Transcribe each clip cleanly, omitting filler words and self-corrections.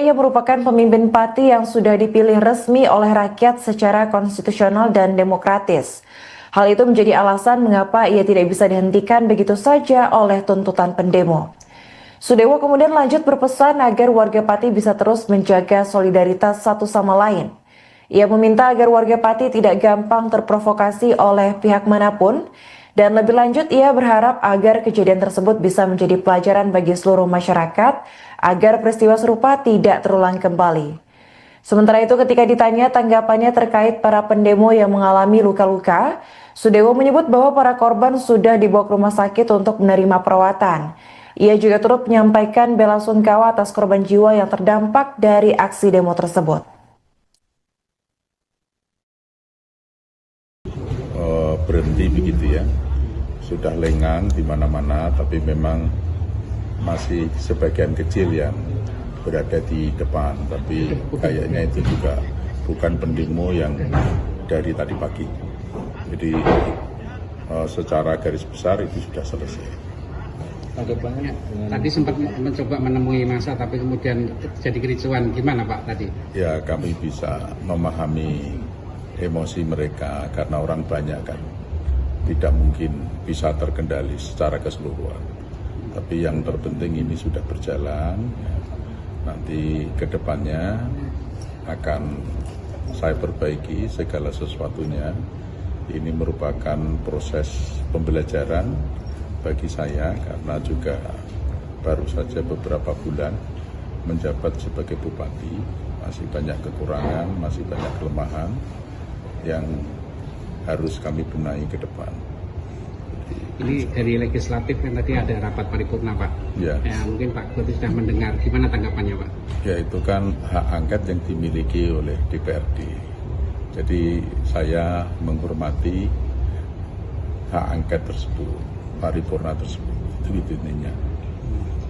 ia merupakan pemimpin parti yang sudah dipilih resmi oleh rakyat secara konstitusional dan demokratis. Hal itu menjadi alasan mengapa ia tidak bisa dihentikan begitu saja oleh tuntutan pendemo. Sudewo kemudian lanjut berpesan agar warga Pati bisa terus menjaga solidaritas satu sama lain. Ia meminta agar warga Pati tidak gampang terprovokasi oleh pihak manapun, dan lebih lanjut ia berharap agar kejadian tersebut bisa menjadi pelajaran bagi seluruh masyarakat agar peristiwa serupa tidak terulang kembali. Sementara itu ketika ditanya tanggapannya terkait para pendemo yang mengalami luka-luka, Sudewo menyebut bahwa para korban sudah dibawa ke rumah sakit untuk menerima perawatan. Ia juga turut menyampaikan bela sungkawa atas korban jiwa yang terdampak dari aksi demo tersebut. Berhenti begitu ya, sudah lengang di mana-mana, tapi memang masih sebagian kecil yang berada di depan, tapi kayaknya itu juga bukan pendemo yang dari tadi pagi. Jadi secara garis besar itu sudah selesai. Tadi sempat mencoba menemui massa, tapi kemudian jadi kericuan. Gimana Pak tadi? Ya, kami bisa memahami emosi mereka karena orang banyak kan, tidak mungkin bisa terkendali secara keseluruhan. Tapi yang terpenting ini sudah berjalan. Nanti ke depannya akan saya perbaiki segala sesuatunya. Ini merupakan proses pembelajaran bagi saya karena juga baru saja beberapa bulan menjabat sebagai bupati. Masih banyak kekurangan, masih banyak kelemahan yang harus kami benahi ke depan. Ini dari legislatif kan tadi ada rapat paripurna Pak. Ya. Mungkin Pak Bupati sudah mendengar, gimana tanggapannya Pak? Ya, itu kan hak angket yang dimiliki oleh DPRD. Jadi saya menghormati hak angket tersebut, paripurna tersebut. Itu intinya.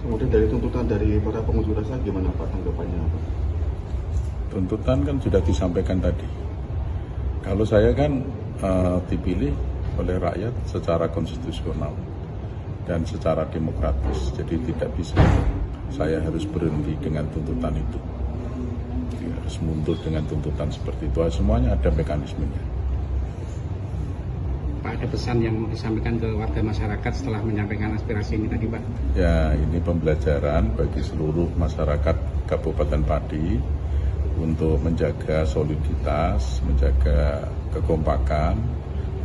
Kemudian dari tuntutan dari para pengunjuk rasa gimana Pak tanggapannya Pak? Tuntutan kan sudah disampaikan tadi. Kalau saya kan dipilih oleh rakyat secara konstitusional dan secara demokratis, jadi tidak bisa saya harus berhenti dengan tuntutan itu. Jadi harus mundur dengan tuntutan seperti itu. Semuanya ada mekanismenya. Pak, ada pesan yang mau disampaikan ke warga masyarakat setelah menyampaikan aspirasi ini tadi Pak? Ya, ini pembelajaran bagi seluruh masyarakat Kabupaten Pati untuk menjaga soliditas, menjaga kekompakan,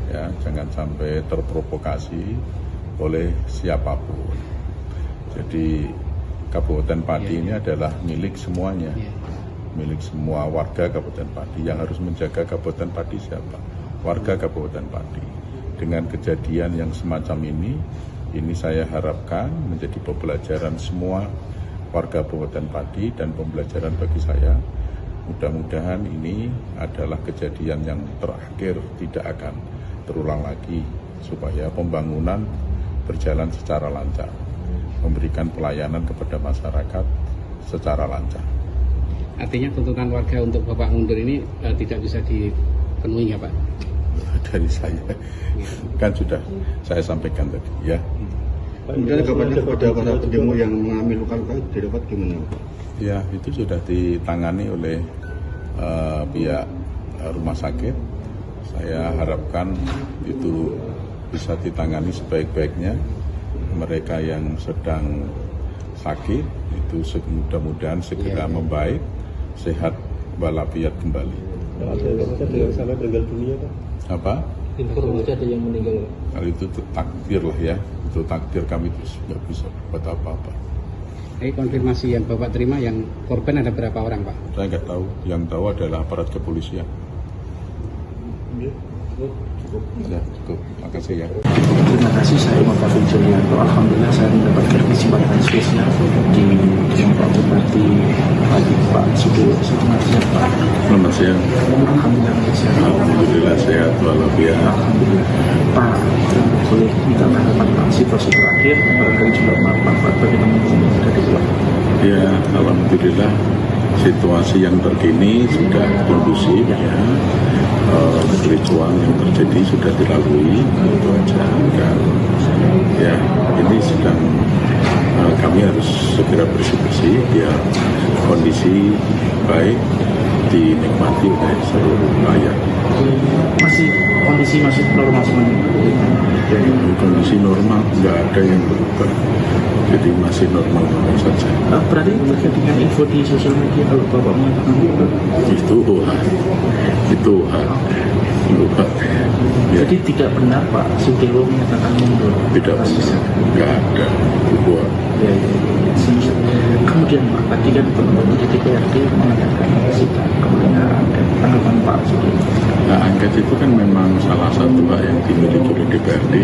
ya, jangan sampai terprovokasi oleh siapapun. Jadi Kabupaten Pati ini adalah milik semuanya, milik semua warga Kabupaten Pati. Yang harus menjaga Kabupaten Pati siapa? Warga Kabupaten Pati. Dengan kejadian yang semacam ini saya harapkan menjadi pembelajaran semua warga Kabupaten Pati dan pembelajaran bagi saya. Mudah-mudahan ini adalah kejadian yang terakhir, tidak akan terulang lagi, supaya pembangunan berjalan secara lancar, memberikan pelayanan kepada masyarakat secara lancar. Artinya tuntutan warga untuk Bapak mundur ini tidak bisa dipenuhi ya Pak? Dari saya, kan sudah saya sampaikan tadi ya. Kemudian kabarnya kepada para pendemo yang mengalami luka-luka didapat gimana Pak? Ya, itu sudah ditangani oleh pihak rumah sakit. Saya harapkan itu bisa ditangani sebaik-baiknya. Mereka yang sedang sakit itu mudah-mudahan segera membaik, sehat walafiat kembali. Ada yang sampai meninggal dunia Pak? Apa? Informasi ada yang meninggal. Kalau itu takdir lah ya, itu takdir, kami terus nggak bisa buat apa-apa. Konfirmasi yang Bapak terima, yang korban ada berapa orang Pak? Saya nggak tahu, yang tahu adalah aparat kepolisian. Ya, cukup. Makasih ya. Terima kasih, saya Bapak Julianto. Alhamdulillah saya mendapatkan kesempatan spesial di Pak Bupati Pati, Pak Sudewo. Selamat siang Pak. Selamat siang. Alhamdulillah sehat. Alhamdulillah sehat walafiat. Alhamdulillah. Pak, boleh minta tanggapan Pak situasi terakhir dari juga Pak bagaimana ada di belakang? Ya, alhamdulillah situasi yang terkini sudah kondusif ya. Kericuan yang terjadi sudah dilalui, itu aja. Dan ya, ini sedang kami harus segera bersih-bersih biar kondisi baik dinikmati oleh seluruh rakyat. Kondisi masih normal semuanya. Kondisi normal, nggak ada yang berubah, jadi masih normal saja. Berarti terkait dengan info di sosial media kalau Bapak mengatakan itu hak. Ya. Jadi tidak benar Pak Sudewo menyatakan mundur. Tidak benar, nggak ada buat. Ya. Kemudian Pak, tadi kan teman-teman di DPRD mengatakan sidang kebenaran dan tanggapan Pak Sudewo. Nah, angket itu kan memang salah satu hak yang dimiliki oleh DPRD.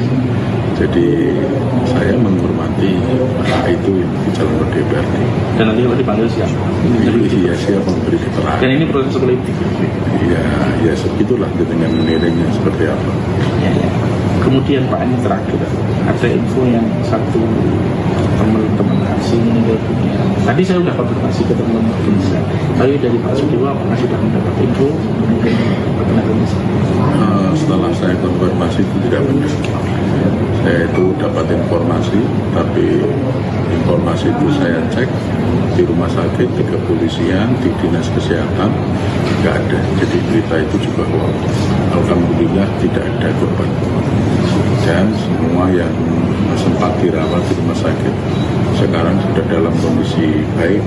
Jadi saya menghormati hak itu yang dicalon oleh DPRD. Dan nanti kalau dipanggil siapa? Iya, siapa memberi keterangan. Dan ini proses politik. Ya segitulah dengan nilainya seperti apa. Ya. Kemudian Pak, ini terakhir ada info yang satu teman-teman asing meninggal dunia. Tadi saya sudah konfirmasi ke teman-teman Indonesia, tapi dari Pak Sudewo apakah sudah mendapat info meninggal Indonesia? Setelah saya konfirmasi itu tidak benar. Saya itu dapat informasi, tapi informasi itu saya cek di rumah sakit, di kepolisian, di dinas kesehatan, nggak ada. Jadi berita itu juga hoax. Alhamdulillah tidak ada korban. Dan semua yang sempat dirawat di rumah sakit sekarang sudah dalam kondisi baik,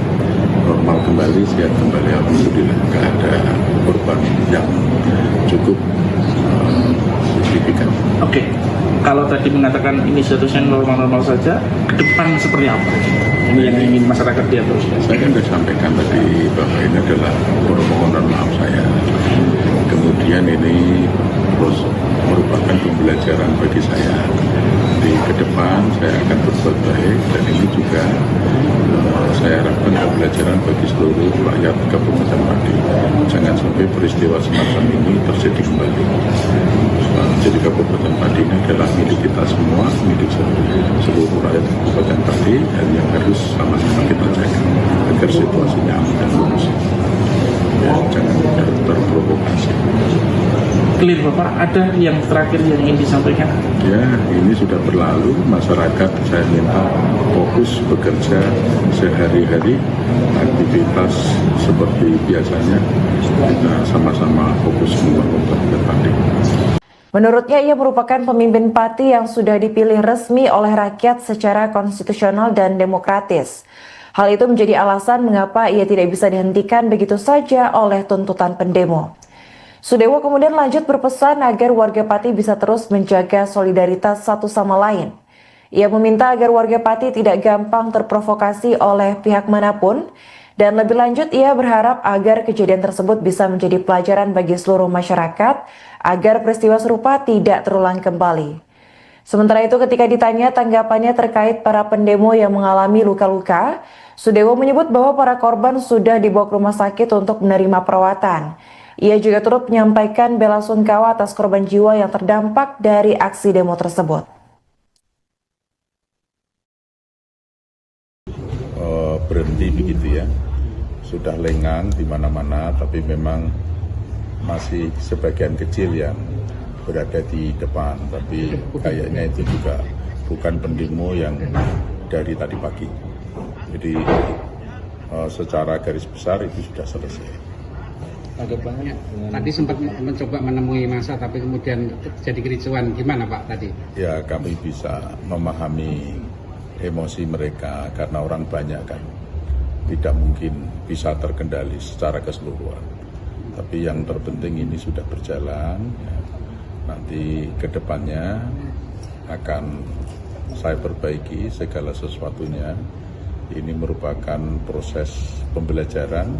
normal kembali, sehat kembali. Alhamdulillah nggak ada korban yang cukup signifikan. Oke. Kalau tadi mengatakan ini statusnya normal-normal saja, ke depan seperti apa? Ini yang ingin masyarakat lihat terus. Saya kan sudah sampaikan tadi bahwa ini adalah permohonan maaf saya. Kemudian ini terus merupakan pembelajaran bagi saya. Di ke depan saya akan berbuat baik dan ini juga saya harapkan pembelajaran bagi seluruh rakyat Kabupaten Pati. Jangan sampai peristiwa semacam ini terjadi kembali. Jadi Kabupaten Pati ini adalah milik kita semua, milik seluruh rakyat Kabupaten Pati, dan yang harus sama-sama kita jaga agar situasinya aman dan kondusif. Ya, jangan mudah terprovokasi. Clear Bapak, ada yang terakhir yang ingin disampaikan? Ya, ini sudah berlalu. Masyarakat saya minta fokus bekerja sehari-hari, aktivitas seperti biasanya. Kita sama-sama fokus membangun Kabupaten Pati. Menurutnya, ia merupakan pemimpin Pati yang sudah dipilih resmi oleh rakyat secara konstitusional dan demokratis. Hal itu menjadi alasan mengapa ia tidak bisa dihentikan begitu saja oleh tuntutan pendemo. Sudewo kemudian lanjut berpesan agar warga Pati bisa terus menjaga solidaritas satu sama lain. Ia meminta agar warga Pati tidak gampang terprovokasi oleh pihak manapun, dan lebih lanjut ia berharap agar kejadian tersebut bisa menjadi pelajaran bagi seluruh masyarakat agar peristiwa serupa tidak terulang kembali. Sementara itu, ketika ditanya tanggapannya terkait para pendemo yang mengalami luka-luka, Sudewo menyebut bahwa para korban sudah dibawa ke rumah sakit untuk menerima perawatan. Ia juga turut menyampaikan bela sungkawa atas korban jiwa yang terdampak dari aksi demo tersebut. Berhenti begitu ya, sudah lengang di mana-mana, tapi memang masih sebagian kecil yang berada di depan, tapi kayaknya itu juga bukan pendemo yang dari tadi pagi. Jadi secara garis besar itu sudah selesai. Tadi sempat mencoba menemui massa, tapi kemudian terjadi kericuan. Gimana Pak tadi? Ya, kami bisa memahami emosi mereka karena orang banyak kan, tidak mungkin bisa terkendali secara keseluruhan. Tapi yang terpenting ini sudah berjalan. Ya. Nanti ke depannya akan saya perbaiki segala sesuatunya. Ini merupakan proses pembelajaran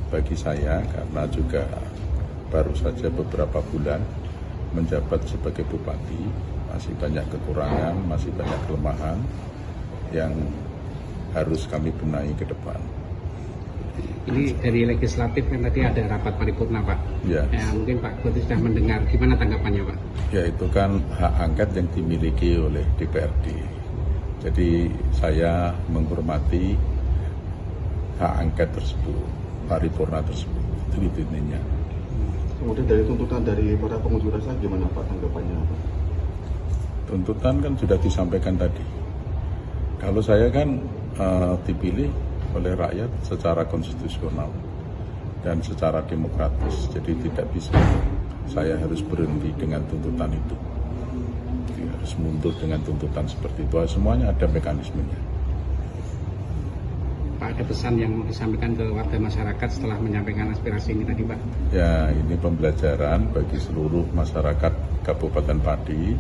bagi saya karena juga baru saja beberapa bulan menjabat sebagai bupati, masih banyak kekurangan, masih banyak kelemahan yang harus kami benahi ke depan. Ini dari legislatif kan tadi ada rapat paripurna Pak. Ya. Mungkin Pak Budi sudah mendengar, gimana tanggapannya Pak? Ya, itu kan hak angket yang dimiliki oleh DPRD. Jadi saya menghormati hak angket tersebut, paripurna tersebut, itu intinya. Kemudian dari tuntutan dari para pengunjuk rasa gimana Pak tanggapannya Pak? Tuntutan kan sudah disampaikan tadi. Kalau saya kan dipilih oleh rakyat secara konstitusional dan secara demokratis, jadi tidak bisa saya harus berhenti dengan tuntutan itu. Jadi harus mundur dengan tuntutan seperti itu. Semuanya ada mekanismenya. Pak, ada pesan yang mau disampaikan ke warga masyarakat setelah menyampaikan aspirasi ini tadi, Pak? Ya, ini pembelajaran bagi seluruh masyarakat Kabupaten Pati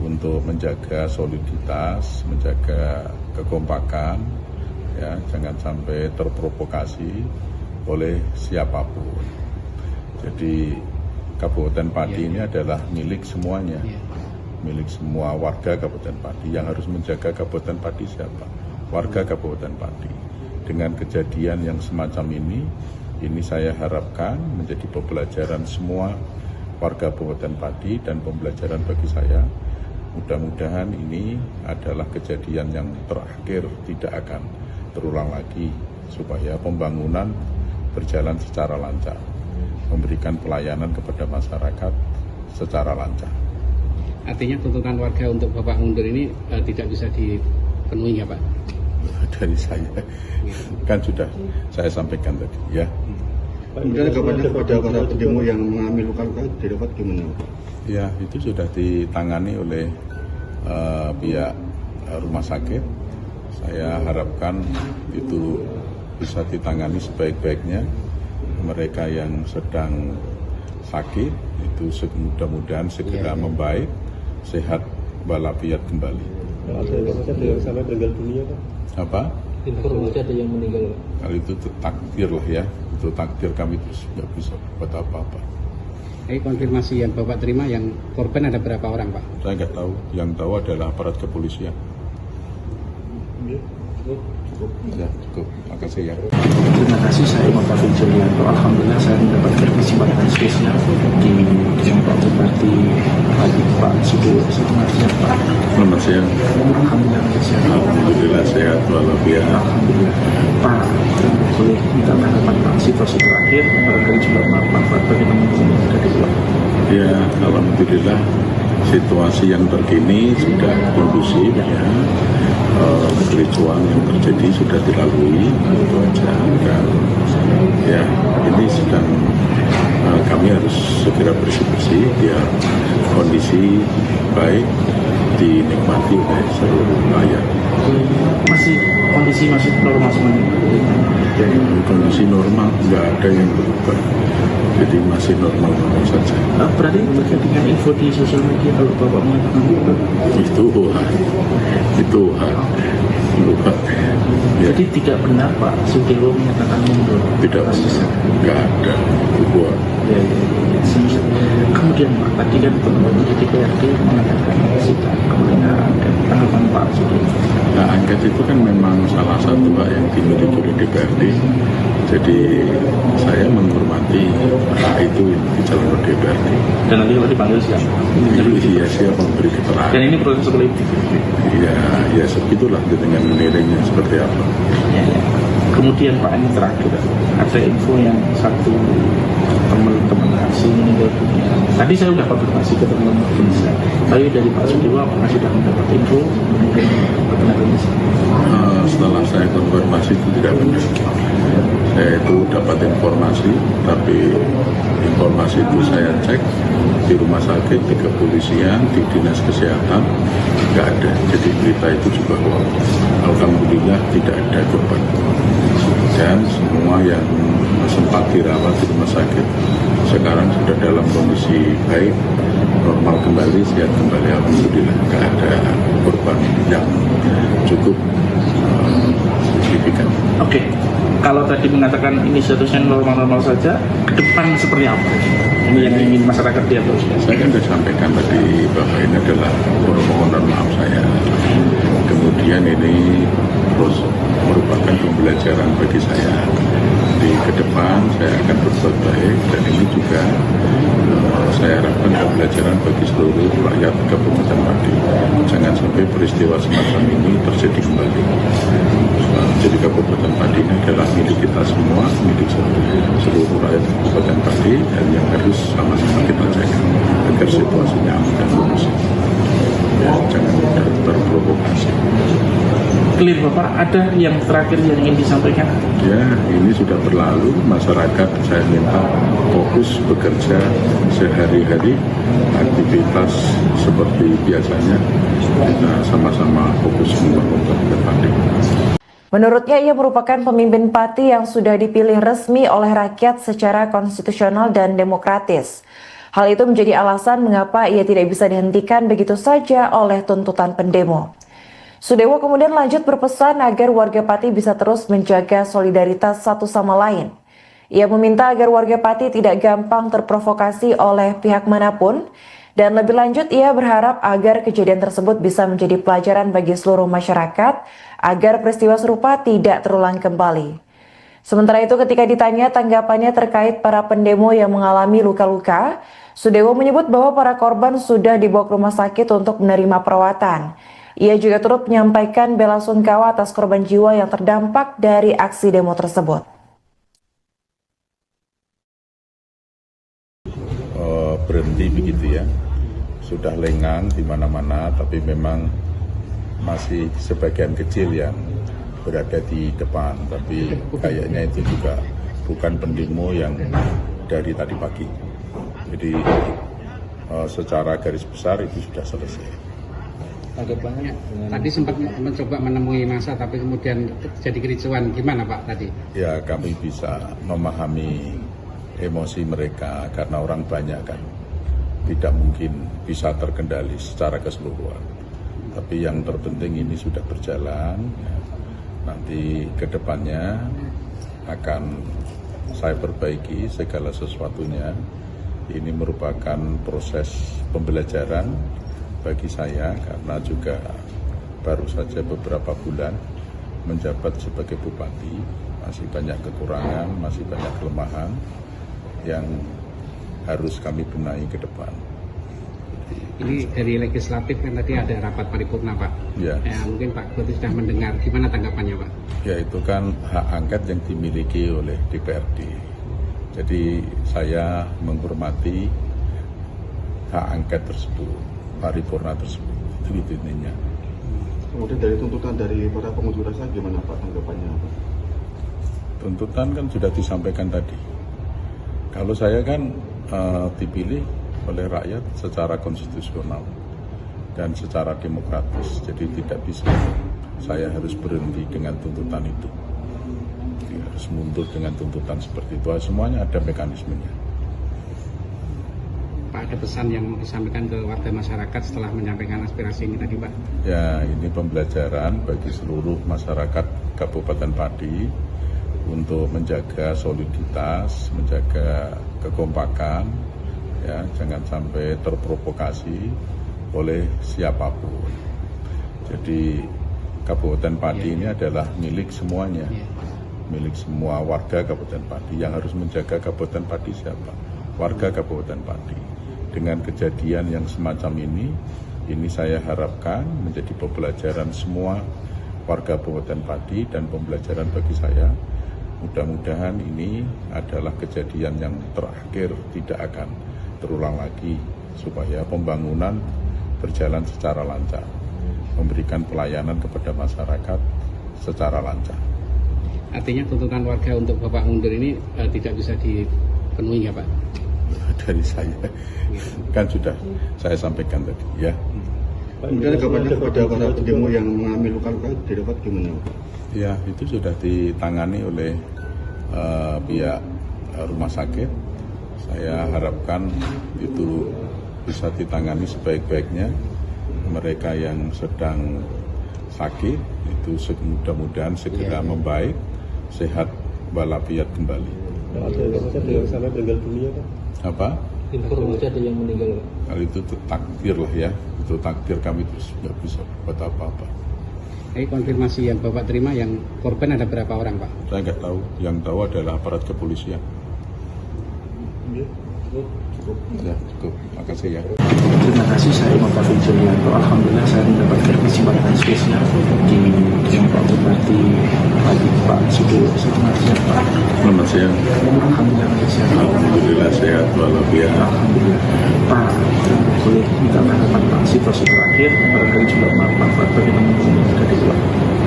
untuk menjaga soliditas, menjaga kekompakan, ya, jangan sampai terprovokasi oleh siapapun. Jadi Kabupaten Pati ini adalah milik semuanya, milik semua warga Kabupaten Pati. Yang harus menjaga Kabupaten Pati siapa? Warga Kabupaten Pati. Dengan kejadian yang semacam ini saya harapkan menjadi pembelajaran semua warga Kabupaten Pati dan pembelajaran bagi saya. Mudah-mudahan ini adalah kejadian yang terakhir, tidak akan terulang lagi, supaya pembangunan berjalan secara lancar, memberikan pelayanan kepada masyarakat secara lancar. Artinya tuntutan warga untuk Bapak mundur ini tidak bisa dipenuhi ya, Pak? Dari saya kan sudah saya sampaikan tadi, ya. Kemudian kabarnya kepada para pendemo yang mengalami luka-luka dirawat gimana? Ya, itu sudah ditangani oleh pihak rumah sakit. Saya harapkan itu bisa ditangani sebaik-baiknya. Mereka yang sedang sakit itu mudah-mudahan segera membaik, sehat walafiat kembali. Ada yang sampai meninggal dunia, Pak? Apa? Informasi ada yang meninggal, Pak? Kalau itu takdir lah ya, itu takdir, kami terus nggak bisa buat apa-apa. Konfirmasi yang Bapak terima, yang korban ada berapa orang, Pak? Saya nggak tahu, yang tahu adalah aparat kepolisian. Cukup. Ya, cukup. Terima kasih ya. Terima kasih, saya Muhammad Julianto. Alhamdulillah saya mendapatkan kesempatan spesial di kesempatan seperti Pak Sudewo. Selamat siang, Pak. Selamat siang. Alhamdulillah sehat walafiat. Alhamdulillah. Pak, boleh minta tanggapan Pak situasi terakhir barangkali juga manfaat bagi teman-teman yang ada di luar. Ya, alhamdulillah situasi yang terkini sudah kondusif ya. Kericuan yang terjadi sudah dilalui, itu aja. Dan ya, ini sedang kami harus segera bersih-bersih biar kondisi baik dinikmati oleh seluruh rakyat. Kondisi masih normal semuanya. Jadi kondisi normal, nggak ada yang berubah. Jadi masih normal-normal saja. Berarti terkait dengan info di sosial media kalau Bapak mengatakan itu lupa. Ya. Jadi tidak benar Pak Sudewo menyatakan mundur. Tidak bisa, nggak ada. Buat. Ya. Kemudian Pak, tadi kan teman-teman di DPRD mengatakan sikap kebenaran dan tanggapan Pak Sudewo. Nah, angket itu kan memang salah satu hak yang dimiliki oleh DPRD. Jadi saya menghormati hak itu yang dijalankan oleh DPRD. Dan nanti kalau dipanggil siapa? Iya, siapa memberi keterangan. Dan ini proses politik. Ya segitulah dengan menilainya seperti apa. Ya. Kemudian Pak, ini terakhir ada info yang satu teman-teman aksi meninggal dunia. Tadi saya sudah konfirmasi ke teman-teman Indonesia. Tapi dari Pak Sudewo apakah sudah mendapat info benar Indonesia? Setelah saya konfirmasi itu tidak benar. Saya itu dapat informasi, tapi informasi itu saya cek di rumah sakit, di kepolisian, di dinas kesehatan, nggak ada. Jadi berita itu juga hoax. Alhamdulillah tidak ada korban. Dan semua yang sempat dirawat di rumah sakit sekarang sudah dalam kondisi baik, normal kembali, sehat kembali. Alhamdulillah nggak ada korban yang cukup signifikan. Oke. Kalau tadi mengatakan ini statusnya normal-normal saja, ke depan seperti apa? Ini yang ingin masyarakat lihat terus. Saya kan sudah sampaikan tadi bahwa ini adalah permohonan maaf saya. Kemudian ini terus merupakan pembelajaran bagi saya. Di ke depan saya akan berbuat baik dan ini juga saya harapkan pembelajaran bagi seluruh rakyat Kabupaten Pati. Jangan sampai peristiwa semacam ini terjadi kembali. Jadi Kabupaten Pati ini adalah milik kita semua, milik seluruh rakyat Kabupaten Pati, dan yang harus sama-sama kita jaga agar situasinya aman dan kondusif. Ya, jangan mudah terprovokasi. clear Bapak, ada yang terakhir yang ingin disampaikan? Ya, ini sudah berlalu. Masyarakat saya minta fokus bekerja sehari-hari, aktivitas seperti biasanya. Kita sama-sama fokus membangun depan. Menurutnya, ia merupakan pemimpin parti yang sudah dipilih resmi oleh rakyat secara konstitusional dan demokratis. Hal itu menjadi alasan mengapa ia tidak bisa dihentikan begitu saja oleh tuntutan pendemo. Sudewo kemudian lanjut berpesan agar warga Pati bisa terus menjaga solidaritas satu sama lain. Ia meminta agar warga Pati tidak gampang terprovokasi oleh pihak manapun, dan lebih lanjut ia berharap agar kejadian tersebut bisa menjadi pelajaran bagi seluruh masyarakat agar peristiwa serupa tidak terulang kembali. Sementara itu, ketika ditanya tanggapannya terkait para pendemo yang mengalami luka-luka, Sudewo menyebut bahwa para korban sudah dibawa ke rumah sakit untuk menerima perawatan. Ia juga turut menyampaikan bela sungkawa atas korban jiwa yang terdampak dari aksi demo tersebut. Berhenti begitu ya, sudah lengang di mana-mana, tapi memang masih sebagian kecil yang berada di depan, tapi kayaknya itu juga bukan pendemo yang dari tadi pagi. Jadi secara garis besar itu sudah selesai. Tanggapannya Tadi sempat mencoba menemui massa tapi kemudian jadi kericuan, gimana Pak tadi? Ya, kami bisa memahami emosi mereka karena orang banyak kan, tidak mungkin bisa terkendali secara keseluruhan. Tapi yang terpenting ini sudah berjalan. Nanti ke depannya akan saya perbaiki segala sesuatunya. Ini merupakan proses pembelajaran bagi saya karena juga baru saja beberapa bulan menjabat sebagai bupati. Masih banyak kekurangan, masih banyak kelemahan yang harus kami benahi ke depan. Ini dari legislatif kan tadi ada rapat paripurna Pak. Ya. Mungkin Pak Bupati sudah mendengar, gimana tanggapannya Pak? Ya, itu kan hak angket yang dimiliki oleh DPRD. Jadi saya menghormati hak angket tersebut, paripurna tersebut. Itu intinya. Kemudian dari tuntutan dari para pengunjuk rasa gimana Pak tanggapannya Pak? Tuntutan kan sudah disampaikan tadi. Kalau saya kan dipilih oleh rakyat secara konstitusional dan secara demokratis, jadi tidak bisa saya harus berhenti dengan tuntutan itu. Jadi harus mundur dengan tuntutan seperti itu. Semuanya ada mekanismenya. Pak, ada pesan yang mau disampaikan ke warga masyarakat setelah menyampaikan aspirasi ini tadi Pak? Ya, ini pembelajaran bagi seluruh masyarakat Kabupaten Pati untuk menjaga soliditas, menjaga kekompakan, ya, jangan sampai terprovokasi oleh siapapun. Jadi Kabupaten Pati ini adalah milik semuanya, milik semua warga Kabupaten Pati. Yang harus menjaga Kabupaten Pati siapa? Warga Kabupaten Pati. Dengan kejadian yang semacam ini saya harapkan menjadi pembelajaran semua warga Kabupaten Pati dan pembelajaran bagi saya. Mudah-mudahan ini adalah kejadian yang terakhir, tidak akan terulang lagi, supaya pembangunan berjalan secara lancar, memberikan pelayanan kepada masyarakat secara lancar. Artinya tuntutan warga untuk Bapak mundur ini tidak bisa dipenuhi ya Pak? Dari saya, kan sudah saya sampaikan tadi ya. Kemudian kabarnya kepada para pendemo yang mengalami luka-luka didapat gimana Pak? Ya, itu sudah ditangani oleh pihak rumah sakit. Saya harapkan itu bisa ditangani sebaik-baiknya. Mereka yang sedang sakit itu mudah-mudahan segera membaik, sehat walafiat kembali. Ada yang sampai meninggal dunia Pak? Apa? Informasi ada yang meninggal Pak? Hal itu takdir lah ya, itu takdir, kami terus nggak bisa buat apa-apa. Konfirmasi yang Bapak terima, yang korban ada berapa orang Pak? Saya nggak tahu, yang tahu adalah aparat kepolisian. Cukup. Ya, cukup. Makasih ya. Terima kasih, saya Bupati Julianto. Alhamdulillah saya mendapatkan kesempatan spesial di Pak Bupati Pati Pak Sudewo. Selamat siang Pak. Selamat siang. Alhamdulillah sehat. Alhamdulillah sehat walafiat. Alhamdulillah. Pak, boleh minta tanggapan Pak situasi terakhir, barangkali juga Pak bagaimana dari Pak?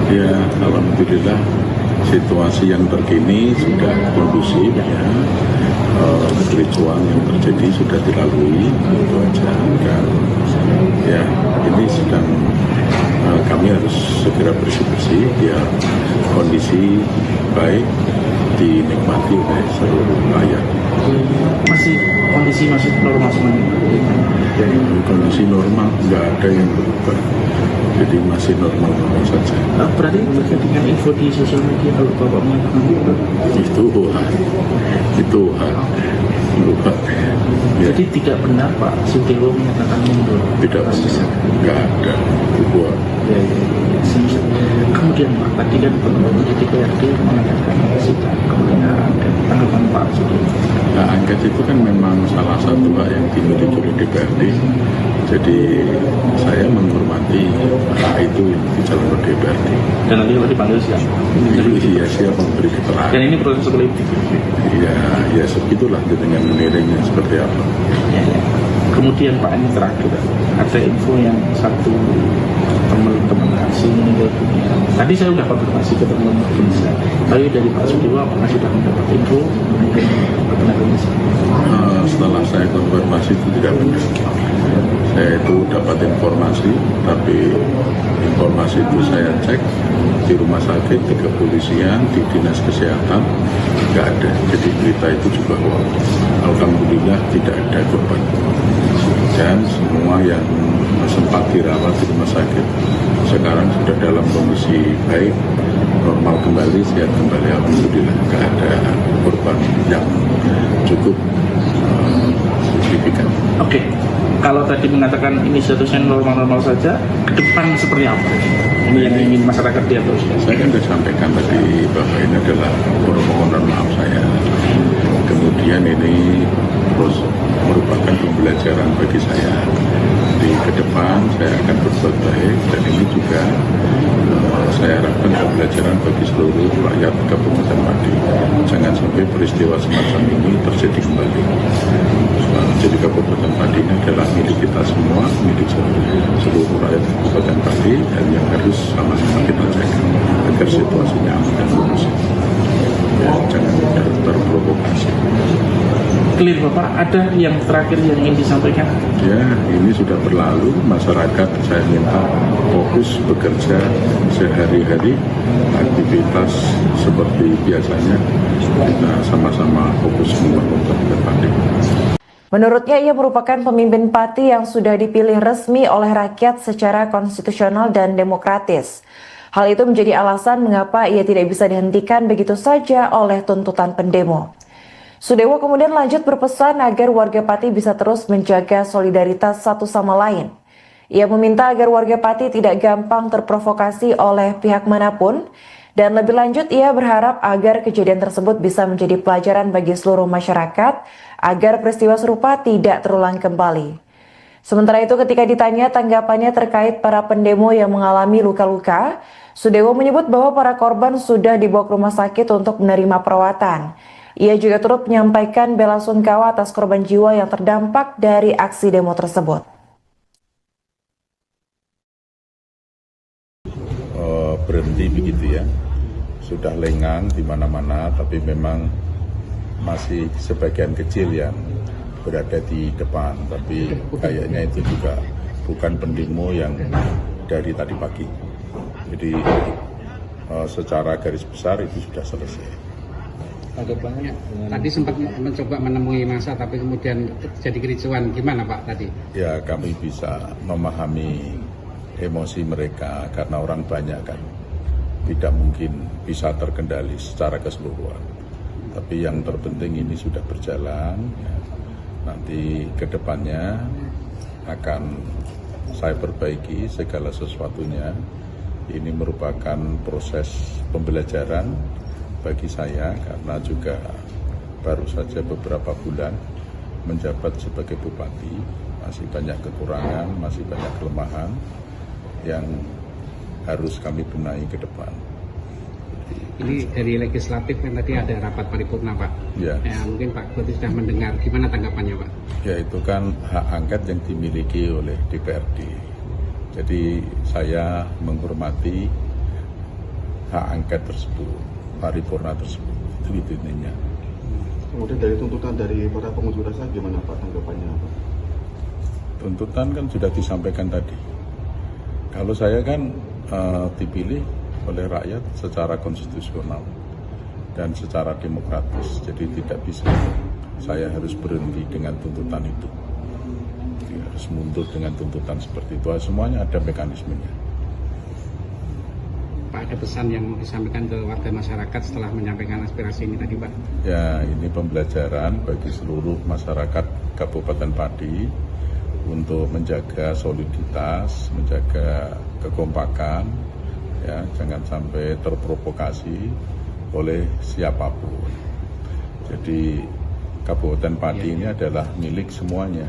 Ya, alhamdulillah situasi yang terkini sudah kondusif ya. Kericuan yang terjadi sudah dilalui, itu aja. Dan ya, ini sedang kami harus segera bersih-bersih biar kondisi baik dinikmati oleh seluruh rakyat. Kondisi masih normal semuanya. Jadi kondisi normal, nggak ada yang berubah. Jadi masih normal saja. Berarti terkait dengan info di sosial media kalau Bapak mengatakan itu berubah. Ya. Jadi tidak benar Pak Sudewo menyatakan mundur. Tidak benar, nggak ada berubah. Ya. Kemudian Pak, tadi kan teman-teman di DPRD mengatakan sidang kemudian angket, tanggapan Pak Sudewo. Nah, angket itu kan memang salah satu hak yang dimiliki oleh DPRD. Jadi saya menghormati hak itu yang dijalankan oleh DPRD. Dan nanti kalau dipanggil siapa? Iya, siap memberi keterangan. Dan ini proses politik. Ya sebegitulah dengan menilainya seperti apa. Ya. Kemudian Pak, ini terakhir ada info yang satu teman asing meninggal dunia. Tadi saya sudah konfirmasi ke teman-teman Indonesia. Tapi dari Pak Sudewo apakah sudah mendapat info mengenai Indonesia? Setelah saya konfirmasi itu tidak benar. Saya itu dapat informasi, tapi informasi itu saya cek di rumah sakit, di kepolisian, di dinas kesehatan, nggak ada. Jadi berita itu juga hoax. Alhamdulillah tidak ada korban. Dan semua yang sempat dirawat di rumah sakit sekarang sudah dalam kondisi baik, normal kembali, sehat kembali. Alhamdulillah nggak ada korban yang cukup signifikan. Oke. Kalau tadi mengatakan ini statusnya normal-normal saja, ke depan seperti apa? Ini yang ingin masyarakat lihat terus. Saya kan sudah sampaikan tadi bahwa ini adalah permohonan maaf saya. Kemudian ini terus merupakan pembelajaran bagi saya. Di ke depan saya akan berbuat baik dan ini juga saya harapkan pembelajaran bagi seluruh rakyat Kabupaten Pati. Jangan sampai peristiwa semacam ini terjadi kembali. Jadi Kabupaten Pati ini adalah milik kita semua, milik seluruh rakyat Kabupaten Pati, dan yang harus sama-sama kita jaga agar situasinya aman dan kondusif. Ya, jangan terprovokasi. Clear Bapak, ada yang terakhir yang ingin disampaikan? Ya, ini sudah berlalu. Masyarakat saya minta fokus bekerja sehari-hari, aktivitas seperti biasanya. Kita sama-sama fokus membangun Kabupaten Pati. Menurutnya, ia merupakan pemimpin Pati yang sudah dipilih resmi oleh rakyat secara konstitusional dan demokratis. Hal itu menjadi alasan mengapa ia tidak bisa dihentikan begitu saja oleh tuntutan pendemo. Sudewo kemudian lanjut berpesan agar warga Pati bisa terus menjaga solidaritas satu sama lain. Ia meminta agar warga Pati tidak gampang terprovokasi oleh pihak manapun, dan lebih lanjut ia berharap agar kejadian tersebut bisa menjadi pelajaran bagi seluruh masyarakat agar peristiwa serupa tidak terulang kembali. Sementara itu, ketika ditanya tanggapannya terkait para pendemo yang mengalami luka-luka, Sudewo menyebut bahwa para korban sudah dibawa ke rumah sakit untuk menerima perawatan. Ia juga turut menyampaikan bela sungkawa atas korban jiwa yang terdampak dari aksi demo tersebut. Berhenti begitu ya, sudah lengang di mana-mana, tapi memang masih sebagian kecil yang berada di depan, tapi kayaknya itu juga bukan pendemo yang dari tadi pagi. Jadi secara garis besar itu sudah selesai. Tanggapannya tadi sempat mencoba menemui massa tapi kemudian terjadi kericuan, gimana Pak tadi? Ya, kami bisa memahami emosi mereka karena orang banyak kan, tidak mungkin bisa terkendali secara keseluruhan. Tapi yang terpenting ini sudah berjalan ya. Nanti ke depannya akan saya perbaiki segala sesuatunya. Ini merupakan proses pembelajaran bagi saya karena juga baru saja beberapa bulan menjabat sebagai bupati, masih banyak kekurangan, masih banyak kelemahan yang harus kami benahi ke depan. Ini dari legislatif kan tadi ada rapat paripurna Pak. Ya. Mungkin Pak Bupati sudah mendengar, gimana tanggapannya Pak? Ya, itu kan hak angket yang dimiliki oleh DPRD. Jadi saya menghormati hak angket tersebut, paripurna tersebut. Itu intinya. Kemudian dari tuntutan dari para pengunjuk rasa gimana Pak tanggapannya Pak? Tuntutan kan sudah disampaikan tadi. Kalau saya kan dipilih oleh rakyat secara konstitusional dan secara demokratis, jadi tidak bisa saya harus berhenti dengan tuntutan itu. Jadi harus mundur dengan tuntutan seperti itu. Semuanya ada mekanismenya. Pak, ada pesan yang mau disampaikan ke warga masyarakat setelah menyampaikan aspirasi ini tadi, Pak? Ya, ini pembelajaran bagi seluruh masyarakat Kabupaten Pati untuk menjaga soliditas, menjaga kekompakan, ya, jangan sampai terprovokasi oleh siapapun. Jadi Kabupaten Pati ini adalah milik semuanya,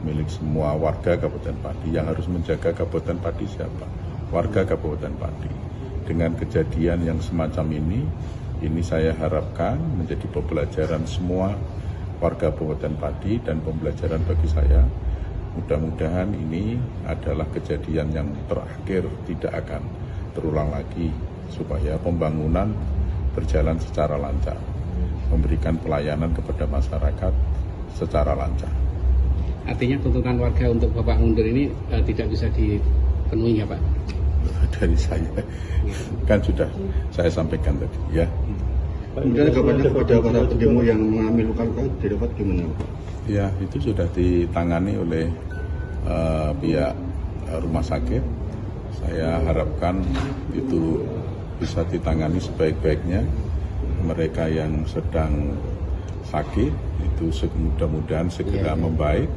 milik semua warga Kabupaten Pati. Yang harus menjaga Kabupaten Pati siapa? Warga Kabupaten Pati. Dengan kejadian yang semacam ini saya harapkan menjadi pembelajaran semua warga Kabupaten Pati dan pembelajaran bagi saya. Mudah-mudahan ini adalah kejadian yang terakhir, tidak akan terulang lagi, supaya pembangunan berjalan secara lancar, memberikan pelayanan kepada masyarakat secara lancar. Artinya tuntutan warga untuk Bapak mundur ini tidak bisa dipenuhi ya Pak? Dari saya kan sudah saya sampaikan tadi ya. Kemudian kabarnya kepada para pendemo yang mengalami luka-luka didapat gimana Pak? Ya, itu sudah ditangani oleh pihak rumah sakit. Saya harapkan itu bisa ditangani sebaik-baiknya. Mereka yang sedang sakit itu mudah-mudahan segera membaik,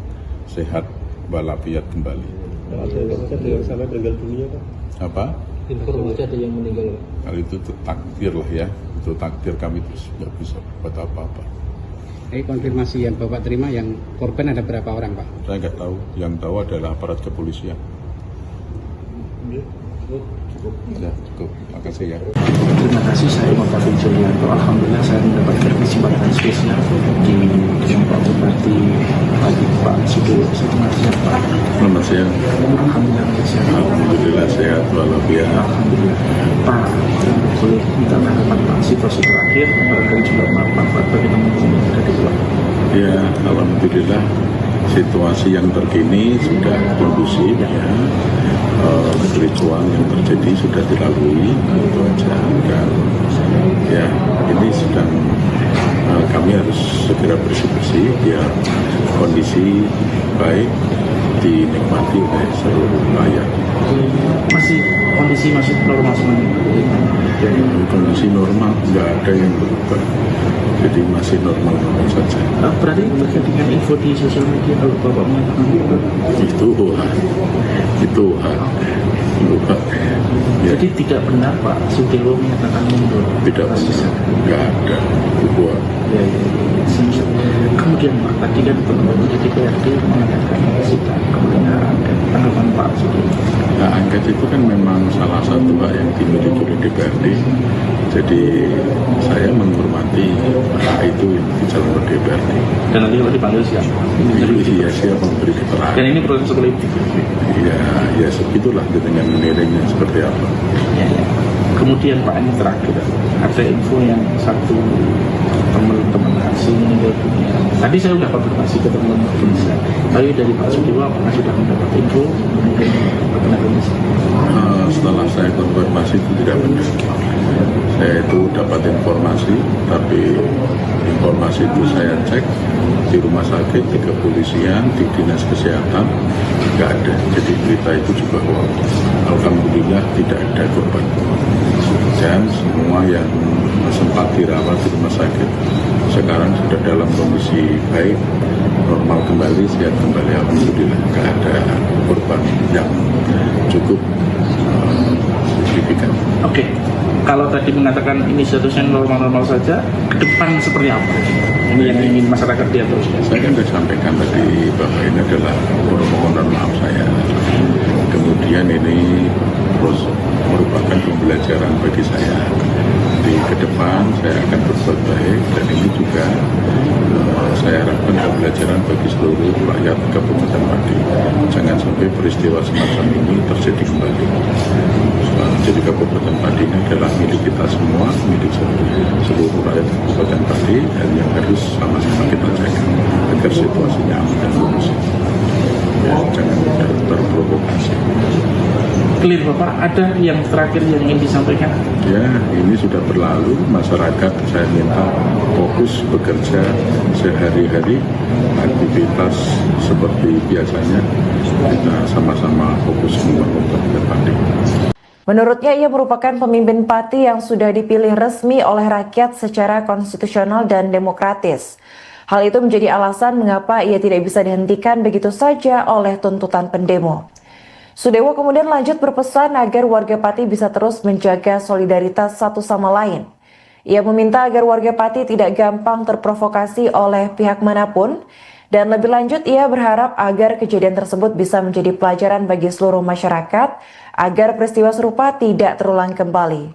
sehat walafiat kembali. Ada yang sampai meninggal dunia Pak? Apa? Informasi ada yang meninggal Pak? Kalau itu takdir lah ya, itu takdir, kami terus nggak bisa buat apa-apa. Konfirmasi yang Bapak terima, yang korban ada berapa orang Pak? Saya nggak tahu, yang tahu adalah aparat kepolisian. Ya, cukup. Makasih ya. Terima kasih, saya Bapak Julianto. Alhamdulillah saya mendapatkan kesempatan spesial di Pak Bupati pagi Pak Sudewo. Selamat siang Pak. Selamat siang. Alhamdulillah sehat. Alhamdulillah sehat walafiat. Alhamdulillah. Pak, boleh minta tanggapan Pak situasi terakhir, barangkali juga Pak bagi teman-teman yang ada di luar. Ya, alhamdulillah situasi yang terkini sudah kondusif ya. Kericuan yang terjadi sudah dilalui, itu aja. Dan ya, ini sedang kami harus segera bersih-bersih biar kondisi baik dinikmati oleh seluruh rakyat. Kondisi masih normal semuanya. Kondisi normal, nggak ada yang berubah. Jadi masih normal saja. Berarti terkait dengan info di sosial media kalau Bapak mengatakan itu hak. Ya. Jadi tidak benar Pak Sudewo menyatakan mundur. Tidak bisa, nggak ada. Itu Ya. Kemudian Pak, tadi kan teman-teman di DPRD mengatakan sidang kebenaran dan tanggapan Pak Sudewo. Nah, angket itu kan memang salah satu hak yang dimiliki oleh DPRD. Jadi saya menghormati hak itu yang dijalankan oleh DPRD. Dan nanti kalau dipanggil siapa? Iya, siapa memberi keterangan. Dan ini proses politik. Ya segitulah dengan nilainya seperti apa. Ya. Kemudian Pak, ini terakhir ada info yang satu teman-teman asing meninggal dunia. Tadi saya sudah konfirmasi ke teman-teman Indonesia. Tapi dari Pak Sudewo apakah sudah mendapat info meninggal Indonesia? Setelah saya konfirmasi itu tidak benar. Saya itu dapat informasi, tapi informasi itu saya cek di rumah sakit, di kepolisian, di dinas kesehatan, nggak ada. Jadi berita itu juga hoax. Alhamdulillah tidak ada korban. Dan semua yang sempat dirawat di rumah sakit sekarang sudah dalam kondisi baik, normal kembali, sehat kembali. Alhamdulillah nggak ada korban yang cukup signifikan. Oke. Kalau tadi mengatakan ini statusnya normal-normal saja, ke depan seperti apa? Ini yang ingin masyarakat lihat terus. Saya kan sudah sampaikan tadi bahwa ini adalah permohonan maaf saya. Kemudian ini terus merupakan pembelajaran bagi saya. Di ke depan saya akan berbuat baik, dan ini juga saya harapkan pembelajaran bagi seluruh rakyat Kabupaten Pati. Jangan sampai peristiwa semacam ini terjadi kembali. Jadi Kabupaten Pati ini adalah milik kita semua, milik seluruh rakyat Kabupaten Pati, dan yang harus sama-sama kita jaga agar situasinya aman dan kondusif. Ya, jangan mudah terprovokasi. Clear Bapak, ada yang terakhir yang ingin disampaikan? Ya, ini sudah berlalu. Masyarakat saya minta fokus bekerja sehari-hari, aktivitas seperti biasanya. Kita sama-sama fokus membangun Kabupaten Pati. Menurutnya, ia merupakan pemimpin Pati yang sudah dipilih resmi oleh rakyat secara konstitusional dan demokratis. Hal itu menjadi alasan mengapa ia tidak bisa dihentikan begitu saja oleh tuntutan pendemo. Sudewo kemudian lanjut berpesan agar warga Pati bisa terus menjaga solidaritas satu sama lain. Ia meminta agar warga Pati tidak gampang terprovokasi oleh pihak manapun, dan lebih lanjut ia berharap agar kejadian tersebut bisa menjadi pelajaran bagi seluruh masyarakat agar peristiwa serupa tidak terulang kembali.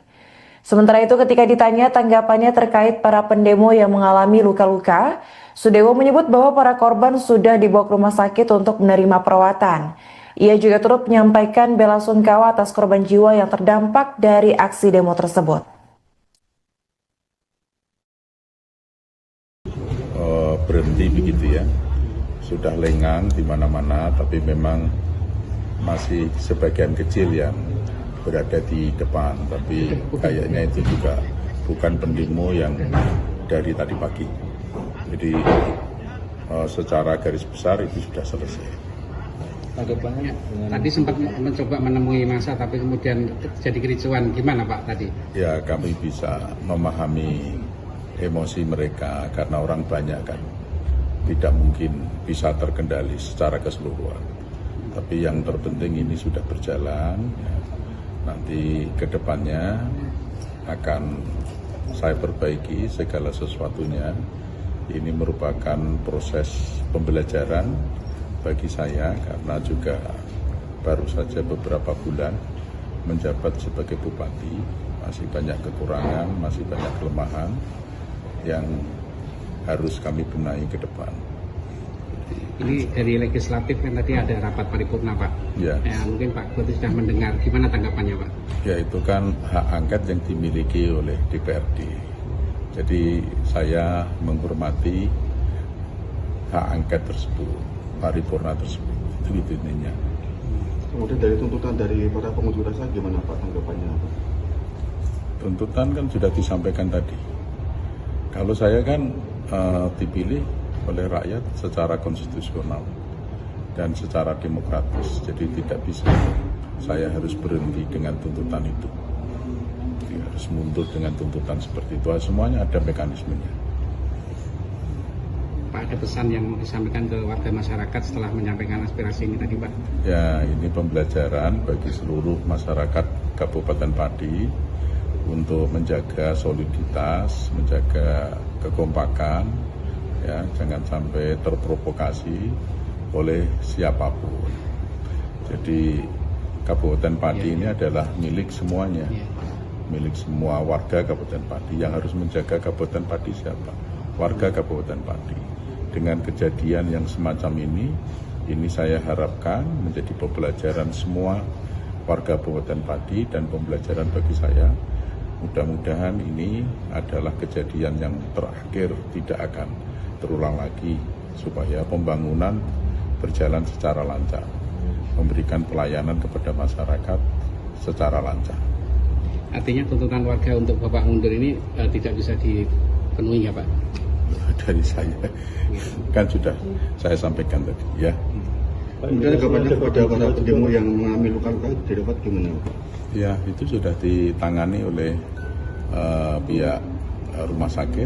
Sementara itu, ketika ditanya tanggapannya terkait para pendemo yang mengalami luka-luka, Sudewo menyebut bahwa para korban sudah dibawa ke rumah sakit untuk menerima perawatan. Ia juga turut menyampaikan bela sungkawa atas korban jiwa yang terdampak dari aksi demo tersebut. Berhenti begitu ya, sudah lengang di mana-mana, tapi memang masih sebagian kecil yang berada di depan, tapi kayaknya itu juga bukan pendemo yang dari tadi pagi. Jadi secara garis besar itu sudah selesai. Tadi sempat mencoba menemui massa, tapi kemudian terjadi kericuan. Gimana Pak tadi? Ya, kami bisa memahami emosi mereka karena orang banyak kan, tidak mungkin bisa terkendali secara keseluruhan. Tapi yang terpenting ini sudah berjalan. Ya. Nanti ke depannya akan saya perbaiki segala sesuatunya. Ini merupakan proses pembelajaran bagi saya karena juga baru saja beberapa bulan menjabat sebagai bupati, masih banyak kekurangan, masih banyak kelemahan yang harus kami benahi ke depan. Ini dari legislatif kan tadi ada rapat paripurna Pak. Ya. Mungkin Pak Bupati sudah mendengar, gimana tanggapannya Pak? Ya, itu kan hak angket yang dimiliki oleh DPRD. Jadi saya menghormati hak angket tersebut, paripurna tersebut, itu intinya. Kemudian dari tuntutan dari para pengunjuk rasa gimana Pak tanggapannya? Tuntutan kan sudah disampaikan tadi. Kalau saya kan dipilih oleh rakyat secara konstitusional dan secara demokratis, jadi tidak bisa saya harus berhenti dengan tuntutan itu. Jadi harus mundur dengan tuntutan seperti itu. Semuanya ada mekanismenya. Pak, ada pesan yang mau disampaikan ke warga masyarakat setelah menyampaikan aspirasi ini tadi Pak? Ya, ini pembelajaran bagi seluruh masyarakat Kabupaten Pati untuk menjaga soliditas, menjaga kekompakan, ya, jangan sampai terprovokasi oleh siapapun. Jadi Kabupaten Pati ini adalah milik semuanya, milik semua warga Kabupaten Pati. Yang harus menjaga Kabupaten Pati siapa? Warga Kabupaten Pati. Dengan kejadian yang semacam ini saya harapkan menjadi pembelajaran semua warga Kabupaten Pati dan pembelajaran bagi saya. Mudah-mudahan ini adalah kejadian yang terakhir, tidak akan terulang lagi, supaya pembangunan berjalan secara lancar, memberikan pelayanan kepada masyarakat secara lancar. Artinya tuntutan warga untuk Bapak mundur ini tidak bisa dipenuhi ya Pak? Dari saya kan sudah saya sampaikan tadi ya. Kemudian kabarnya kepada para pendemo yang mengalami luka-luka didapat gimana Pak? Ya, itu sudah ditangani oleh pihak rumah sakit.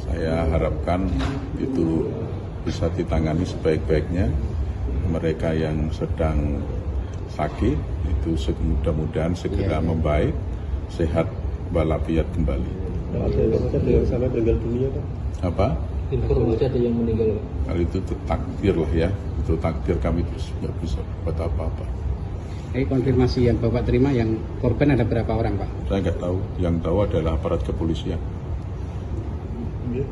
Saya harapkan itu bisa ditangani sebaik-baiknya. Mereka yang sedang sakit itu mudah-mudahan segera membaik, sehat walafiat kembali. Ada yang sampai meninggal dunia Pak? Apa? Informasi ada yang meninggal Pak? Kalau itu takdir lah ya, itu takdir, kami terus nggak bisa buat apa-apa. Konfirmasi yang Bapak terima, yang korban ada berapa orang Pak? Saya nggak tahu, yang tahu adalah aparat kepolisian. Ya,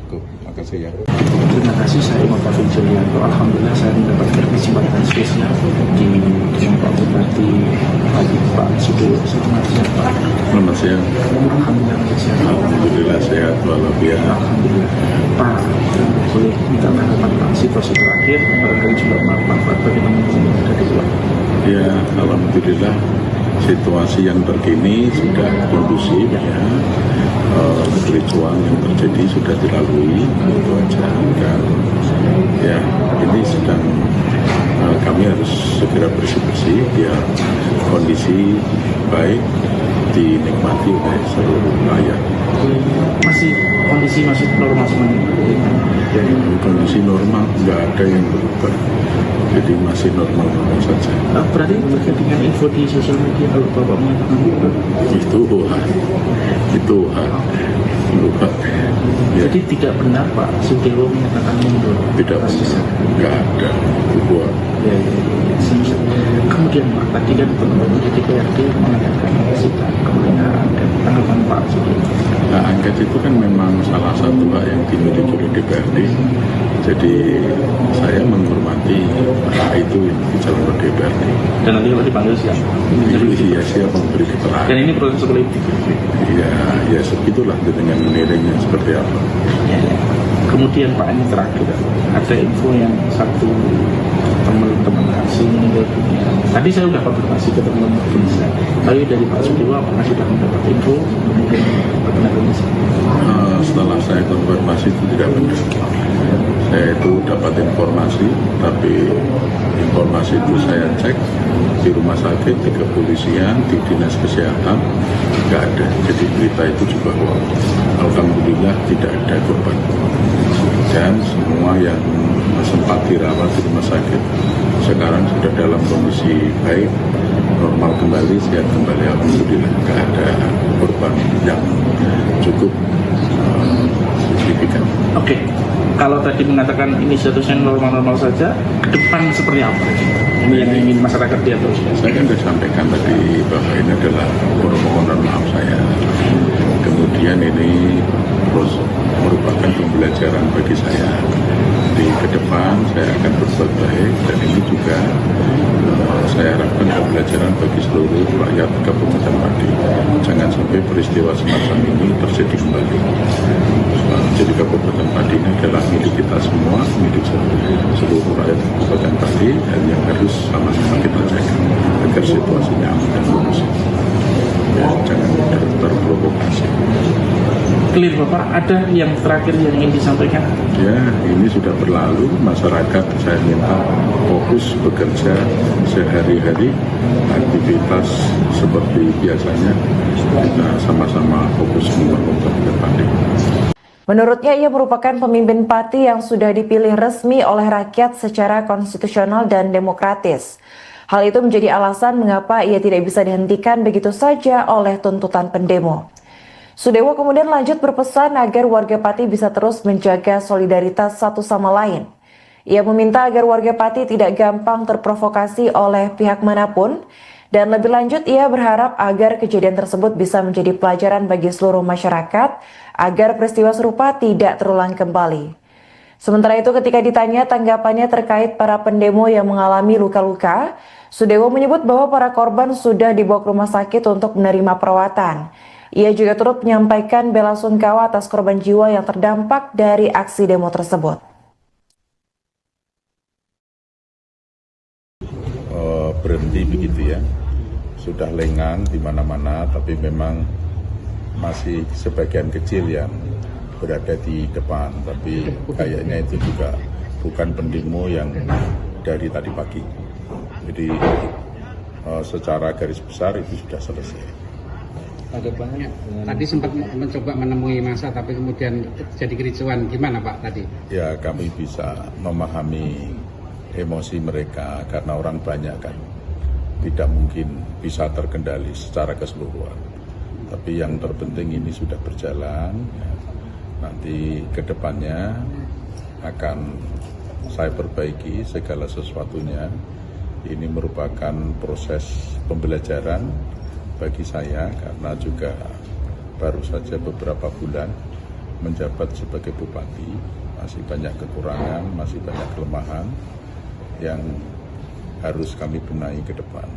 cukup. Makasih ya. Terima kasih, saya Bapak Julianto. Alhamdulillah saya mendapatkan kesempatan spesial di Pak Bupati Pati Selamat siang Pak. Selamat siang. Alhamdulillah sehat. Alhamdulillah sehat walafiat. Alhamdulillah. Pak, boleh minta tanggapan Pak situasi terakhir barangkali juga Pak bagaimana ada di luar. Ya, alhamdulillah situasi yang terkini sudah kondusif ya. Kericuan yang terjadi sudah dilalui itu aja dan ya ini sedang kami harus segera bersih-bersih biar kondisi baik dinikmati oleh seluruh rakyat. Kondisi masih normal semuanya. Kondisi normal, nggak ada yang berubah, jadi masih normal saja. Berarti terkait dengan info di sosial media kalau Bapak menyatakan itu lupa. Ya. Jadi tidak benar Pak Sudewo menyatakan mundur. Tidak bisa, nggak ada itu buat. Ya. Kemudian Pak tadi kan teman-teman di DPRD mengatakan sidang kebenaran dan tanggapan Pak Sudewo. Nah, angket itu kan memang salah satu hak yang dimiliki oleh DPRD. Jadi saya menghormati hak itu yang dijalankan oleh DPRD. Dan nanti kalau dipanggil siapa? Iya, siapa memberi keterangan. Dan ini proses politik. Ya sebegitulah dengan menilainya seperti apa. Ya. Kemudian Pak ini terakhir ada info yang satu teman-teman asing meninggal dunia. Tadi saya sudah konfirmasi ke teman-teman Indonesia. Tapi dari Pak Sudewo apakah sudah mendapat info kemudian bagaimana kondisi? Setelah saya konfirmasi itu tidak benar. Saya itu dapat informasi, tapi informasi itu saya cek di rumah sakit, di kepolisian, di dinas kesehatan, nggak ada. Jadi berita itu juga hoax. Alhamdulillah tidak ada korban. Dan semua yang sempat dirawat di rumah sakit sekarang sudah dalam kondisi baik, normal kembali, sehat kembali. Alhamdulillah nggak ada korban yang cukup signifikan. Oke. Kalau tadi mengatakan ini statusnya normal-normal saja, ke depan seperti apa? Ini yang ingin masyarakat lihat terus. Saya kan sudah sampaikan tadi bahwa ini adalah permohonan maaf saya. Kemudian ini terus merupakan pembelajaran bagi saya. Di ke depan saya akan berbuat baik dan ini juga saya harapkan pembelajaran bagi seluruh rakyat Kabupaten Pati. Jangan sampai peristiwa semacam ini terjadi kembali. Jadi Kabupaten Pati ini adalah milik kita semua, milik seluruh rakyat Kabupaten Pati dan yang harus sama-sama kita jaga agar situasinya aman dan kondusif. Ya, jangan terprovokasi. Clear Bapak, ada yang terakhir yang ingin disampaikan? Ya, ini sudah berlalu. Masyarakat saya minta fokus bekerja sehari-hari, aktivitas seperti biasanya. Kita sama-sama fokus membangun Kabupaten Pati. Menurutnya, ia merupakan pemimpin Pati yang sudah dipilih resmi oleh rakyat secara konstitusional dan demokratis. Hal itu menjadi alasan mengapa ia tidak bisa dihentikan begitu saja oleh tuntutan pendemo. Sudewo kemudian lanjut berpesan agar warga Pati bisa terus menjaga solidaritas satu sama lain. Ia meminta agar warga Pati tidak gampang terprovokasi oleh pihak manapun, dan lebih lanjut ia berharap agar kejadian tersebut bisa menjadi pelajaran bagi seluruh masyarakat agar peristiwa serupa tidak terulang kembali. Sementara itu ketika ditanya tanggapannya terkait para pendemo yang mengalami luka-luka, Sudewo menyebut bahwa para korban sudah dibawa ke rumah sakit untuk menerima perawatan. Ia juga turut menyampaikan bela sungkawa atas korban jiwa yang terdampak dari aksi demo tersebut. Berhenti begitu ya, sudah lengang di mana-mana, tapi memang masih sebagian kecil yang berada di depan, tapi kayaknya itu juga bukan pendemo yang dari tadi pagi. Jadi secara garis besar itu sudah selesai. Tadi sempat mencoba menemui massa tapi kemudian jadi kericuan, gimana Pak tadi? Ya kami bisa memahami emosi mereka karena orang banyak kan, tidak mungkin bisa terkendali secara keseluruhan. Tapi yang terpenting ini sudah berjalan, ya. Nanti ke depannya akan saya perbaiki segala sesuatunya. Ini merupakan proses pembelajaran bagi saya karena juga baru saja beberapa bulan menjabat sebagai bupati, masih banyak kekurangan, masih banyak kelemahan yang harus kami benahi ke depan.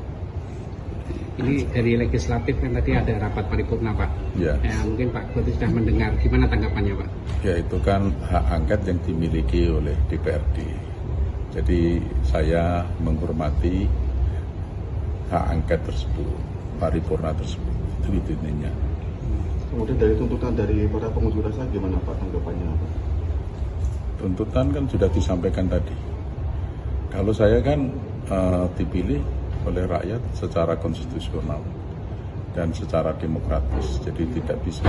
Ini dari legislatif kan tadi ada rapat paripurna Pak. Ya. Mungkin Pak Ketua sudah mendengar. Gimana tanggapannya Pak? Ya, itu kan hak angket yang dimiliki oleh DPRD. Jadi saya menghormati hak angket tersebut, paripurna tersebut. Itu intinya. Kemudian dari tuntutan dari para pengunjuk rasa gimana Pak tanggapannya Pak? Tuntutan kan sudah disampaikan tadi. Kalau saya kan dipilih oleh rakyat secara konstitusional dan secara demokratis, jadi tidak bisa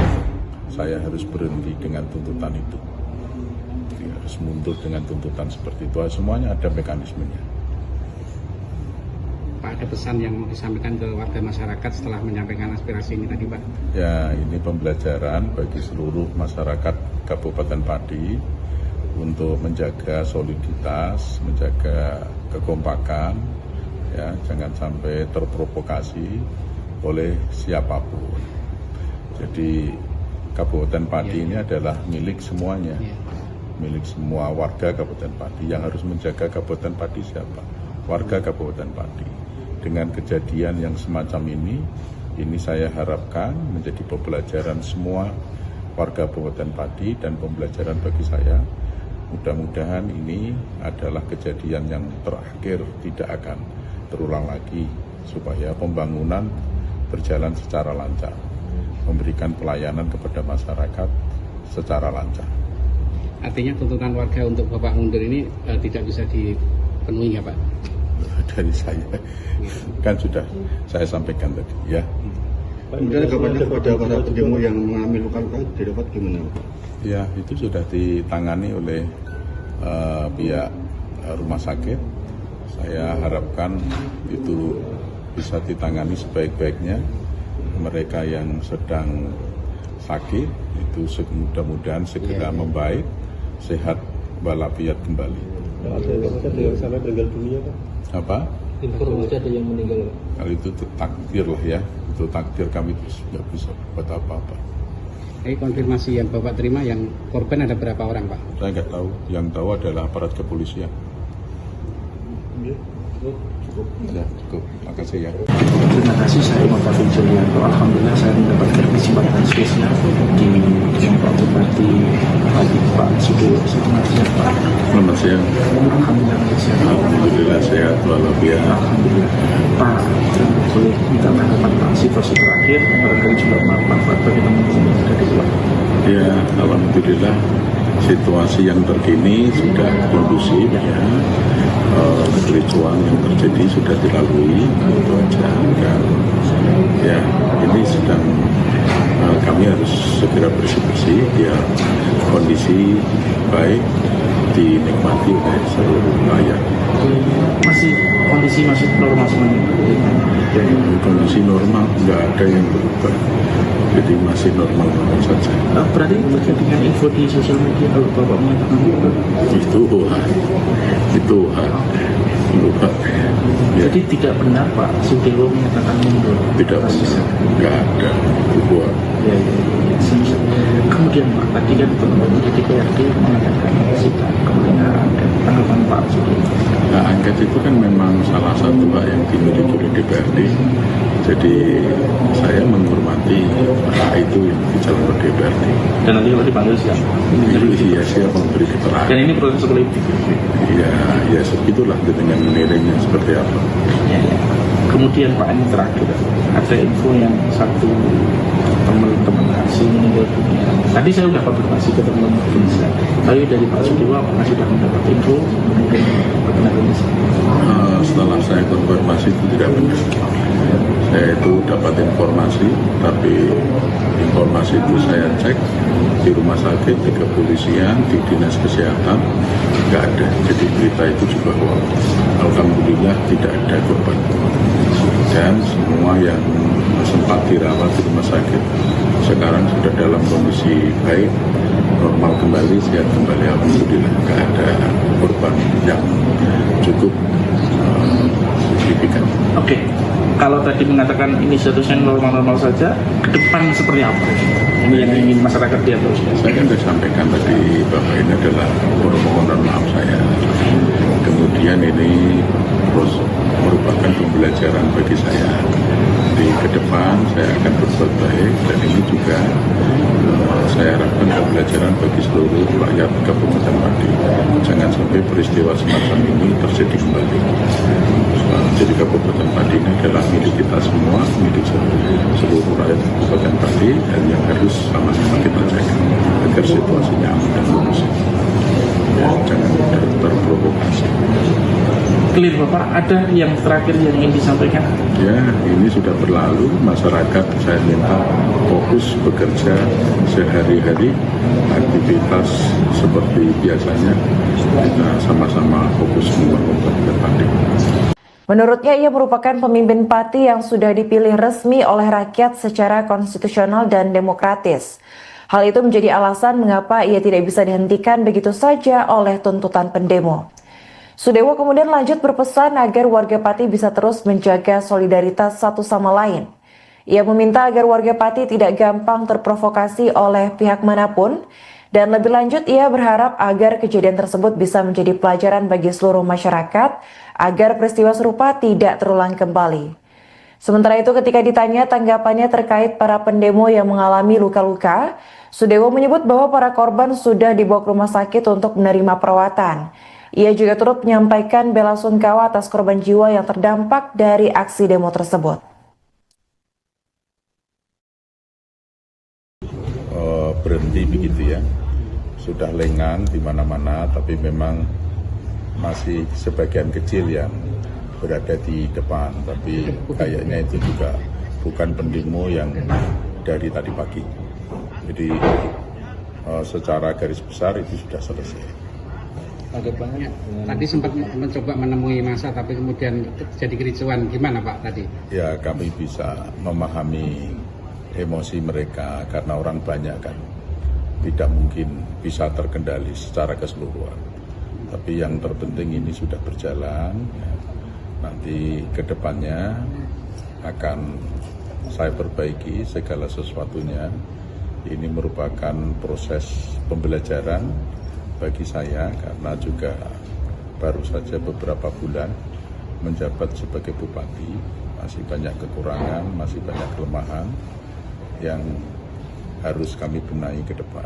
saya harus berhenti dengan tuntutan itu. Jadi harus mundur dengan tuntutan seperti itu. Semuanya ada mekanismenya. Pak, ada pesan yang mau disampaikan ke warga masyarakat setelah menyampaikan aspirasi ini tadi Pak? Ya, ini pembelajaran bagi seluruh masyarakat Kabupaten Pati untuk menjaga soliditas, menjaga kekompakan, ya, jangan sampai terprovokasi oleh siapapun. Jadi Kabupaten Pati ini adalah milik semuanya, milik semua warga Kabupaten Pati. Yang harus menjaga Kabupaten Pati siapa? Warga Kabupaten Pati. Dengan kejadian yang semacam ini saya harapkan menjadi pembelajaran semua warga Kabupaten Pati dan pembelajaran bagi saya. Mudah-mudahan ini adalah kejadian yang terakhir, tidak akan terulang lagi, supaya pembangunan berjalan secara lancar, memberikan pelayanan kepada masyarakat secara lancar. Artinya tuntutan warga untuk Bapak mundur ini tidak bisa dipenuhi ya Pak? Dari saya kan sudah saya sampaikan tadi ya. Kemudian tanggapannya kepada para pendemo yang mengalami luka-luka didapat gimana Pak? Ya, itu sudah ditangani oleh pihak rumah sakit. Saya harapkan itu bisa ditangani sebaik-baiknya. Mereka yang sedang sakit itu mudah-mudahan segera membaik, sehat walafiat kembali. Ada sampai meninggal dunia Pak? Apa? Informasi ada yang meninggal Pak? Kalau itu takdir lah ya, itu takdir, kami tidak bisa buat apa-apa. Konfirmasi yang Bapak terima, yang korban ada berapa orang Pak? Saya nggak tahu, yang tahu adalah aparat kepolisian. Cukup. Ya, cukup. Terima kasih ya. Terima kasih, saya Muhammad Julianto. Alhamdulillah saya mendapatkan kesempatan spesial di Pak Bupati Pak Sudewo. Selamat siang Pak. Selamat siang. Alhamdulillah sehat walafiat. Alhamdulillah. Pak, boleh minta tanggapan Pak situasi terakhir, barangkali juga Pak bagi teman-teman yang ada di luar. Ya, alhamdulillah situasi yang terkini sudah kondusif ya. Kericuan yang terjadi sudah dilalui, itu aja. Dan ya, ini sedang kami harus segera bersih-bersih biar kondisi baik dinikmati oleh seluruh rakyat. Kondisi masih normal semuanya. Kondisi normal, nggak ada yang berubah. Jadi masih normal saja. Berarti terkait dengan info di sosial media kalau Bapak mengatakan itu hak. Ya. Jadi tidak benar Pak Sudewo menyatakan mundur. Tidak bisa, nggak ada hubungan. Ya. Kemudian Pak, tadi kan teman-teman di DPRD mengatakan sidang kebenaran dan tanggapan Pak Sudewo. Nah, angket itu kan memang salah satu hak yang dimiliki oleh DPRD. Jadi saya menghormati hak itu yang dijalankan DPRD. Dan nanti kalau dipanggil siapa? Iya, siapa memberi keterangan. Dan ini proses politik. Ya segitulah dengan menilainya seperti apa. Ya. Kemudian Pak, ini terakhir ada info yang satu teman-teman asing meninggal dunia. Tadi saya sudah konfirmasi ke teman-teman Indonesia, tapi dari Pak Sudewo apakah sudah mendapat info mengenai benar Indonesia? Setelah saya konfirmasi itu tidak benar. Saya itu dapat informasi, tapi informasi itu saya cek di rumah sakit, di kepolisian, di dinas kesehatan, nggak ada. Jadi berita itu juga hoax. Alhamdulillah tidak ada korban. Dan semua yang sempat dirawat di rumah sakit sekarang sudah dalam kondisi baik, normal kembali, sehat kembali. Alhamdulillah nggak ada korban yang cukup signifikan. Oke. Kalau tadi mengatakan ini statusnya normal-normal saja, ke depan seperti apa? Ini yang ingin masyarakat lihat terus. Saya kan sudah sampaikan tadi bahwa ini adalah permohonan maaf saya. Kemudian ini terus merupakan pembelajaran bagi saya di ke depan saya akan berbuat baik, dan ini juga saya harapkan pembelajaran bagi seluruh rakyat Kabupaten Pati. Jangan sampai peristiwa semacam ini terjadi kembali. Jadi Kabupaten Pati ini adalah milik kita semua, milik seluruh rakyat Kabupaten Pati, dan yang harus sama-sama kita jaga agar situasinya aman dan kondusif. Ya, jangan mudah terprovokasi. Clear Bapak, ada yang terakhir yang ingin disampaikan? Ya, ini sudah berlalu. Masyarakat saya minta fokus bekerja sehari-hari, aktivitas seperti biasanya. Kita sama-sama fokus membangun Kabupaten Pati. Menurutnya, ia merupakan pemimpin Pati yang sudah dipilih resmi oleh rakyat secara konstitusional dan demokratis. Hal itu menjadi alasan mengapa ia tidak bisa dihentikan begitu saja oleh tuntutan pendemo. Sudewo kemudian lanjut berpesan agar warga Pati bisa terus menjaga solidaritas satu sama lain. Ia meminta agar warga Pati tidak gampang terprovokasi oleh pihak manapun, dan lebih lanjut ia berharap agar kejadian tersebut bisa menjadi pelajaran bagi seluruh masyarakat agar peristiwa serupa tidak terulang kembali. Sementara itu, ketika ditanya tanggapannya terkait para pendemo yang mengalami luka-luka, Sudewo menyebut bahwa para korban sudah dibawa ke rumah sakit untuk menerima perawatan. Ia juga turut menyampaikan bela sungkawa atas korban jiwa yang terdampak dari aksi demo tersebut. Berhenti begitu ya, sudah lengang di mana-mana, tapi memang masih sebagian kecil yang berada di depan, tapi kayaknya itu juga bukan pendemo yang dari tadi pagi. Jadi secara garis besar itu sudah selesai. Tadi sempat mencoba menemui massa, tapi kemudian terjadi kericuan. Gimana Pak tadi? Ya, kami bisa memahami emosi mereka karena orang banyak kan, tidak mungkin bisa terkendali secara keseluruhan. Tapi yang terpenting ini sudah berjalan. Nanti ke depannya akan saya perbaiki segala sesuatunya. Ini merupakan proses pembelajaran bagi saya karena juga baru saja beberapa bulan menjabat sebagai bupati, masih banyak kekurangan, masih banyak kelemahan yang harus kami benahi ke depan.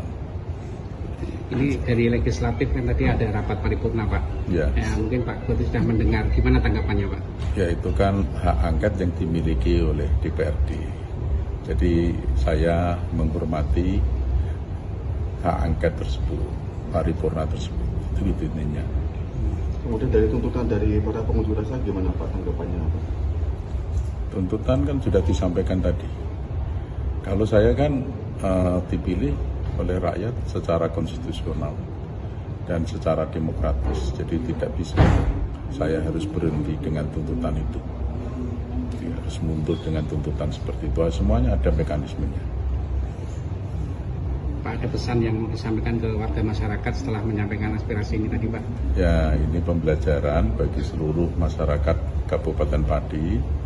Ini dari legislatif kan tadi ada rapat paripurna Pak. Ya. Mungkin Pak Bupati sudah mendengar, gimana tanggapannya Pak? Ya, itu kan hak angket yang dimiliki oleh DPRD. Jadi saya menghormati hak angket tersebut, paripurna tersebut, itu intinya. Kemudian dari tuntutan dari para pengunjuk rasa gimana Pak tanggapannya Pak? Tuntutan kan sudah disampaikan tadi. Kalau saya kan dipilih oleh rakyat secara konstitusional dan secara demokratis, jadi tidak bisa saya harus berhenti dengan tuntutan itu. Jadi harus mundur dengan tuntutan seperti itu. Semuanya ada mekanismenya. Pak, ada pesan yang mau disampaikan ke warga masyarakat setelah menyampaikan aspirasi ini tadi Pak? Ya, ini pembelajaran bagi seluruh masyarakat Kabupaten Pati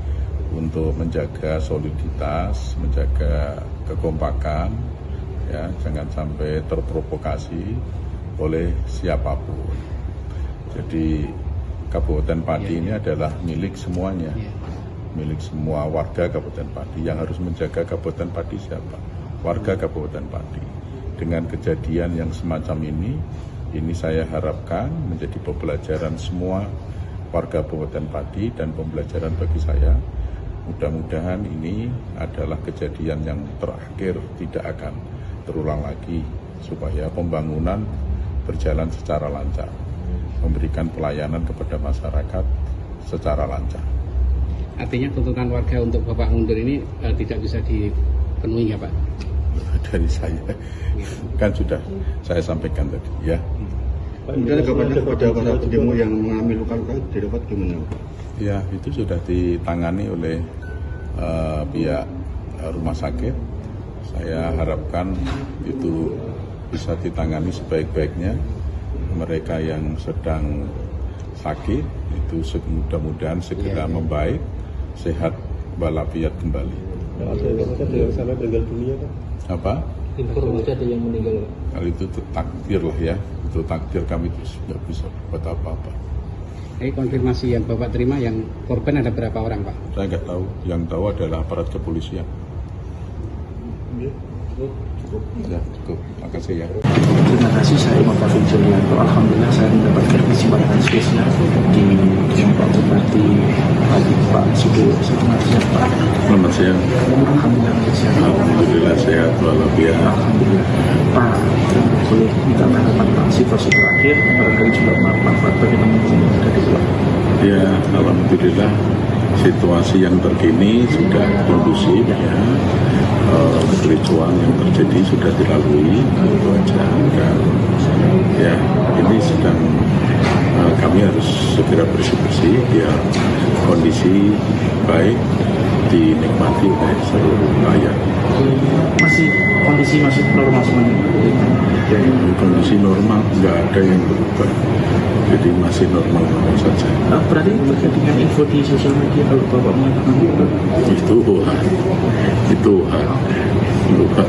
untuk menjaga soliditas, menjaga kekompakan, ya, jangan sampai terprovokasi oleh siapapun. Jadi Kabupaten Pati ini adalah milik semuanya, milik semua warga Kabupaten Pati. Yang harus menjaga Kabupaten Pati siapa? Warga Kabupaten Pati. Dengan kejadian yang semacam ini saya harapkan menjadi pembelajaran semua warga Kabupaten Pati dan pembelajaran bagi saya. Mudah-mudahan ini adalah kejadian yang terakhir, tidak akan terulang lagi, supaya pembangunan berjalan secara lancar, memberikan pelayanan kepada masyarakat secara lancar. Artinya tuntutan warga untuk Bapak mundur ini tidak bisa dipenuhi ya Pak? Dari saya kan sudah saya sampaikan tadi ya. Kemudian kabarnya kepada para pendemo yang mengalami luka-luka didapat gimana Pak? Ya, itu sudah ditangani oleh pihak rumah sakit. Saya harapkan itu bisa ditangani sebaik-baiknya. Mereka yang sedang sakit itu mudah-mudahan segera membaik, sehat walafiat kembali. Ada yang sampai meninggal dunia Pak? Apa? Informasi ada yang meninggal Pak? Kalau itu takdir lah ya, itu takdir, kami terus nggak bisa buat apa-apa. konfirmasi yang Bapak terima, yang korban ada berapa orang, Pak? Saya nggak tahu. Yang tahu adalah aparat kepolisian. Ya, cukup. Makasih ya. Terima kasih, saya Bapak Julianto. Alhamdulillah saya mendapatkan kesempatan spesial di Pak Bupati Pak Sudewo. Selamat siang Pak. Selamat siang. Alhamdulillah sehat. Alhamdulillah sehat walafiat. Alhamdulillah. Pak, boleh minta tanggapan Pak situasi terakhir, barangkali juga Pak bagaimana yang ada di belakang. Ya, alhamdulillah situasi yang terkini sudah kondusif ya. Kericuan yang terjadi sudah dilalui, itu aja. Dan ya ini sedang kami harus segera bersih-bersih biar kondisi baik dinikmati oleh seluruh rakyat. Kondisi masih normal semuanya. Kondisi normal, nggak ada yang berubah. Jadi masih normal saja. Berarti terkait dengan info di sosial media kalau Bapak mengatakan itu lupa.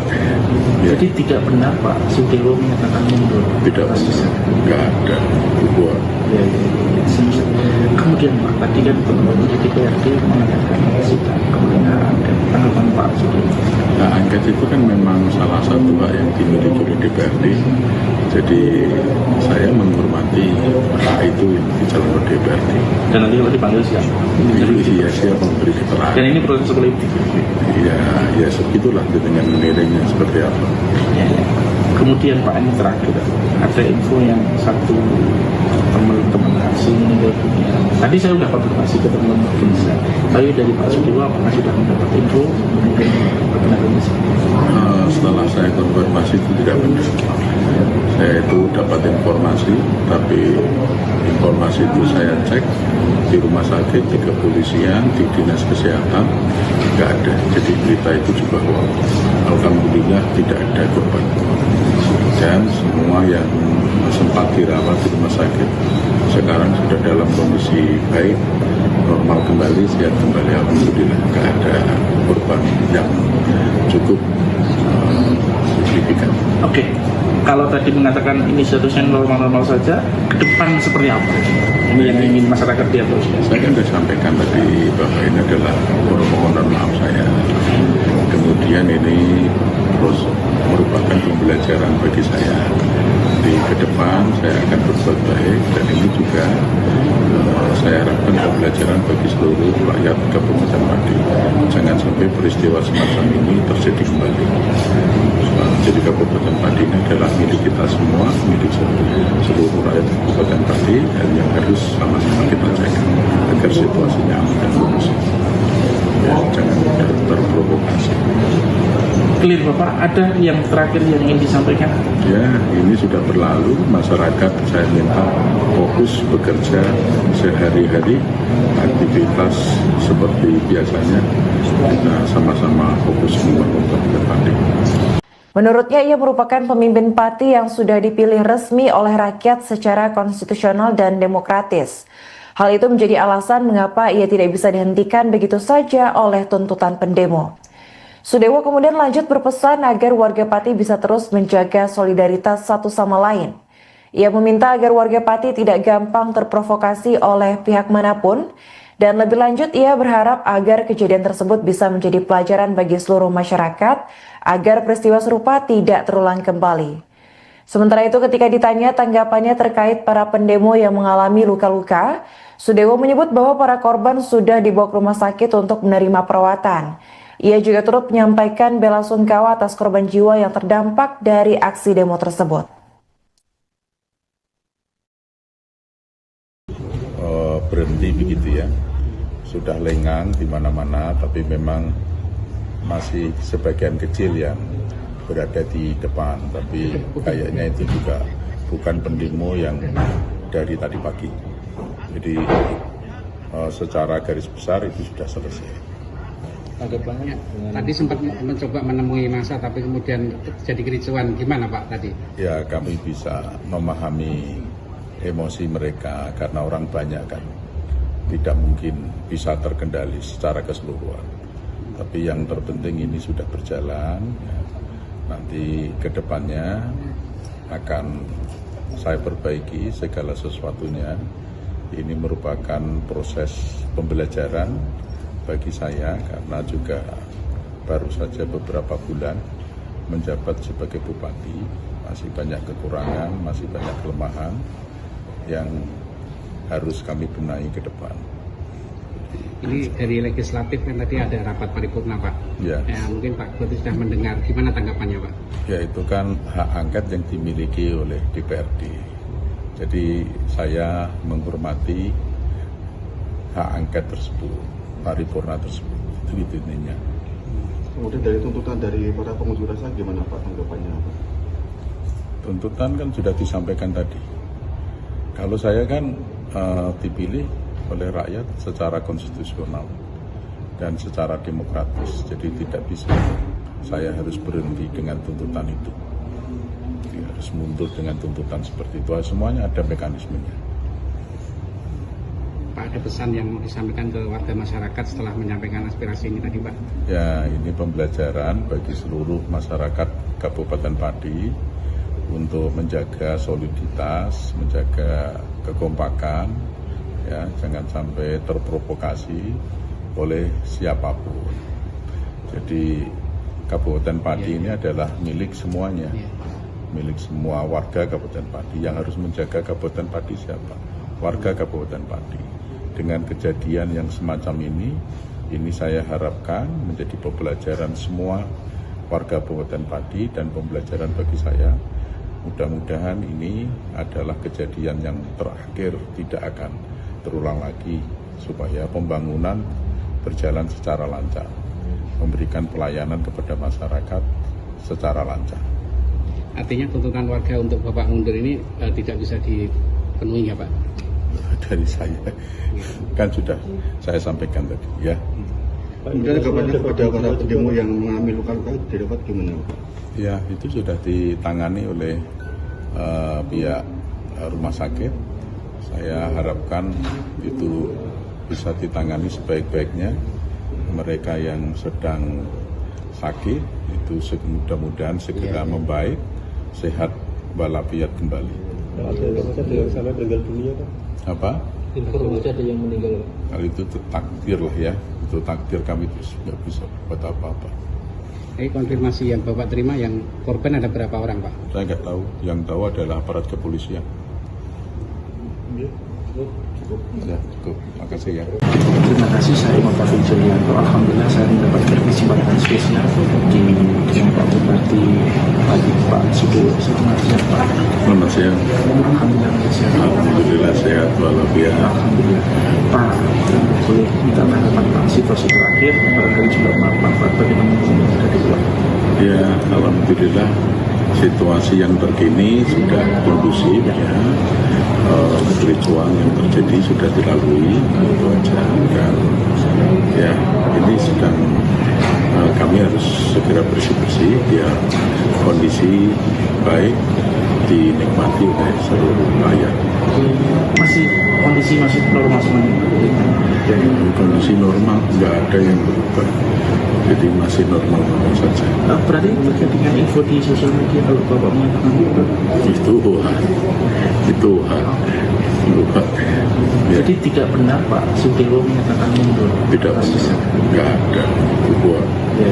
Ya. Jadi tidak benar Pak Sudewo menyatakan mundur. Tidak bisa, nggak ada dibuat. Ya. Kemudian Pak, tadi kan teman-teman di DPRD mengatakan sidang kebenaran dan tanggapan Pak Sudewo. Nah, angket itu kan memang salah satu hak yang dimiliki oleh DPRD. Jadi saya menghormati hak itu yang dicalonkan DPRD. Dan nanti kalau dipanggil siapa? Iya, siapa memberi keterangan. Dan ini proses politik. Ya segitulah dengan menilainya seperti apa. Ya. Kemudian Pak, ini terakhir ada info yang satu teman-teman asing meninggal dunia. Tadi saya sudah konfirmasi ke teman-teman Indonesia. Tapi dari Pak Sudewo apakah sudah mendapat info meninggal Indonesia? Setelah saya konfirmasi itu tidak benar. Saya itu dapat informasi, tapi informasi itu saya cek di rumah sakit, di kepolisian, di dinas kesehatan, nggak ada. Jadi berita itu juga hoax. Alhamdulillah tidak ada korban. Dan semua yang sempat dirawat di rumah sakit sekarang sudah dalam kondisi baik, normal kembali, sehat kembali. Alhamdulillah nggak ada korban yang cukup signifikan. Oke. Kalau tadi mengatakan ini statusnya normal-normal saja, ke depan seperti apa? Ini yang ingin masyarakat lihat terus. Saya kan sudah sampaikan tadi bahwa ini adalah permohonan maaf saya. Kemudian ini terus merupakan pembelajaran bagi saya. Di ke depan saya akan berbuat baik dan ini juga saya harapkan pembelajaran bagi seluruh rakyat Kabupaten Pati. Jangan sampai peristiwa semacam ini terjadi kembali. Jadi Kabupaten Pati ini adalah milik kita semua, milik seluruh rakyat Kabupaten Pati, dan yang harus sama-sama kita jaga agar situasinya aman dan kondusif. Ya, jangan terprovokasi. Clear Bapak, ada yang terakhir yang ingin disampaikan? Ya, ini sudah berlalu. Masyarakat saya minta fokus bekerja sehari-hari, aktivitas seperti biasanya. Kita sama-sama fokus membangun Kabupaten Pati. Menurutnya, ia merupakan pemimpin Pati yang sudah dipilih resmi oleh rakyat secara konstitusional dan demokratis. Hal itu menjadi alasan mengapa ia tidak bisa dihentikan begitu saja oleh tuntutan pendemo. Sudewo kemudian lanjut berpesan agar warga Pati bisa terus menjaga solidaritas satu sama lain. Ia meminta agar warga Pati tidak gampang terprovokasi oleh pihak manapun, dan lebih lanjut ia berharap agar kejadian tersebut bisa menjadi pelajaran bagi seluruh masyarakat agar peristiwa serupa tidak terulang kembali. Sementara itu, ketika ditanya tanggapannya terkait para pendemo yang mengalami luka-luka, Sudewo menyebut bahwa para korban sudah dibawa ke rumah sakit untuk menerima perawatan. Ia juga turut menyampaikan bela sungkawa atas korban jiwa yang terdampak dari aksi demo tersebut. Berhenti begitu ya, sudah lengang di mana-mana, tapi memang masih sebagian kecil yang berada di depan, tapi kayaknya itu juga bukan pendemo yang dari tadi pagi. Jadi secara garis besar itu sudah selesai. Tadi sempat mencoba menemui massa, tapi kemudian terjadi kericuan. Gimana Pak tadi? Ya, kami bisa memahami emosi mereka karena orang banyak kan, tidak mungkin bisa terkendali secara keseluruhan. Tapi yang terpenting ini sudah berjalan. Nanti ke depannya akan saya perbaiki segala sesuatunya Ini merupakan proses pembelajaran bagi saya karena juga baru saja beberapa bulan menjabat sebagai bupati, masih banyak kekurangan, masih banyak kelemahan yang harus kami benahi ke depan. Ini dari legislatif kan tadi ada rapat paripurna Pak. Ya. Mungkin Pak Bupati sudah mendengar, gimana tanggapannya Pak? Ya, itu kan hak angket yang dimiliki oleh DPRD. Jadi saya menghormati hak angket tersebut, paripurna tersebut. Itu intinya. Kemudian dari tuntutan dari para pengunjuk rasa gimana Pak tanggapannya? Tuntutan kan sudah disampaikan tadi. Kalau saya kan dipilih oleh rakyat secara konstitusional dan secara demokratis, jadi tidak bisa saya harus berhenti dengan tuntutan itu. Jadi harus mundur dengan tuntutan seperti itu. Semuanya ada mekanismenya. Pak, ada pesan yang mau disampaikan ke warga masyarakat setelah menyampaikan aspirasi ini tadi Pak? Ya, ini pembelajaran bagi seluruh masyarakat Kabupaten Pati untuk menjaga soliditas, menjaga kekompakan, ya, jangan sampai terprovokasi oleh siapapun. Jadi Kabupaten Pati ini adalah milik semuanya, milik semua warga Kabupaten Pati. Yang harus menjaga Kabupaten Pati siapa? Warga Kabupaten Pati. Dengan kejadian yang semacam ini saya harapkan menjadi pembelajaran semua warga Kabupaten Pati dan pembelajaran bagi saya. Mudah-mudahan ini adalah kejadian yang terakhir, tidak akan terulang lagi, supaya pembangunan berjalan secara lancar, memberikan pelayanan kepada masyarakat secara lancar. Artinya tuntutan warga untuk Bapak mundur ini tidak bisa dipenuhi ya Pak? Dari saya, kan sudah saya sampaikan tadi ya. Kemudian kabarnya kepada para pendemo yang mengalami luka-luka didapat gimana Pak? Ya, itu sudah ditangani oleh pihak rumah sakit. Saya harapkan itu bisa ditangani sebaik-baiknya. Mereka yang sedang sakit itu mudah-mudahan segera membaik, sehat walafiat kembali. Ada yang sampai meninggal dunia Pak? Apa? Informasi ada yang meninggal Pak? Kalau itu takdir lah ya, itu takdir, kami itu nggak bisa buat apa-apa. Konfirmasi yang Bapak terima, yang korban ada berapa orang Pak? Saya nggak tahu, yang tahu adalah aparat kepolisian. Ya, cukup. Makasih ya. Terima kasih, saya Bapak Julianto. Alhamdulillah saya mendapatkan kesempatan spesial di Pak Bupati Pak Sudewo. Selamat siang Pak. Selamat siang. Alhamdulillah sehat. Alhamdulillah sehat walafiat. Alhamdulillah. Pak, boleh minta tanggapan Pak situasi terakhir, barangkali juga Pak bagaimana ada di luar. Ya, alhamdulillah situasi yang terkini sudah kondusif ya. Kericuan yang terjadi sudah dilalui, itu aja. Dan ya, ini sedang kami harus segera bersih-bersih biar kondisi baik dinikmati oleh seluruh rakyat. Kondisi masih normal semuanya. Kondisi normal, nggak ada yang berubah, jadi masih normal saja. Berarti terkait dengan info di sosial media kalau Bapak mengatakan itu lupa. Ya. Jadi tidak benar Pak Sudewo menyatakan mundur. Tidak bisa, nggak ada. Buat. Ya.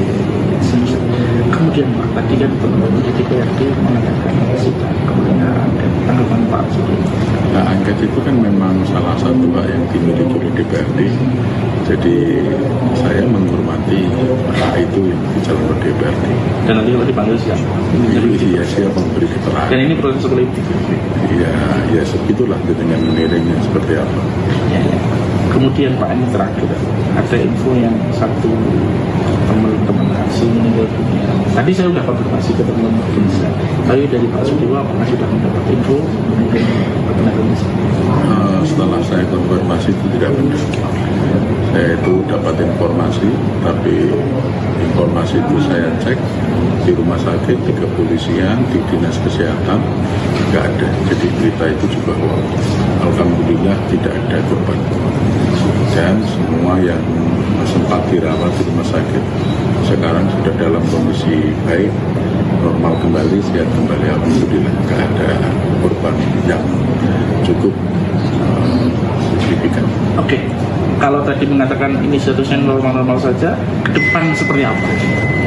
Kemudian Pak, tadi kan teman-teman di DPRD mengatakan sidang kebenaran dan tanggapan Pak Sudewo. Nah, angket itu kan memang salah satu hak yang dimiliki oleh DPRD. Jadi saya menghormati hak itu yang dijalankan oleh DPRD. Dan nanti kalau dipanggil siapa? Iya, siapa memberi keterangan. Dan ini proses politik. Ya begitulah dengan mengiringnya seperti apa. Ya. Kemudian Pak, ini terakhir ada info yang satu teman-teman asing meninggal dunia. Tadi saya sudah konfirmasi ke teman-teman Indonesia. Tapi dari Pak Sudewo apakah sudah mendapat info mengenai benar Indonesia? Setelah saya konfirmasi itu tidak benar. Saya itu dapat informasi, tapi informasi itu saya cek di rumah sakit, di kepolisian, di dinas kesehatan, nggak ada. Jadi berita itu juga hoax. Alhamdulillah tidak ada korban. Dan semua yang sempat dirawat di rumah sakit sekarang sudah dalam kondisi baik, normal kembali, sehat kembali. Alhamdulillah nggak ada korban yang cukup signifikan. Oke, kalau tadi mengatakan ini seharusnya normal-normal saja, ke depan seperti apa?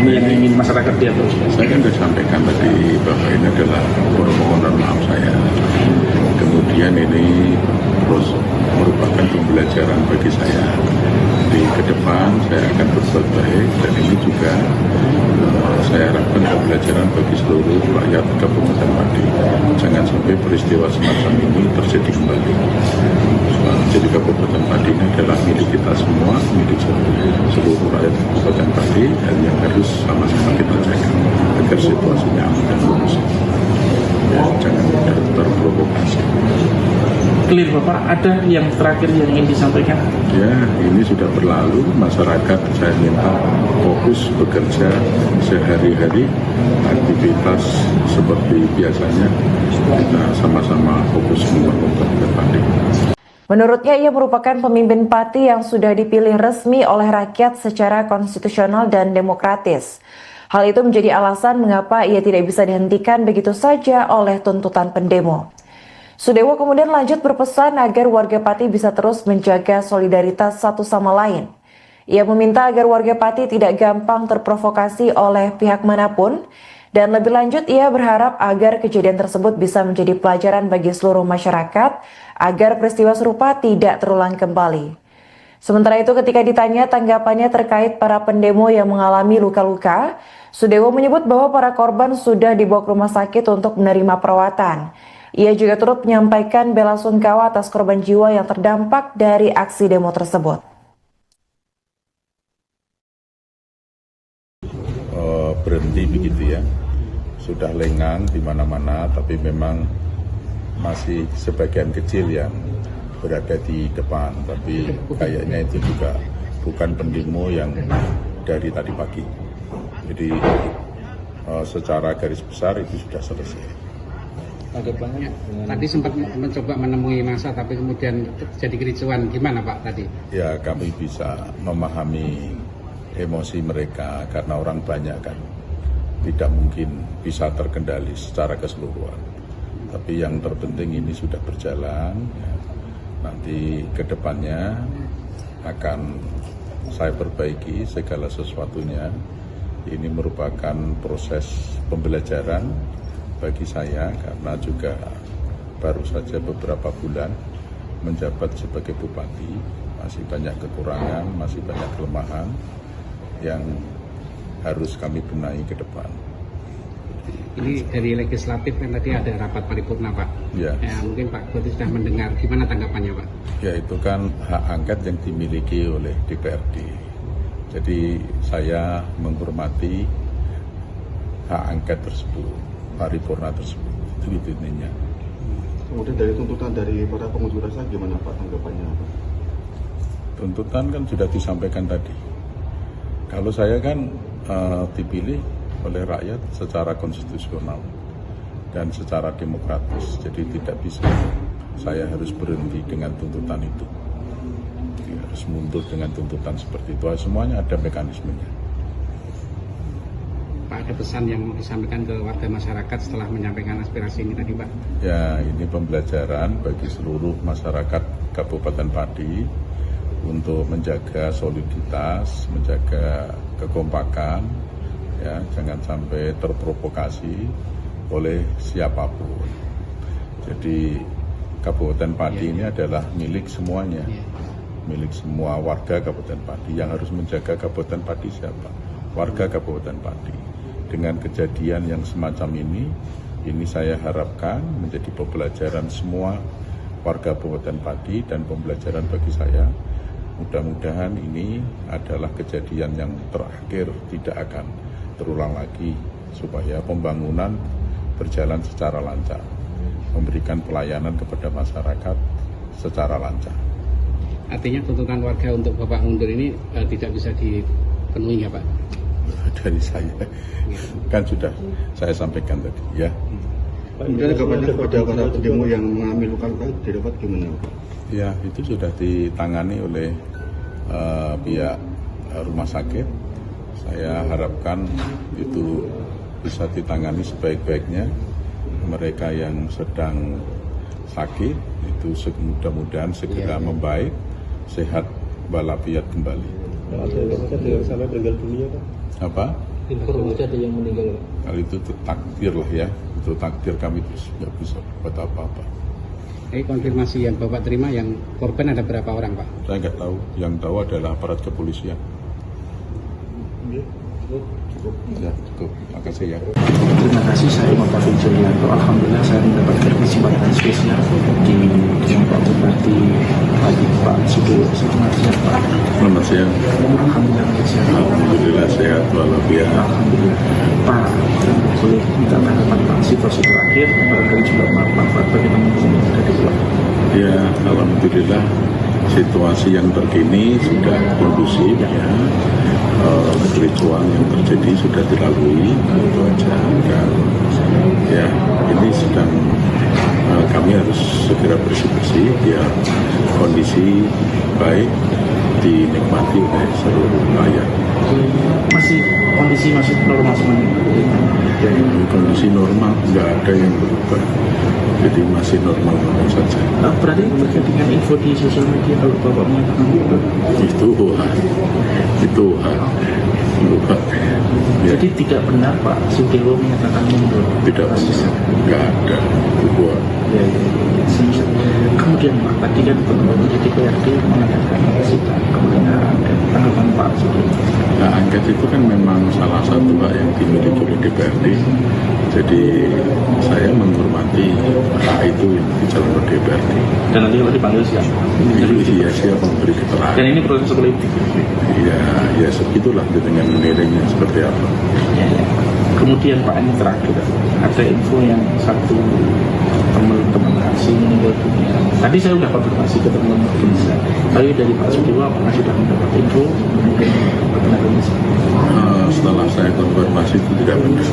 Ini yang ingin masyarakat lihat terus. Saya kan sudah sampaikan tadi bahwa ini adalah permohonan maaf saya. Kemudian ini terus merupakan pembelajaran bagi saya. Di ke depan saya akan berbuat baik dan ini juga saya harapkan pembelajaran bagi seluruh rakyat Kabupaten Pati. Jangan sampai peristiwa semacam ini terjadi kembali. Jadi Kabupaten Pati ini adalah milik kita semua, milik seluruh rakyat Kabupaten Pati, dan yang harus sama-sama kita jaga agar situasinya aman dan kondusif. Ya, jangan mudah terprovokasi. Clear Bapak, ada yang terakhir yang ingin disampaikan? Ya, ini sudah berlalu. Masyarakat saya minta fokus bekerja sehari-hari, aktivitas seperti biasanya. Kita sama-sama fokus membangun Kabupaten Pati. Menurutnya, ia merupakan pemimpin Pati yang sudah dipilih resmi oleh rakyat secara konstitusional dan demokratis. Hal itu menjadi alasan mengapa ia tidak bisa dihentikan begitu saja oleh tuntutan pendemo. Sudewo kemudian lanjut berpesan agar warga Pati bisa terus menjaga solidaritas satu sama lain. Ia meminta agar warga Pati tidak gampang terprovokasi oleh pihak manapun, dan lebih lanjut ia berharap agar kejadian tersebut bisa menjadi pelajaran bagi seluruh masyarakat agar peristiwa serupa tidak terulang kembali. Sementara itu, ketika ditanya tanggapannya terkait para pendemo yang mengalami luka-luka, Sudewo menyebut bahwa para korban sudah dibawa ke rumah sakit untuk menerima perawatan. Ia juga turut menyampaikan bela sungkawa atas korban jiwa yang terdampak dari aksi demo tersebut. Berhenti begitu ya, sudah lengang di mana-mana, tapi memang masih sebagian kecil yang berada di depan, tapi kayaknya itu juga bukan pendemo yang dari tadi pagi. Jadi secara garis besar itu sudah selesai. Tadi sempat mencoba menemui massa, tapi kemudian terjadi kericuan. Gimana Pak tadi? Ya, kami bisa memahami emosi mereka karena orang banyak kan, tidak mungkin bisa terkendali secara keseluruhan. Tapi yang terpenting ini sudah berjalan. Ya. Nanti ke depannya akan saya perbaiki segala sesuatunya. Ini merupakan proses pembelajaran bagi saya karena juga baru saja beberapa bulan menjabat sebagai bupati. Masih banyak kekurangan, masih banyak kelemahan yang harus kami benahi ke depan. Ini dari legislatif kan tadi ada rapat paripurna Pak. Ya. Mungkin Pak Bupati sudah mendengar. Gimana tanggapannya Pak? Ya, itu kan hak angket yang dimiliki oleh DPRD. Jadi saya menghormati hak angket tersebut, paripurna tersebut. Itu intinya. Kemudian dari tuntutan dari para pengunjuk rasa gimana Pak tanggapannya? Tuntutan kan sudah disampaikan tadi. Kalau saya kan dipilih oleh rakyat secara konstitusional dan secara demokratis, jadi tidak bisa saya harus berhenti dengan tuntutan itu. Jadi harus mundur dengan tuntutan seperti itu. Semuanya ada mekanismenya. Pak, ada pesan yang mau disampaikan ke warga masyarakat setelah menyampaikan aspirasi ini tadi Pak? Ya, ini pembelajaran bagi seluruh masyarakat Kabupaten Pati untuk menjaga soliditas, menjaga kekompakan, ya, jangan sampai terprovokasi oleh siapapun. Jadi Kabupaten Pati ini adalah milik semuanya, milik semua warga Kabupaten Pati. Yang harus menjaga Kabupaten Pati siapa? Warga Kabupaten Pati. Dengan kejadian yang semacam ini saya harapkan menjadi pembelajaran semua warga Kabupaten Pati dan pembelajaran bagi saya. Mudah-mudahan ini adalah kejadian yang terakhir, tidak akan terulang lagi, supaya pembangunan berjalan secara lancar, memberikan pelayanan kepada masyarakat secara lancar. Artinya tuntutan warga untuk Bapak mundur ini tidak bisa dipenuhi ya Pak? Dari saya, kan sudah saya sampaikan tadi ya. Kemudian kabarnya kepada para pendemo yang mengalami luka-luka didapat gimana Pak? Ya, itu sudah ditangani oleh pihak rumah sakit. Saya harapkan itu bisa ditangani sebaik-baiknya. Mereka yang sedang sakit itu mudah-mudahan segera membaik, sehat walafiat kembali. Ada sampai meninggal dunia Pak? Apa? Informasi ada yang meninggal Pak? Hal itu takdir lah ya, itu takdir, kami nggak bisa buat apa-apa. Konfirmasi yang Bapak terima, yang korban ada berapa orang Pak? Saya nggak tahu, yang tahu adalah aparat kepolisian. Ya, cukup. Makasih ya. Terima kasih, saya Bapak Julianto. Alhamdulillah saya mendapatkan kesempatan spesial di Pak Bupati Pak Sudewo. Selamat siang Pak. Selamat siang. Alhamdulillah sehat. Alhamdulillah sehat walafiat. Alhamdulillah. Pak, boleh minta tanggapan Pak situasi terakhir, barangkali juga Pak bagaimana ada di Pulau. Ya, alhamdulillah situasi yang terkini sudah kondusif ya. Kericuan yang terjadi sudah dilalui, itu aja. Dan ya, ini sedang kami harus segera bersih-bersih biar kondisi baik dinikmati oleh seluruh rakyat. Kondisi masih normal semuanya. Kondisi normal, nggak ada yang berubah. Jadi masih normal saja. Berarti terkait dengan info di sosial media kalau Bapak menyatakan itu berubah. Ya. Jadi tidak benar Pak Sudewo menyatakan mundur. Tidak bisa, nggak ada berubah. Ya. Kemudian Pak, tadi kan teman-teman di DPRD mengadakan sidang, kemudian ada tanggapan Pak Sudewo. Nah, angket itu kan memang salah satu hak yang dimiliki oleh DPRD. Jadi saya menghormati hak itu yang dicalonkan DPRD. Dan nanti kalau dipanggil siapa? Iya, siapa memberi keterangan. Dan ini proses politik. Ya segitulah dengan menilainya seperti apa. Ya. Kemudian Pak, ini terakhir ada info yang satu teman asing meninggal dunia. Tadi saya sudah konfirmasi ke teman-teman Indonesia. Tapi dari Pak Sudewo apakah sudah mendapat info? Setelah saya konfirmasi itu tidak benar.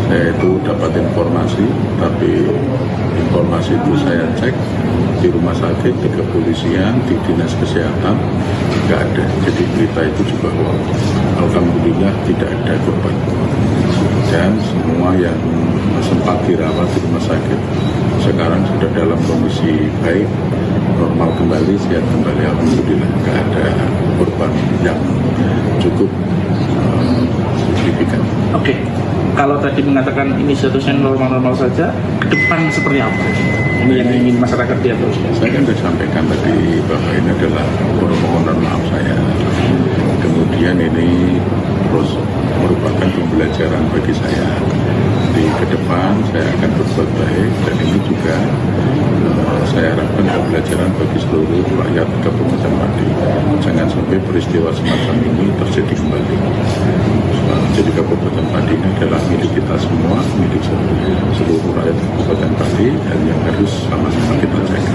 Saya itu dapat informasi, tapi informasi itu saya cek di rumah sakit, di kepolisian, di dinas kesehatan, nggak ada. Jadi berita itu juga bohong. Alhamdulillah tidak ada korban. Dan semua yang sempat dirawat di rumah sakit sekarang sudah dalam kondisi baik, normal kembali, sehat kembali. Alhamdulillah nggak ada korban yang cukup signifikan. Oke. Kalau tadi mengatakan ini statusnya normal-normal saja, ke depan seperti apa? Ini yang ingin masyarakat lihat terus. Saya kan sudah sampaikan tadi bahwa ini adalah permohonan maaf saya. Kemudian ini terus merupakan pembelajaran bagi saya. Di ke depan saya akan berbuat baik, dan ini juga saya harapkan pembelajaran bagi seluruh rakyat Kabupaten Pati. Jangan sampai peristiwa semacam ini terjadi kembali. Jadi Kabupaten Pati ini adalah milik kita semua, milik seluruh rakyat Kabupaten Pati, dan yang harus sama-sama kita jaga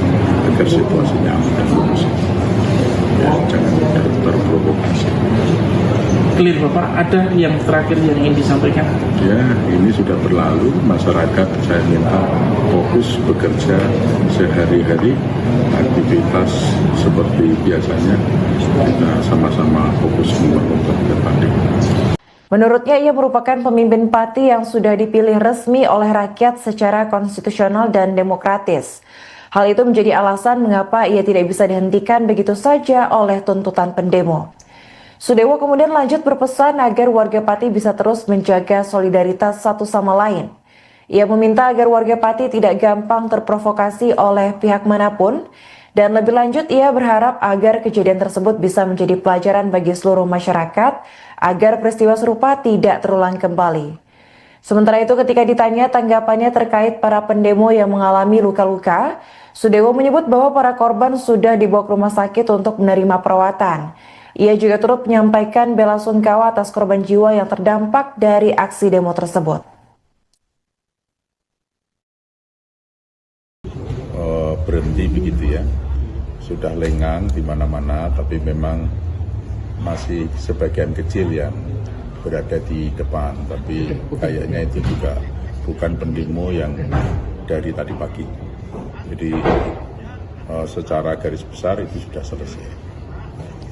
agar situasinya aman dan kondusif. Ya, jangan terprovokasi. Clear Bapak, ada yang terakhir yang ingin disampaikan? Ya, ini sudah berlalu. Masyarakat saya minta fokus bekerja sehari-hari, aktivitas seperti biasanya. Kita sama-sama fokus membangun Kabupaten Pati. Menurutnya, ia merupakan pemimpin Pati yang sudah dipilih resmi oleh rakyat secara konstitusional dan demokratis. Hal itu menjadi alasan mengapa ia tidak bisa dihentikan begitu saja oleh tuntutan pendemo. Sudewo kemudian lanjut berpesan agar warga Pati bisa terus menjaga solidaritas satu sama lain. Ia meminta agar warga Pati tidak gampang terprovokasi oleh pihak manapun, dan lebih lanjut ia berharap agar kejadian tersebut bisa menjadi pelajaran bagi seluruh masyarakat agar peristiwa serupa tidak terulang kembali. Sementara itu, ketika ditanya tanggapannya terkait para pendemo yang mengalami luka-luka, Sudewo menyebut bahwa para korban sudah dibawa ke rumah sakit untuk menerima perawatan. Ia juga turut menyampaikan bela sungkawa atas korban jiwa yang terdampak dari aksi demo tersebut. Berhenti begitu ya, sudah lengang di mana-mana, tapi memang masih sebagian kecil yang berada di depan, tapi kayaknya itu juga bukan pendemo yang dari tadi pagi. Jadi secara garis besar itu sudah selesai.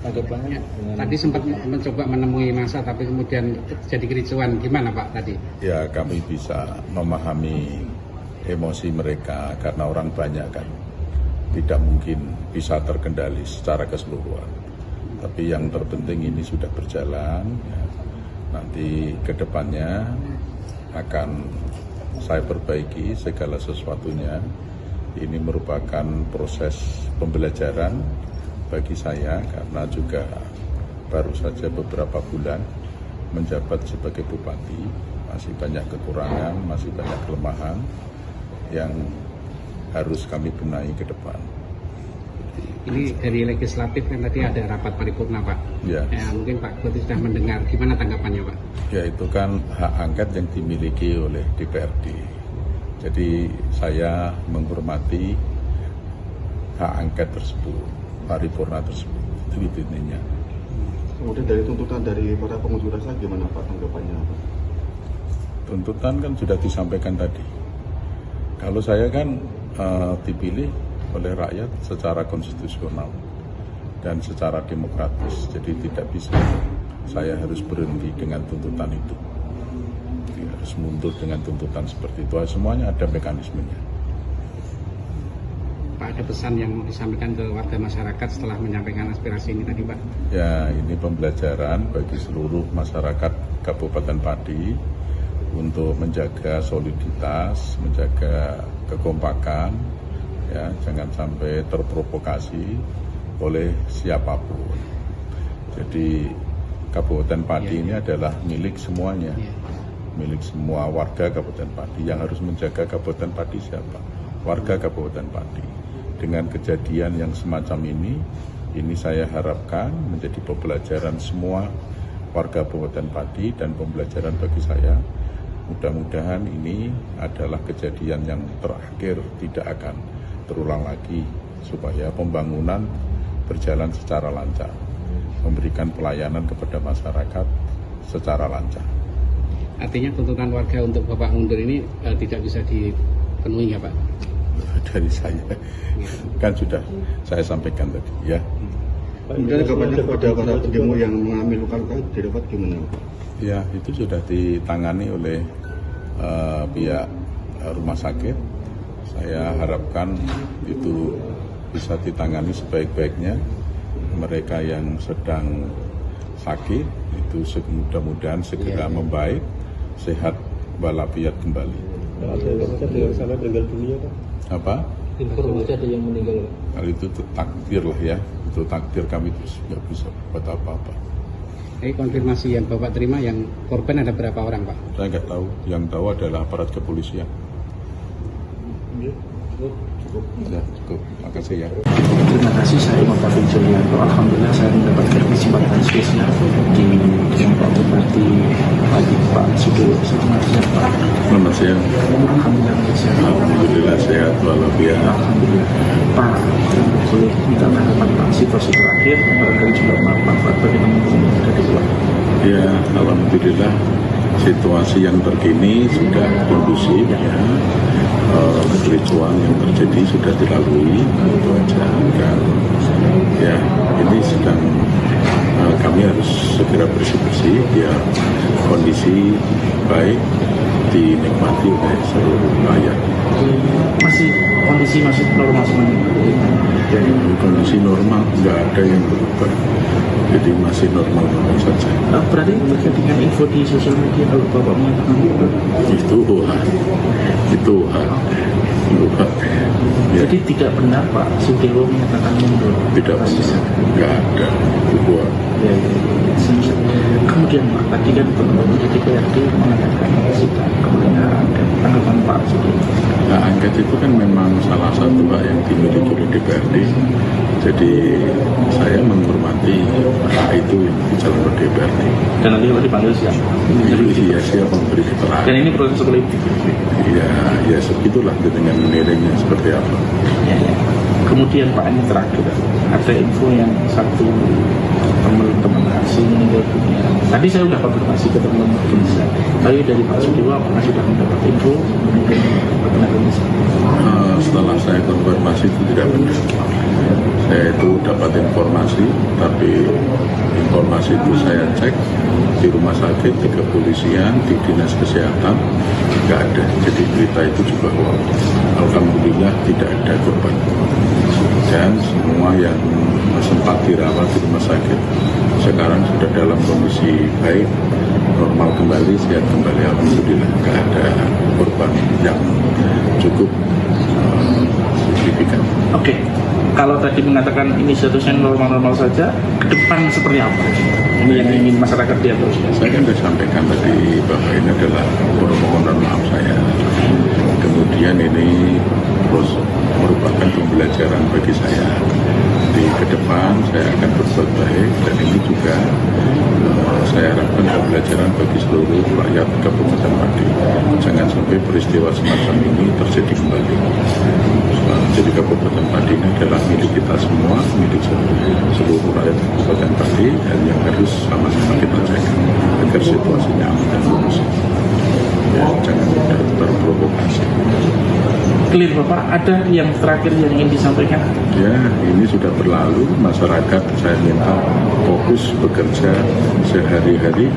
Tanggapannya tadi sempat mencoba menemui massa, tapi kemudian terjadi kericuan. Gimana Pak tadi? Ya, kami bisa memahami emosi mereka karena orang banyak kan tidak mungkin bisa terkendali secara keseluruhan. Tapi yang terpenting ini sudah berjalan. Ya. Nanti ke depannya akan saya perbaiki segala sesuatunya. Ini merupakan proses pembelajaran bagi saya karena juga baru saja beberapa bulan menjabat sebagai bupati. Masih banyak kekurangan, masih banyak kelemahan yang harus kami benahi ke depan. Ini dari legislatif kan tadi ada rapat paripurna Pak. Ya. Mungkin Pak Bupati sudah mendengar, gimana tanggapannya Pak? Ya itu kan hak angket yang dimiliki oleh DPRD. Jadi saya menghormati hak angket tersebut, paripurna tersebut. Itu intinya. Kemudian dari tuntutan dari para pengunjuk rasa gimana Pak tanggapannya? Tuntutan kan sudah disampaikan tadi. Kalau saya kan dipilih oleh rakyat secara konstitusional dan secara demokratis. Jadi tidak bisa saya harus berhenti dengan tuntutan itu. Harus mundur dengan tuntutan seperti itu. Semuanya ada mekanismenya. Pak, ada pesan yang mau disampaikan ke warga masyarakat setelah menyampaikan aspirasi ini tadi Pak? Ya, ini pembelajaran bagi seluruh masyarakat Kabupaten Pati untuk menjaga soliditas, menjaga kekompakan, ya, jangan sampai terprovokasi oleh siapapun. Jadi Kabupaten Pati ini adalah milik semuanya, milik semua warga Kabupaten Pati. Yang harus menjaga Kabupaten Pati siapa? Warga Kabupaten Pati. Dengan kejadian yang semacam ini saya harapkan menjadi pembelajaran semua warga Kabupaten Pati dan pembelajaran bagi saya. Mudah-mudahan ini adalah kejadian yang terakhir, tidak akan terulang lagi, supaya pembangunan berjalan secara lancar, memberikan pelayanan kepada masyarakat secara lancar. Artinya tuntutan warga untuk Bapak mundur ini tidak bisa dipenuhi ya Pak? Dari saya, kan sudah saya sampaikan tadi ya. Kemudian kabarnya kepada para pendemo yang mengalami luka-luka didapat gimana Pak? Ya, itu sudah ditangani oleh pihak rumah sakit. Saya harapkan itu bisa ditangani sebaik-baiknya. Mereka yang sedang sakit itu mudah-mudahan segera membaik, sehat walafiat kembali. Ada yang dengar sampai meninggal dunia Pak? Apa? Informasi ada yang meninggal Pak? Kalau itu takdir lah ya, itu takdir, kami terus nggak bisa buat apa-apa. Konfirmasi yang Bapak terima, yang korban ada berapa orang Pak? Saya nggak tahu, yang tahu adalah aparat kepolisian. Ya, cukup. Makasih ya. Terima kasih, saya Bapak Julianto. Alhamdulillah saya mendapatkan kesempatan spesial di Pak Bupati Pak Sudewo. Selamat siang Pak. Selamat siang. Alhamdulillah sehat. Alhamdulillah sehat walafiat. Alhamdulillah. Pak, boleh minta tanggapan Pak situasi terakhir, barangkali juga Pak bagaimana ada di luar. Ya, alhamdulillah situasi yang terkini sudah kondusif ya. Kericuan yang terjadi sudah dilalui, itu aja. Dan ya, ini sedang kami harus segera bersih-bersih biar kondisi baik dinikmati oleh seluruh rakyat. Kondisi masih normal semuanya. Jadi kondisi normal, nggak ada yang berubah. Jadi masih normal saja. Berarti terkait dengan info di sosial media kalau Bapak mengatakan itu hak. Ya. Jadi tidak benar Pak Sudewo menyatakan mundur. Tidak benar, nggak ada. Itu Ya. Kemudian Pak, tadi kan teman-teman di DPRD mengatakan sidang kebenaran dan tanggapan Pak Sudewo. Nah, angket itu kan memang salah satu hak yang dimiliki oleh DPRD. Jadi saya menghormati hak itu yang dijalankan oleh DPRD. Dan nanti Pak dipanggil siapa? Iya, siapa memberi keterangan. Dan ini proses politik. Ya sebegitulah dengan menilainya seperti apa. Ya. Kemudian Pak, ini terakhir ada info yang satu teman-teman asing meninggal dunia. Tadi saya sudah konfirmasi ke teman-teman Indonesia. Tapi dari Pak Sudewo apakah sudah mendapat info meninggal Indonesia? Setelah saya konfirmasi itu tidak benar. Saya itu dapat informasi, tapi informasi itu saya cek di rumah sakit, di kepolisian, di dinas kesehatan, nggak ada. Jadi berita itu juga hoax. Alhamdulillah tidak ada korban. Dan semua yang sempat dirawat di rumah sakit sekarang sudah dalam kondisi baik, normal kembali, sehat kembali. Alhamdulillah nggak ada korban yang cukup signifikan. Oke, kalau tadi mengatakan ini statusnya normal-normal saja, ke depan seperti apa? Ini yang ingin masyarakat lihat terus. Saya kan sudah sampaikan tadi bahwa ini adalah permohonan maaf saya. Kemudian ini terus merupakan pembelajaran bagi saya. Di ke depan saya akan berbuat baik dan ini juga saya harapkan pembelajaran bagi seluruh rakyat Kabupaten Pati. Jangan sampai peristiwa semacam ini terjadi kembali. Jadi Kabupaten Pati ini adalah milik kita semua, milik seluruh rakyat Kabupaten Pati, dan yang harus sama-sama kita jaga agar situasinya aman dan kondusif. Ya, jangan mudah terprovokasi. Clear Bapak, ada yang terakhir yang ingin disampaikan? Ya, ini sudah berlalu. Masyarakat saya minta fokus bekerja sehari-hari,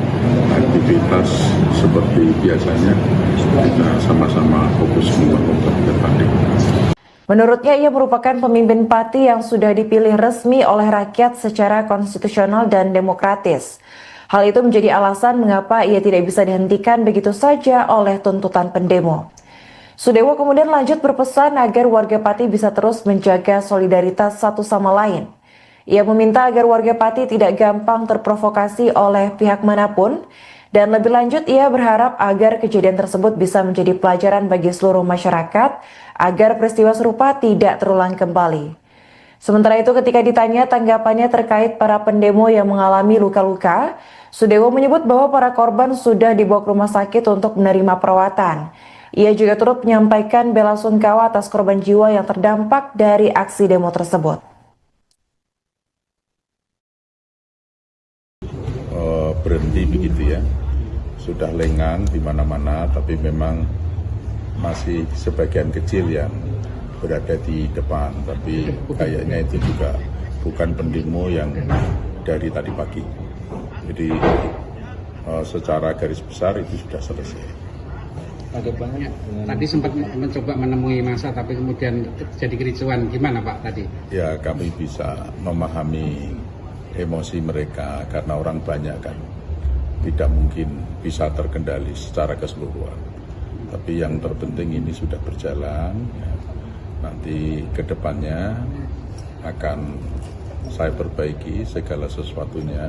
aktivitas seperti biasanya. Kita sama-sama fokus membangun Kabupaten Pati. Menurutnya, ia merupakan pemimpin Pati yang sudah dipilih resmi oleh rakyat secara konstitusional dan demokratis. Hal itu menjadi alasan mengapa ia tidak bisa dihentikan begitu saja oleh tuntutan pendemo. Sudewo kemudian lanjut berpesan agar warga Pati bisa terus menjaga solidaritas satu sama lain. Ia meminta agar warga Pati tidak gampang terprovokasi oleh pihak manapun, dan lebih lanjut ia berharap agar kejadian tersebut bisa menjadi pelajaran bagi seluruh masyarakat agar peristiwa serupa tidak terulang kembali. Sementara itu, ketika ditanya tanggapannya terkait para pendemo yang mengalami luka-luka, Sudewo menyebut bahwa para korban sudah dibawa ke rumah sakit untuk menerima perawatan. Ia juga turut menyampaikan bela sungkawa atas korban jiwa yang terdampak dari aksi demo tersebut. Berhenti begitu ya, sudah lengang di mana-mana, tapi memang masih sebagian kecil yang berada di depan, tapi kayaknya itu juga bukan pendemo yang dari tadi pagi. Jadi secara garis besar itu sudah selesai. Tanggapannya tadi sempat mencoba menemui massa tapi kemudian jadi kericuan, gimana Pak tadi? Ya, kami bisa memahami emosi mereka karena orang banyak kan, tidak mungkin bisa terkendali secara keseluruhan. Tapi yang terpenting ini sudah berjalan, ya. Nanti ke depannya akan saya perbaiki segala sesuatunya.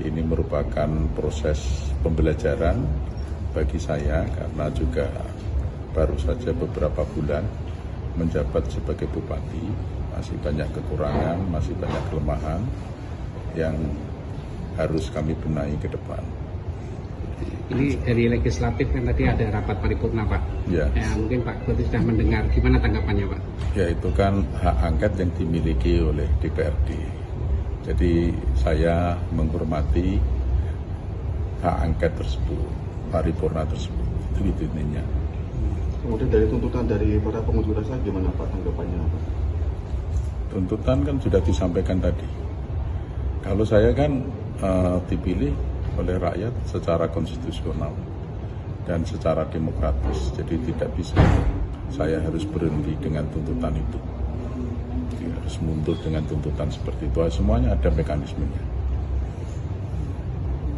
Ini merupakan proses pembelajaran bagi saya karena juga baru saja beberapa bulan menjabat sebagai bupati, masih banyak kekurangan, masih banyak kelemahan yang harus kami benahi ke depan. Ini dari legislatif kan tadi ada rapat paripurna Pak. Ya. Mungkin Pak Bupati sudah mendengar, gimana tanggapannya Pak? Ya, itu kan hak angket yang dimiliki oleh DPRD. Jadi saya menghormati hak angket tersebut, paripurna tersebut, itu intinya. Kemudian dari tuntutan dari para pengunjuk rasa gimana Pak tanggapannya Pak? Tuntutan kan sudah disampaikan tadi. Kalau saya kan dipilih oleh rakyat secara konstitusional dan secara demokratis, jadi tidak bisa saya harus berhenti dengan tuntutan itu. Jadi harus mundur dengan tuntutan seperti itu. Semuanya ada mekanismenya.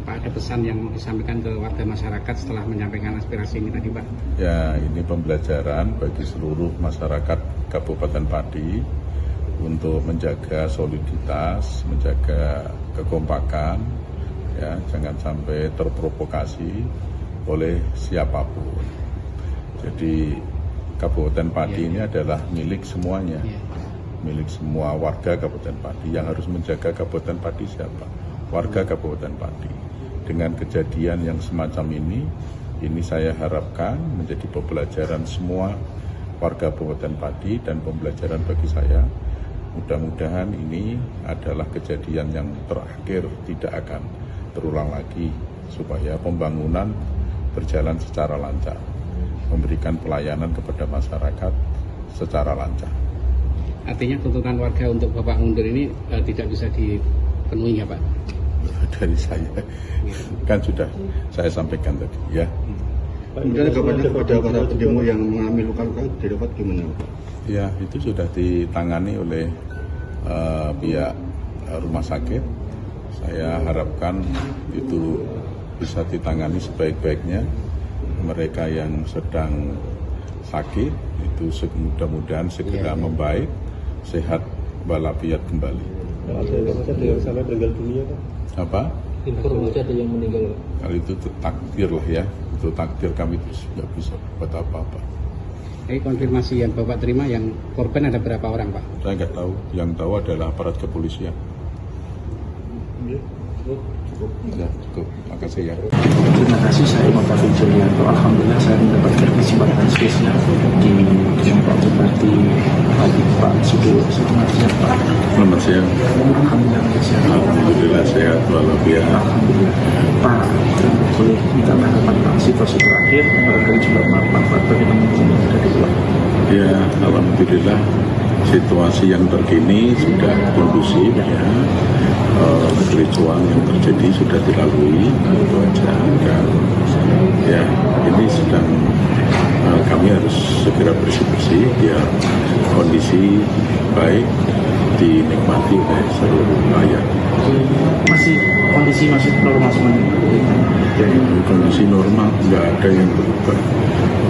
Pak, ada pesan yang mau disampaikan ke warga masyarakat setelah menyampaikan aspirasi ini tadi Pak? Ya, ini pembelajaran bagi seluruh masyarakat Kabupaten Pati untuk menjaga soliditas, menjaga kekompakan, ya, jangan sampai terprovokasi oleh siapapun. Jadi Kabupaten Pati ini adalah milik semuanya, milik semua warga Kabupaten Pati. Yang harus menjaga Kabupaten Pati siapa? Warga Kabupaten Pati. Dengan kejadian yang semacam ini saya harapkan menjadi pembelajaran semua warga Kabupaten Pati dan pembelajaran bagi saya. Mudah-mudahan ini adalah kejadian yang terakhir, tidak akan terulang lagi, supaya pembangunan berjalan secara lancar, memberikan pelayanan kepada masyarakat secara lancar. Artinya tuntutan warga untuk Bapak mundur ini tidak bisa dipenuhi ya Pak? dari saya. Kan sudah saya sampaikan tadi ya. Kemudian kabarnya kepada para pendemo yang mengalami luka-luka didapat gimana? Ya, itu sudah ditangani oleh pihak rumah sakit. Saya harapkan itu bisa ditangani sebaik-baiknya. Mereka yang sedang sakit itu mudah-mudahan segera membaik, sehat walafiat kembali. Ada yang sampai meninggal dunia Pak? Apa? Informasi ada yang meninggal Pak? Kalau itu takdir lah ya, itu takdir, kami terus nggak bisa buat apa-apa. Konfirmasi yang Bapak terima, yang korban ada berapa orang Pak? Saya nggak tahu, yang tahu adalah aparat kepolisian. Ya, cukup. Makasih ya. Terima kasih, saya Muhammad Julianto. Alhamdulillah saya mendapatkan kesempatan spesial di Kelompok Bupati Pak Sudewo. Selamat siang Pak. Selamat siang. Alhamdulillah sehat. Alhamdulillah sehat walafiat. Alhamdulillah. Pak, boleh minta tanggapan Pak situasi terakhir dari juga Pak bagi teman-teman yang ada di luar. Ya, alhamdulillah situasi yang terkini sudah kondusif ya. Kericuan yang terjadi sudah dilalui, itu aja. Dan ya, ini sedang kami harus segera bersih-bersih biar kondisi baik dinikmati oleh seluruh rakyat. Kondisi masih normal semuanya. Jadi kondisi normal, nggak ada yang berubah.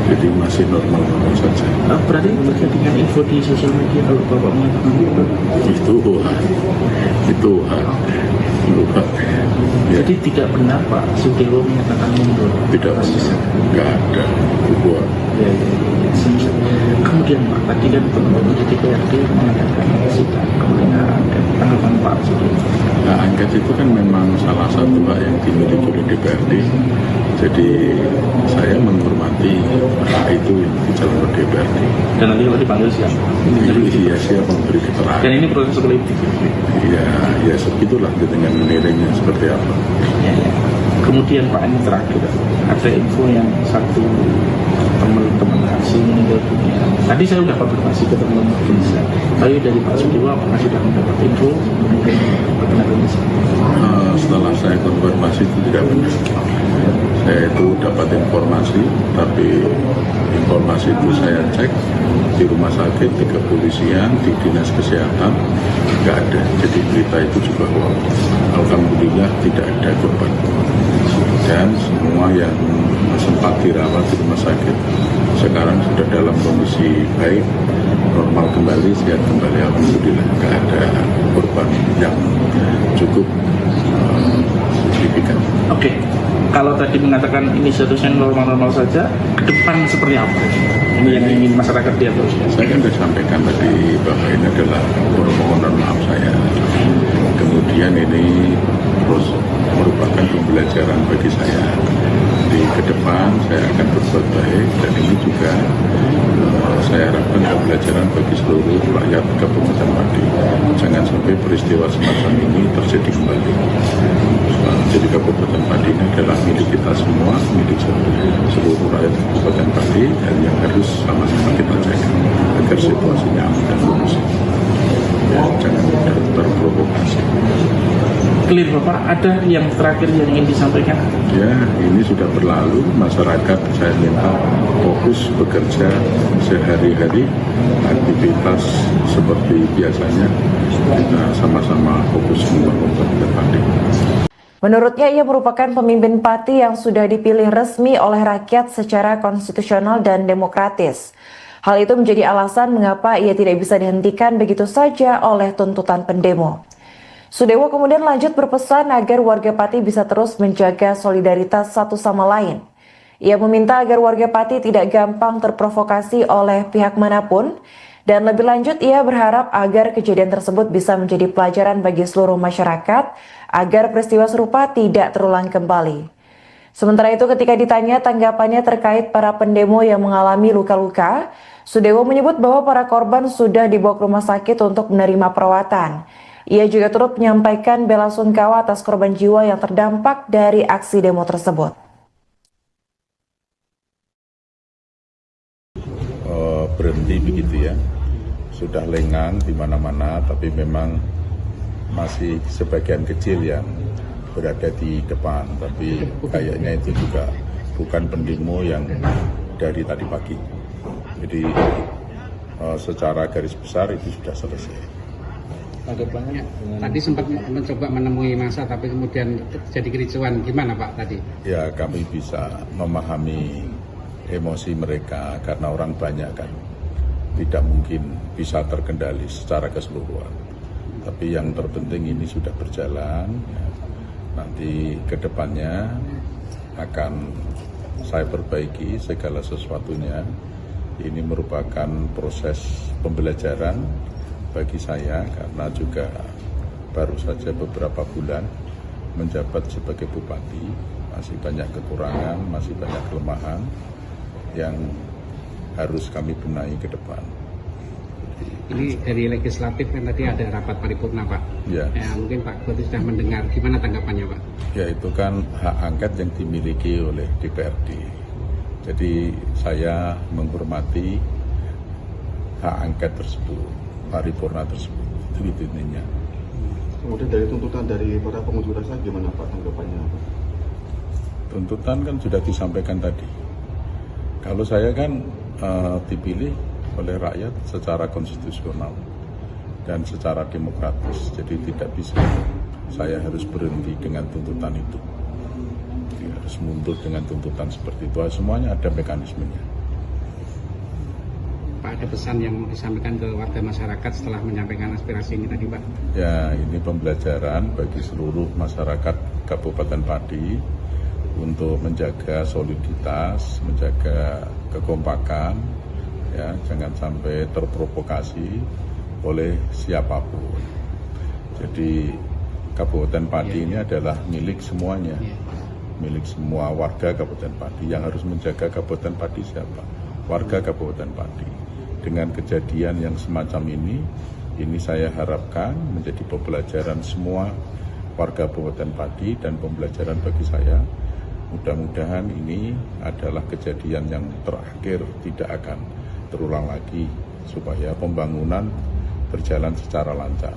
Jadi masih normal-normal saja. Berarti terkait dengan info di sosial media kalau Bapak mengatakan itu hak. Ya. Jadi tidak benar Pak Sudewo menyatakan mundur. Tidak bisa, nggak ada hubungan. Ya. Kemudian Pak, tadi kan teman-teman di DPRD mengadakan sidang kebenaran dan tanggapan Pak Sudewo. Nah, angket itu kan memang salah satu hak yang dimiliki oleh DPRD. Jadi saya menghormati hak itu yang dijalankan DPRD. Dan nanti kalau dipanggil siapa? Iya, siapa memberi keterangan. Dan ini proses politik. Ya segitulah dengan menilainya seperti apa. Ya. Kemudian Pak, ini terakhir ada info yang satu teman asing meninggal dunia. Tadi saya sudah konfirmasi ke teman-teman Indonesia. Tapi dari Pak Sudewo apakah sudah mendapat info benar Indonesia? Setelah saya konfirmasi itu tidak benar. Saya itu dapat informasi, tapi informasi itu saya cek di rumah sakit, di kepolisian, di dinas kesehatan, nggak ada. Jadi berita itu juga hoax. Alhamdulillah tidak ada korban. Dan semua yang sempat dirawat di rumah sakit sekarang sudah dalam kondisi baik, normal kembali, sehat kembali. Alhamdulillah nggak ada korban yang cukup signifikan. Oke. Kalau tadi mengatakan ini statusnya normal-normal saja, ke depan seperti apa? Ini yang ingin masyarakat lihat terus. Saya kan sudah sampaikan tadi bahwa ini adalah permohonan maaf saya. Kemudian ini terus merupakan pembelajaran bagi saya. Di ke depan saya akan berbuat baik, dan ini juga saya harapkan pembelajaran bagi seluruh rakyat Kabupaten Pati. Jangan sampai peristiwa semacam ini terjadi kembali. Jadi Kabupaten Pati ini adalah milik kita semua, milik seluruh rakyat Kabupaten Pati, dan yang harus sama-sama kita jaga agar situasinya aman dan kondusif. Ya, jangan mudah terprovokasi. Clear Bapak, ada yang terakhir yang ingin disampaikan? Ya, ini sudah berlalu. Masyarakat saya minta fokus bekerja sehari-hari, aktivitas seperti biasanya. Kita sama-sama fokus membangun Kabupaten Pati. Menurutnya, ia merupakan pemimpin Pati yang sudah dipilih resmi oleh rakyat secara konstitusional dan demokratis. Hal itu menjadi alasan mengapa ia tidak bisa dihentikan begitu saja oleh tuntutan pendemo. Sudewo kemudian lanjut berpesan agar warga Pati bisa terus menjaga solidaritas satu sama lain. Ia meminta agar warga Pati tidak gampang terprovokasi oleh pihak manapun, dan lebih lanjut ia berharap agar kejadian tersebut bisa menjadi pelajaran bagi seluruh masyarakat agar peristiwa serupa tidak terulang kembali. Sementara itu, ketika ditanya tanggapannya terkait para pendemo yang mengalami luka-luka, Sudewo menyebut bahwa para korban sudah dibawa ke rumah sakit untuk menerima perawatan. Ia juga turut menyampaikan bela sungkawa atas korban jiwa yang terdampak dari aksi demo tersebut. Berhenti begitu ya, sudah lengang di mana-mana, tapi memang masih sebagian kecil yang berada di depan, tapi kayaknya itu juga bukan pendemo yang dari tadi pagi. Jadi secara garis besar itu sudah selesai. Tanggapannya Tadi sempat mencoba menemui massa tapi kemudian terjadi kericuan, gimana Pak tadi? Ya, kami bisa memahami emosi mereka karena orang banyak kan, tidak mungkin bisa terkendali secara keseluruhan. Tapi yang terpenting ini sudah berjalan, ya. Nanti ke depannya akan saya perbaiki segala sesuatunya. Ini merupakan proses pembelajaran bagi saya karena juga baru saja beberapa bulan menjabat sebagai bupati, masih banyak kekurangan, masih banyak kelemahan yang harus kami benahi ke depan. Ini dari legislatif kan tadi ada rapat paripurna Pak. Ya. Mungkin Pak Bupati sudah mendengar, gimana tanggapannya Pak? Ya, itu kan hak angket yang dimiliki oleh DPRD. Jadi saya menghormati hak angket tersebut, paripurna tersebut, itu intinya. Kemudian dari tuntutan dari para pengunjuk rasa gimana Pak tanggapannya? Tuntutan kan sudah disampaikan tadi. Kalau saya kan dipilih oleh rakyat secara konstitusional dan secara demokratis, jadi tidak bisa saya harus berhenti dengan tuntutan itu. Jadi harus mundur dengan tuntutan seperti itu. Semuanya ada mekanismenya. Pak, ada pesan yang mau disampaikan ke warga masyarakat setelah menyampaikan aspirasi ini tadi Pak? Ya, ini pembelajaran bagi seluruh masyarakat Kabupaten Pati untuk menjaga soliditas, menjaga kekompakan, ya, jangan sampai terprovokasi oleh siapapun. Jadi Kabupaten Pati ini adalah milik semuanya, milik semua warga Kabupaten Pati. Yang harus menjaga Kabupaten Pati siapa? Warga Kabupaten Pati. Dengan kejadian yang semacam ini saya harapkan menjadi pembelajaran semua warga Kabupaten Pati dan pembelajaran bagi saya. Mudah-mudahan ini adalah kejadian yang terakhir, tidak akan terulang lagi, supaya pembangunan berjalan secara lancar,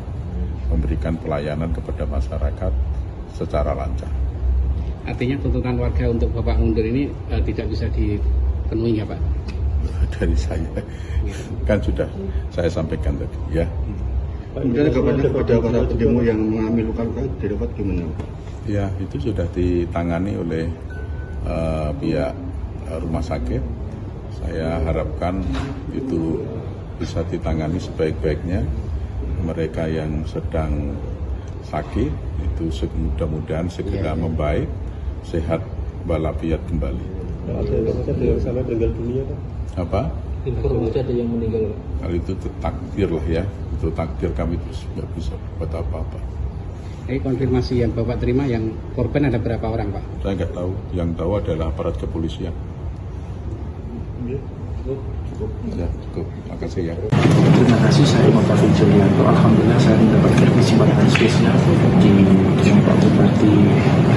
memberikan pelayanan kepada masyarakat secara lancar. Artinya tuntutan warga untuk Bapak mundur ini tidak bisa dipenuhi ya Pak? Dari saya, kan sudah saya sampaikan tadi, ya. Kemudian kabarnya kepada para pendemo yang mengalami luka-luka didapat gimana Pak? Ya, itu sudah ditangani oleh pihak rumah sakit. Saya harapkan itu bisa ditangani sebaik-baiknya. Mereka yang sedang sakit itu mudah-mudahan segera membaik, sehat walafiat kembali. Ada sampai meninggal dunia Pak? Apa? Informasi ada yang meninggal Pak? Hal itu takdir lah ya, itu takdir, kami terus nggak bisa buat apa-apa. Konfirmasi yang Bapak terima, yang korban ada berapa orang Pak? Saya nggak tahu, yang tahu adalah aparat kepolisian. Ya, cukup. Makasih ya. Terima kasih, saya Muhammad Julianto. Alhamdulillah saya mendapatkan kesempatan spesial di Pak Bupati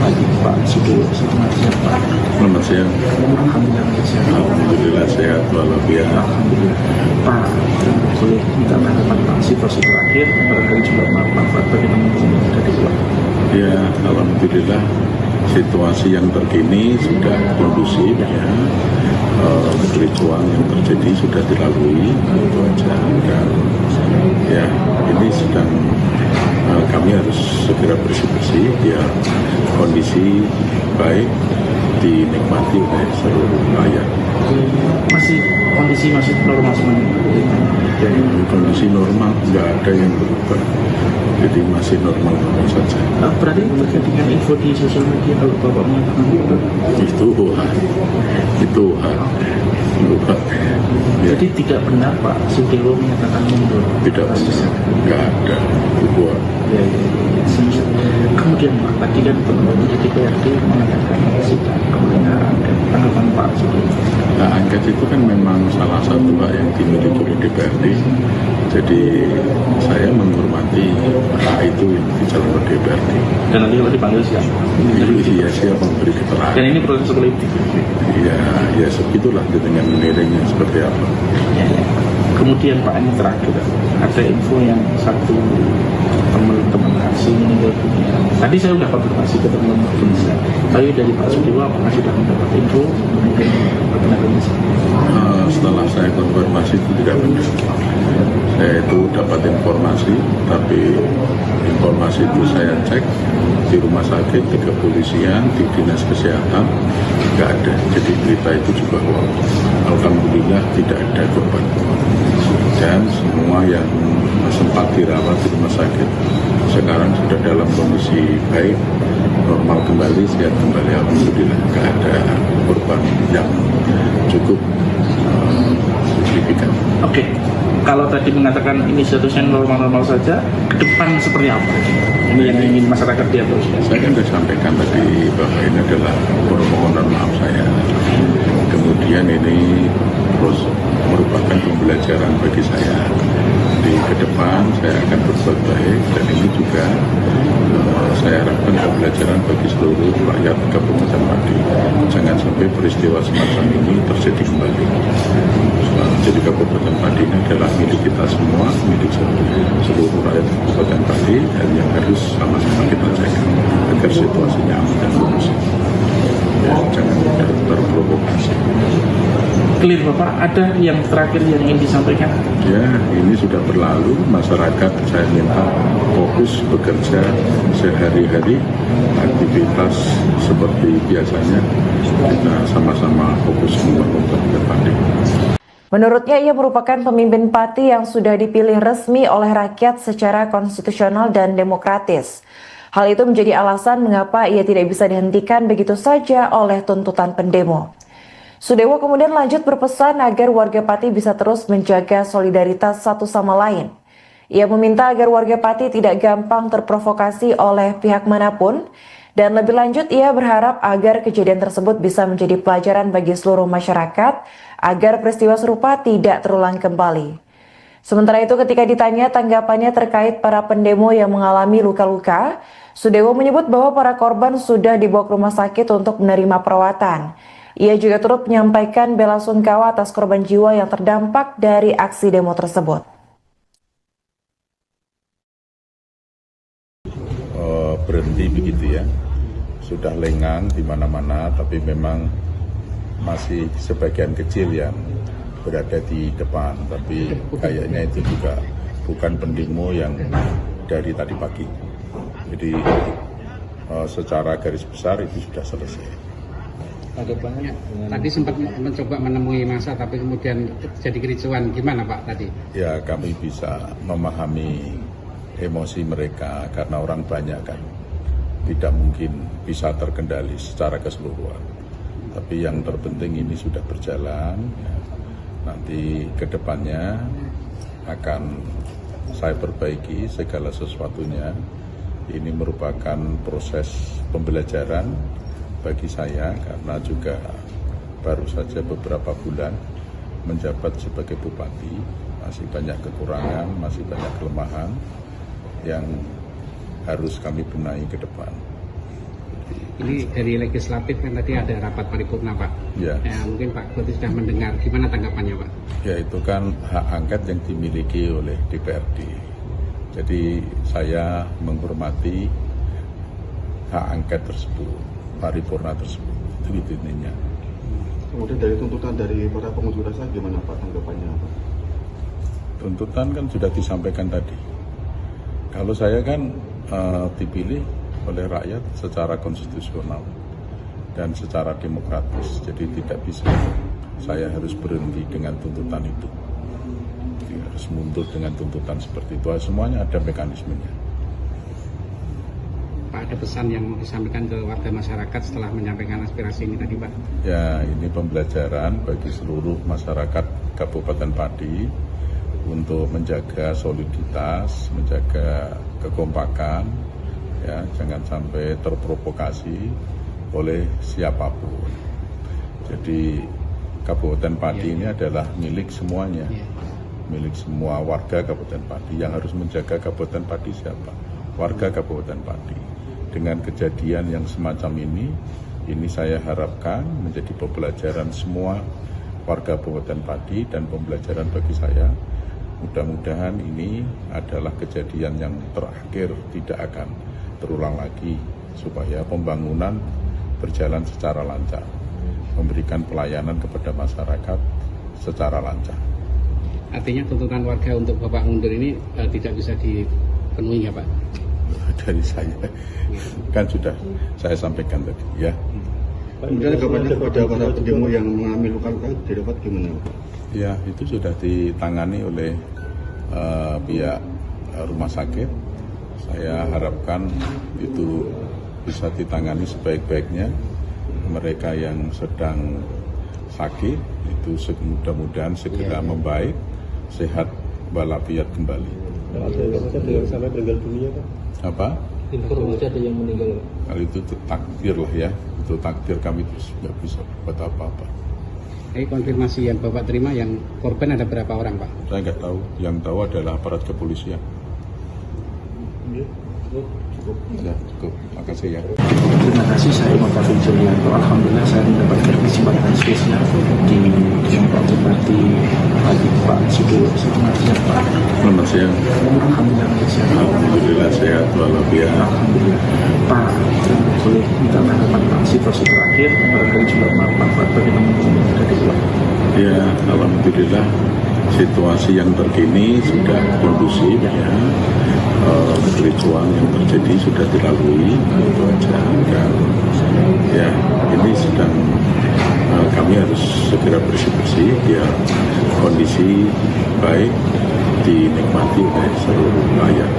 Pati, Pak Sudewo. Selamat siang Pak. Selamat siang. Alhamdulillah sehat. Alhamdulillah sehat walafiat. Alhamdulillah. Pak, boleh minta tanggapan Pak situasi terakhir barangkali juga Pak bagaimana ada di Pulau? Ya, alhamdulillah situasi yang terkini sudah kondusif ya. Kericuan yang terjadi sudah dilalui, itu aja. Dan ya, ini sedang kami harus segera bersih-bersih biar kondisi baik dinikmati oleh seluruh rakyat. Kondisi masih normal semuanya? Jadi kondisi normal, nggak ada yang berubah. Jadi masih normal saja. Berarti terkait dengan info di sosial media kalau Bapak mengatakan itu ya. Jadi tidak benar Pak Sudewo menyatakan mundur? Tidak benar, nggak ada. Itu ya. Kemudian Pak, tadi kan teman-teman DPRD mengatakan sidang kebenaran dan tanggapan Pak Sudewo. Nah, angket itu kan memang salah satu hak yang dimiliki oleh DPRD. Jadi saya menghormati hak itu yang dicalonkan DPRD. Dan nanti kalau dipanggil siapa? Iya, siapa memberi keterangan. Dan ini proses politik. Ya segitulah dengan menilainya seperti apa. Ya. Kemudian Pak, ini terakhir ada info yang satu teman-teman asing meninggal dunia. Tadi saya sudah konfirmasi ke teman-teman Indonesia. Tapi dari Pak Sudewo apakah sudah mendapat info mengenai Indonesia? Setelah saya konfirmasi itu tidak benar. Saya itu dapat informasi, tapi informasi itu saya cek di rumah sakit, di kepolisian, di dinas kesehatan, nggak ada. Jadi berita itu juga hoax. Alhamdulillah tidak ada korban. Dan semua yang sempat dirawat di rumah sakit sekarang sudah dalam kondisi baik, normal kembali, sehat kembali. Alhamdulillah nggak ada korban yang cukup signifikan. Oke, kalau tadi mengatakan ini statusnya normal-normal saja, ke depan seperti apa? Ini yang ingin masyarakat lihat terus. Saya kan sudah sampaikan tadi bahwa ini adalah permohonan maaf saya. Kemudian ini terus merupakan pembelajaran bagi saya. Di ke depan saya akan berbuat baik, dan ini juga saya harapkan pembelajaran bagi seluruh rakyat Kabupaten Pati. Jangan sampai peristiwa semacam ini terjadi kembali. Jadi Kabupaten Pati ini adalah milik kita semua, milik seluruh rakyat Kabupaten Pati, dan yang harus sama-sama kita jaga agar situasinya aman dan kondusif. Ya, jangan terprovokasi. Clear Bapak, ada yang terakhir yang ingin disampaikan? Ya, ini sudah berlalu. Masyarakat saya minta fokus bekerja sehari-hari, aktivitas seperti biasanya. Kita sama-sama fokus membangun Kabupaten Pati. Menurutnya, ia merupakan pemimpin Pati yang sudah dipilih resmi oleh rakyat secara konstitusional dan demokratis. Hal itu menjadi alasan mengapa ia tidak bisa dihentikan begitu saja oleh tuntutan pendemo. Sudewo kemudian lanjut berpesan agar warga Pati bisa terus menjaga solidaritas satu sama lain. Ia meminta agar warga Pati tidak gampang terprovokasi oleh pihak manapun, dan lebih lanjut ia berharap agar kejadian tersebut bisa menjadi pelajaran bagi seluruh masyarakat agar peristiwa serupa tidak terulang kembali. Sementara itu, ketika ditanya tanggapannya terkait para pendemo yang mengalami luka-luka, Sudewo menyebut bahwa para korban sudah dibawa ke rumah sakit untuk menerima perawatan. Ia juga turut menyampaikan bela sungkawa atas korban jiwa yang terdampak dari aksi demo tersebut. Berhenti begitu ya, sudah lengang di mana-mana, tapi memang masih sebagian kecil yang berada di depan, tapi kayaknya itu juga bukan pendemo yang dari tadi pagi. Jadi secara garis besar itu sudah selesai. Tanggapannya tadi sempat mencoba menemui massa, tapi kemudian jadi kericuan. Gimana Pak tadi? Ya, kami bisa memahami emosi mereka karena orang banyak kan, tidak mungkin bisa terkendali secara keseluruhan. Tapi yang terpenting ini sudah berjalan. Ya. Nanti ke depannya akan saya perbaiki segala sesuatunya. Ini merupakan proses pembelajaran bagi saya karena juga baru saja beberapa bulan menjabat sebagai bupati. Masih banyak kekurangan, masih banyak kelemahan yang harus kami benahi ke depan. Ini dari legislatif kan tadi ada rapat paripurna Pak. Ya. Mungkin Pak Bupati sudah mendengar. Gimana tanggapannya Pak? Ya, itu kan hak angket yang dimiliki oleh DPRD. Jadi saya menghormati hak angket tersebut, paripurna tersebut. Itu intinya. Kemudian dari tuntutan dari para pengunjuk rasa gimana Pak tanggapannya Pak? Tuntutan kan sudah disampaikan tadi. Kalau saya kan dipilih oleh rakyat secara konstitusional dan secara demokratis, jadi tidak bisa saya harus berhenti dengan tuntutan itu. Jadi harus mundur dengan tuntutan seperti itu. Semuanya ada mekanismenya. Pak, ada pesan yang mau disampaikan ke warga masyarakat setelah menyampaikan aspirasi ini tadi Pak? Ya, ini pembelajaran bagi seluruh masyarakat Kabupaten Pati untuk menjaga soliditas, menjaga kekompakan, ya, jangan sampai terprovokasi oleh siapapun. Jadi Kabupaten Pati ini adalah milik semuanya, milik semua warga Kabupaten Pati. Yang harus menjaga Kabupaten Pati siapa? Warga Kabupaten Pati. Dengan kejadian yang semacam ini saya harapkan menjadi pembelajaran semua warga Kabupaten Pati dan pembelajaran bagi saya Mudah-mudahan ini adalah kejadian yang terakhir, tidak akan terulang lagi, supaya pembangunan berjalan secara lancar, memberikan pelayanan kepada masyarakat secara lancar. Artinya tuntutan warga untuk Bapak mundur ini tidak bisa dipenuhi ya Pak? Dari saya, kan sudah saya sampaikan tadi ya. Kemudian kabarnya kepada para pendemo yang mengalami luka-luka dirawat gimana Pak? Ya, itu sudah ditangani oleh pihak rumah sakit. Saya harapkan itu bisa ditangani sebaik-baiknya. Mereka yang sedang sakit itu mudah-mudahan segera membaik, sehat walafiat kembali. Ada sampai meninggal dunia Pak? Apa? Informasi ada yang meninggal. Kalau itu takdir lah ya, itu takdir, kami terus nggak bisa buat apa-apa. Konfirmasi yang Bapak terima, yang korban ada berapa orang Pak? Saya nggak tahu, yang tahu adalah aparat kepolisian. Ya, cukup. Makasih ya. Terima kasih, saya Muhammad Julianto. Alhamdulillah saya mendapatkan kesempatan spesial di Pak Bupati Pak Sudewo. Selamat siang Pak. Selamat siang. Alhamdulillah sehat walafiat. Alhamdulillah. Pak, boleh minta tanggapan Pak situasi terakhir dari juga Pak bagaimana dari Pak? Ya, alhamdulillah situasi yang terkini sudah kondusif ya. Kericuan yang terjadi sudah dilalui, itu aja. Dan ya, ini sedang kami harus segera bersih-bersih biar kondisi baik dinikmati oleh seluruh rakyat.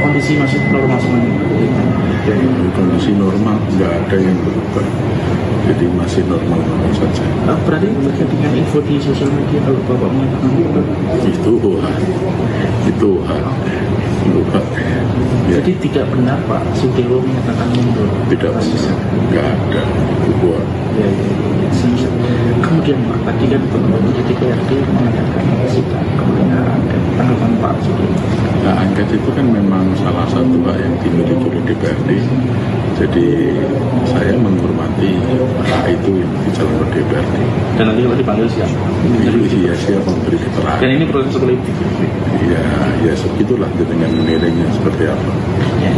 Kondisi masih normal semuanya. Kondisi normal, nggak ada yang berubah. Jadi masih normal saja. Berarti terkait dengan info di sosial media kalau Bapak mengatakan itu hak. Ya. Jadi tidak benar Pak Sudewo menyatakan mundur. Tidak bisa, nggak ada itu buat. Ya. Kemudian Pak, tadi kan Bapak jadi DPRD mengadakan sidang kemudian tanggapan Pak Sudewo. Nah, angket itu kan memang salah satu hak yang dimiliki oleh DPRD. Jadi saya menghormati hak itu yang dijalankan DPRD. Dan nanti kalau dipanggil siapa? Iya, siapa memberi keterangan. Dan ini proses politik. Ya segitulah dengan menilainya seperti apa. Ya.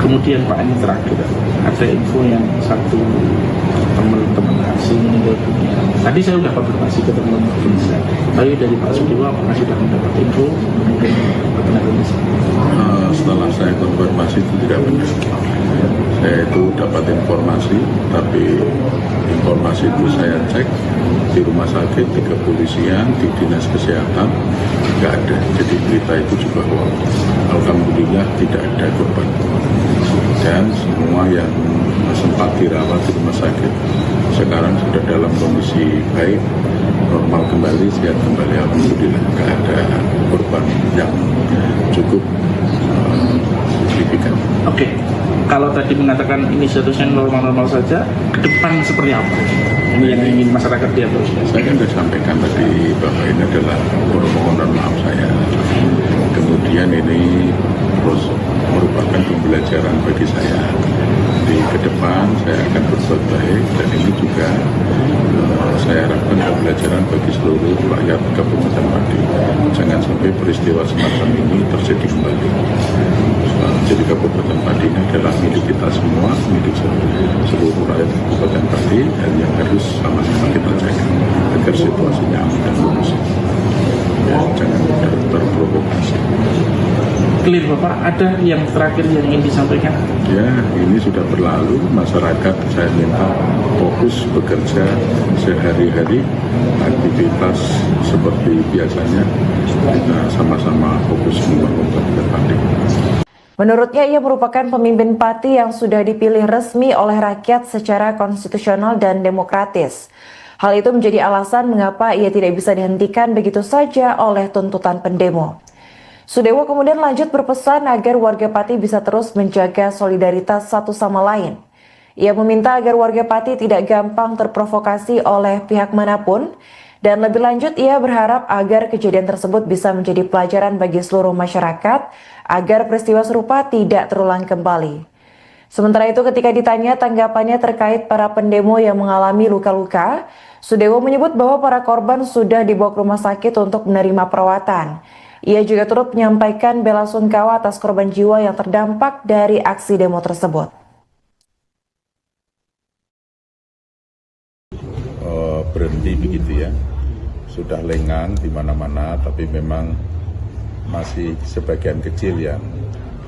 Kemudian Pak, ini terakhir ada info yang satu teman-teman asing meninggal dunia. Tadi saya sudah konfirmasi ke teman-teman Indonesia. Tapi dari Pak Sudewo apakah sudah mendapat info mengenai benar Indonesia? Setelah saya konfirmasi itu tidak benar. Saya itu dapat informasi, tapi informasi itu saya cek di rumah sakit, di kepolisian, di dinas kesehatan, nggak ada. Jadi berita itu juga hoax. Alhamdulillah tidak ada korban. Dan semua yang sempat dirawat di rumah sakit sekarang sudah dalam kondisi baik, normal kembali, sehat kembali. Alhamdulillah nggak ada korban yang cukup signifikan. Oke. Kalau tadi mengatakan ini statusnya normal-normal saja, ke depan seperti apa? Ini yang ingin masyarakat lihat terus. Saya kan sudah sampaikan tadi bahwa ini adalah permohonan maaf saya. Kemudian ini terus merupakan pembelajaran bagi saya. Di ke depan saya akan berbuat baik, dan ini juga saya harapkan pembelajaran bagi seluruh rakyat Kabupaten Pati. Jangan sampai peristiwa semacam ini terjadi kembali. Jadi Kabupaten Pati ini adalah milik kita semua, milik seluruh rakyat Kabupaten Pati, dan yang harus sama-sama kita jaga agar situasinya aman dan kondusif. Ya, jangan mudah terprovokasi. Clear Bapak, ada yang terakhir yang ingin disampaikan? Ya, ini sudah berlalu. Masyarakat saya minta fokus bekerja sehari-hari, aktivitas seperti biasanya. Kita sama-sama fokus membangun Kabupaten Pati. Menurutnya, ia merupakan pemimpin Pati yang sudah dipilih resmi oleh rakyat secara konstitusional dan demokratis. Hal itu menjadi alasan mengapa ia tidak bisa dihentikan begitu saja oleh tuntutan pendemo. Sudewo kemudian lanjut berpesan agar warga Pati bisa terus menjaga solidaritas satu sama lain. Ia meminta agar warga Pati tidak gampang terprovokasi oleh pihak manapun, dan lebih lanjut ia berharap agar kejadian tersebut bisa menjadi pelajaran bagi seluruh masyarakat agar peristiwa serupa tidak terulang kembali. Sementara itu ketika ditanya tanggapannya terkait para pendemo yang mengalami luka-luka, Sudewo menyebut bahwa para korban sudah dibawa ke rumah sakit untuk menerima perawatan. Ia juga turut menyampaikan bela sungkawa atas korban jiwa yang terdampak dari aksi demo tersebut. Berhenti begitu ya, sudah lengang di mana-mana, tapi memang masih sebagian kecil yang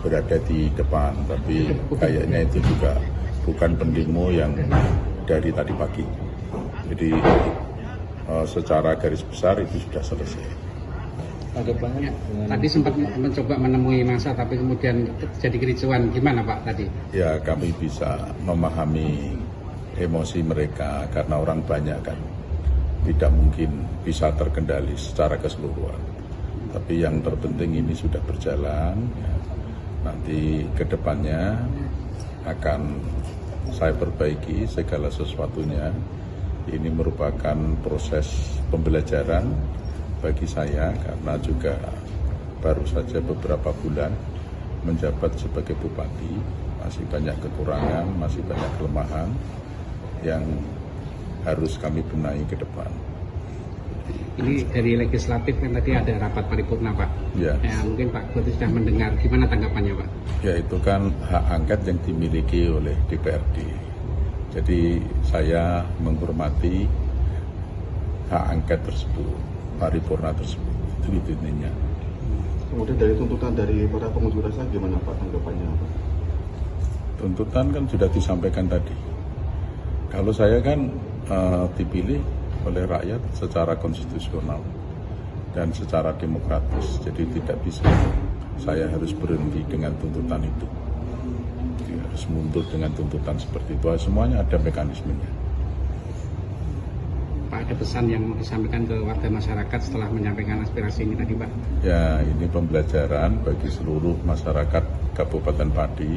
berada di depan, tapi kayaknya itu juga bukan pendemo yang dari tadi pagi. Jadi secara garis besar itu sudah selesai. Tanggapannya Tadi sempat mencoba menemui massa tapi kemudian terjadi kericuan, gimana Pak tadi? Ya kami bisa memahami emosi mereka karena orang banyak kan, tidak mungkin bisa terkendali secara keseluruhan. Tapi yang terpenting ini sudah berjalan, ya. Nanti ke depannya akan saya perbaiki segala sesuatunya. Ini merupakan proses pembelajaran bagi saya karena juga baru saja beberapa bulan menjabat sebagai bupati, masih banyak kekurangan, masih banyak kelemahan yang harus kami benahi ke depan. Ini dari legislatif kan tadi ada rapat paripurna Pak. Ya. Mungkin Pak Bupati sudah mendengar, gimana tanggapannya Pak? Ya itu kan hak angket yang dimiliki oleh DPRD. Jadi saya menghormati hak angket tersebut, paripurna tersebut. Itu intinya. Kemudian dari tuntutan dari para pengunjuk rasa gimana Pak tanggapannya Pak? Tuntutan kan sudah disampaikan tadi. Kalau saya kan dipilih oleh rakyat secara konstitusional dan secara demokratis, jadi tidak bisa saya harus berhenti dengan tuntutan itu. Jadi harus mundur dengan tuntutan seperti itu. Semuanya ada mekanismenya. Pak, ada pesan yang mau disampaikan ke warga masyarakat setelah menyampaikan aspirasi ini tadi Pak? Ya, ini pembelajaran bagi seluruh masyarakat Kabupaten Pati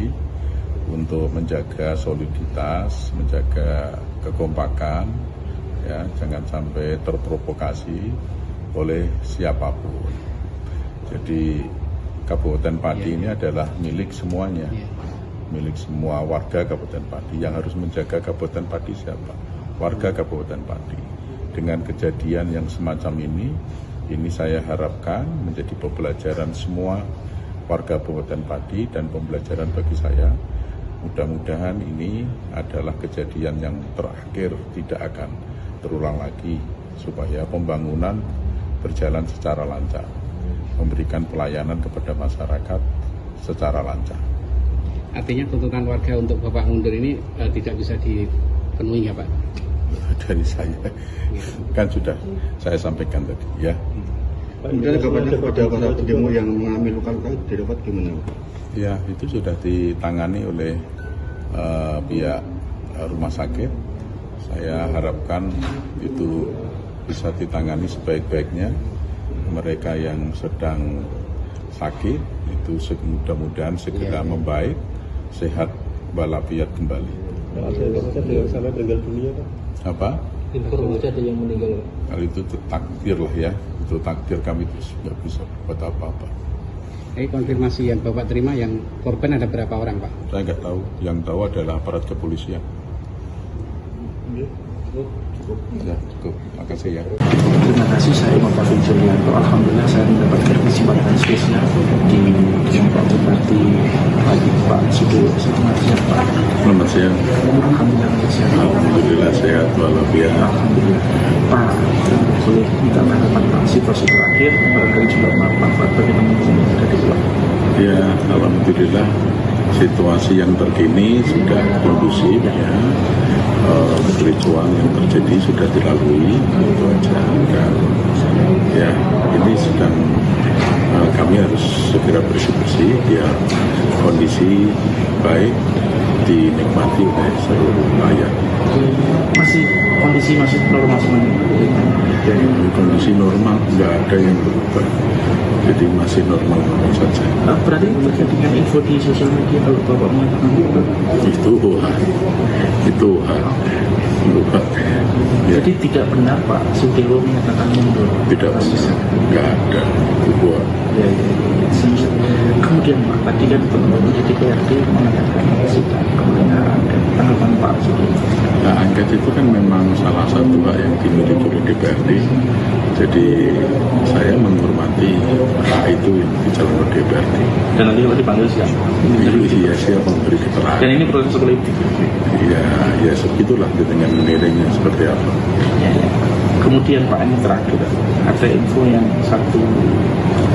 untuk menjaga soliditas, menjaga kekompakan, ya, jangan sampai terprovokasi oleh siapapun. Jadi Kabupaten Pati ini adalah milik semuanya, milik semua warga Kabupaten Pati. Yang harus menjaga Kabupaten Pati siapa? Warga Kabupaten Pati. Dengan kejadian yang semacam ini saya harapkan menjadi pembelajaran semua warga Kabupaten Pati dan pembelajaran bagi saya. Mudah-mudahan ini adalah kejadian yang terakhir, tidak akan terulang lagi, supaya pembangunan berjalan secara lancar, memberikan pelayanan kepada masyarakat secara lancar. Artinya tuntutan warga untuk Bapak mundur ini tidak bisa dipenuhi ya Pak? Dari saya, kan sudah saya sampaikan tadi ya. Kemudian kabarnya kepada para pendemo yang mengalami luka-luka didapat gimana Pak? Ya, itu sudah ditangani oleh pihak rumah sakit. Saya harapkan itu bisa ditangani sebaik-baiknya. Mereka yang sedang sakit itu mudah-mudahan segera membaik, sehat walafiat kembali. Ada sampai meninggal dunia Pak? Apa? Informasi ada yang meninggal Pak? Kalau itu takdir lah ya, itu takdir, kami itu nggak bisa buat apa-apa. Konfirmasi yang Bapak terima, yang korban ada berapa orang Pak? Saya nggak tahu, yang tahu adalah aparat kepolisian. Cukup. Ya, cukup. Makasih ya. Terima kasih, saya Bapak Julianto. Alhamdulillah saya mendapatkan kesempatan spesial di Pak Bupati Pak Sudewo. Selamat siang Pak. Selamat siang. Alhamdulillah sehat. Alhamdulillah sehat walafiat. Alhamdulillah. Pak, boleh minta tanggapan Pak situasi terakhir barangkali juga Pak bagi teman-teman yang ada di belakang. Ya, alhamdulillah situasi yang terkini sudah kondusif ya. Kericuan yang terjadi sudah dilalui, itu aja. Dan ya, ini sedang kami harus segera bersih-bersih biar kondisi baik dinikmati oleh seluruh rakyat. Masih kondisi masih normal semuanya. Jadi kondisi normal, nggak ada yang berubah. Jadi masih normal saja. Berarti terkait dengan info di sosial media kalau Bapak mengatakan itu ya. Jadi tidak benar Pak Sudewo menyatakan mundur. Tidak bisa, nggak ada. Itu Ya. Kemudian Pak, tadi kan teman-teman di DPRD mengadakan sidang kebenaran dan tanggapan Pak Suding. Nah, angket itu kan memang salah satu hak yang dimiliki oleh DPRD. Jadi saya menghormati hak itu yang dicalonkan DPRD. Dan nanti kalau dipanggil siapa? Iya, siapa memberi keterangan. Dan ini proses politik. Ya segitulah dengan menilainya seperti apa. Ya. Kemudian Pak, ini terakhir ada info yang satu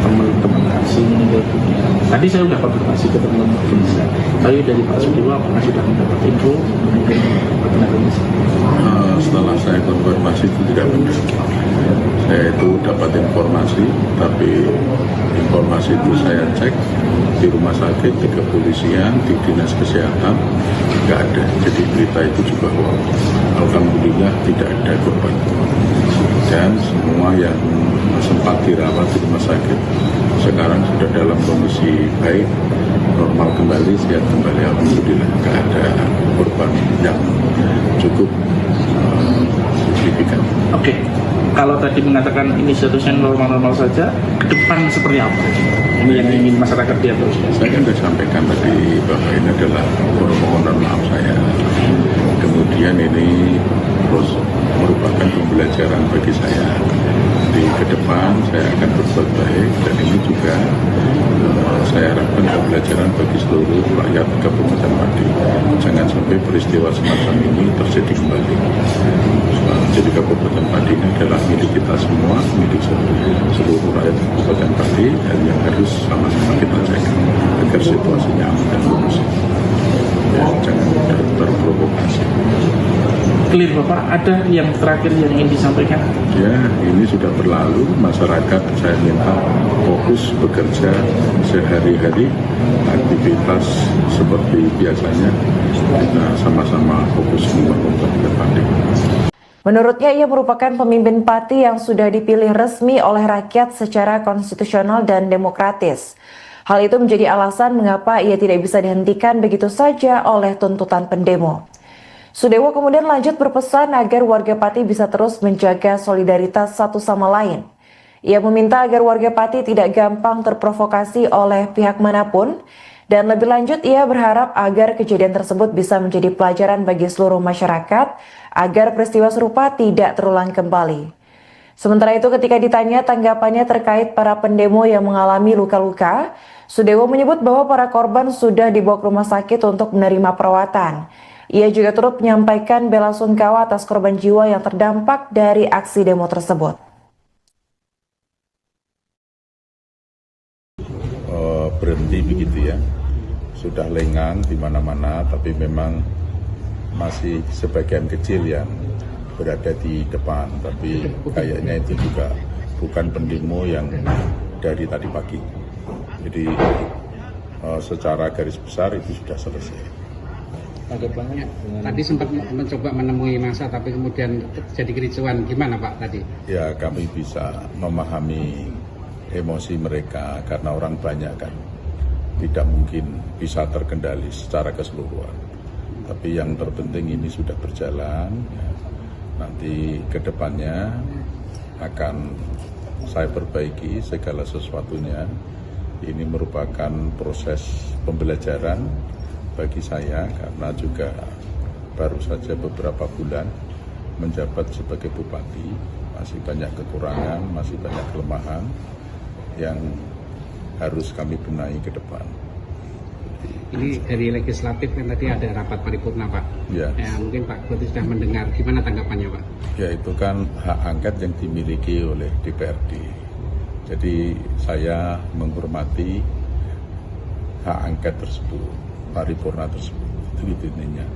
teman-teman asing meninggal dunia. Tadi saya sudah konfirmasi ke teman-teman Indonesia. Tapi dari Pak Sudewo apakah sudah mendapat info meninggal Indonesia? Setelah saya konfirmasi itu tidak benar. Saya itu dapat informasi, tapi informasi itu saya cek di rumah sakit, di kepolisian, di dinas kesehatan, nggak ada. Jadi berita itu juga hoax. Alhamdulillah tidak ada korban. Dan semua yang sempat dirawat di rumah sakit sekarang sudah dalam kondisi baik, normal kembali, sehat kembali. Alhamdulillah nggak ada korban yang cukup signifikan. Oke. Kalau tadi mengatakan ini statusnya normal-normal saja, ke depan seperti apa? Ini yang ingin masyarakat lihat terus. Saya kan sudah sampaikan tadi bahwa ini adalah permohonan maaf saya. Kemudian ini terus merupakan pembelajaran bagi saya. Di ke depan saya akan berbuat baik dan ini juga saya harapkan pembelajaran bagi seluruh rakyat Kabupaten Pati. Jangan sampai peristiwa semacam ini terjadi kembali. Jadi Kabupaten Pati ini adalah milik kita semua, milik seluruh rakyat Kabupaten Pati, dan yang harus sama-sama kita jaga agar situasinya aman dan kondusif. Ya, jangan terprovokasi. Clear Bapak, ada yang terakhir yang ingin disampaikan? Ya, ini sudah berlalu. Masyarakat saya minta fokus bekerja sehari-hari, aktivitas seperti biasanya. Kita sama-sama fokus membangun Kabupaten Pati. Menurutnya, ia merupakan pemimpin Pati yang sudah dipilih resmi oleh rakyat secara konstitusional dan demokratis. Hal itu menjadi alasan mengapa ia tidak bisa dihentikan begitu saja oleh tuntutan pendemo. Sudewo kemudian lanjut berpesan agar warga Pati bisa terus menjaga solidaritas satu sama lain. Ia meminta agar warga Pati tidak gampang terprovokasi oleh pihak manapun, dan lebih lanjut ia berharap agar kejadian tersebut bisa menjadi pelajaran bagi seluruh masyarakat agar peristiwa serupa tidak terulang kembali. Sementara itu, ketika ditanya tanggapannya terkait para pendemo yang mengalami luka-luka, Sudewo menyebut bahwa para korban sudah dibawa ke rumah sakit untuk menerima perawatan. Ia juga turut menyampaikan bela sungkawa atas korban jiwa yang terdampak dari aksi demo tersebut. Berhenti begitu ya, sudah lengang di mana-mana, tapi memang masih sebagian kecil yang berada di depan, tapi kayaknya itu juga bukan pendemo yang dari tadi pagi. Jadi secara garis besar itu sudah selesai. Tanggapannya tadi sempat mencoba menemui massa tapi kemudian terjadi kericuan, gimana Pak tadi? Ya, kami bisa memahami emosi mereka karena orang banyak kan, tidak mungkin bisa terkendali secara keseluruhan. Tapi yang terpenting ini sudah berjalan, ya. Nanti ke depannya akan saya perbaiki segala sesuatunya. Ini merupakan proses pembelajaran bagi saya karena juga baru saja beberapa bulan menjabat sebagai bupati, masih banyak kekurangan, masih banyak kelemahan yang harus kami benahi ke depan. Ini dari legislatif kan tadi ada rapat paripurna Pak. Ya. Mungkin Pak Bupati sudah mendengar, gimana tanggapannya Pak? Ya, itu kan hak angket yang dimiliki oleh DPRD. Jadi saya menghormati hak angket tersebut, paripurna tersebut, itu intinya.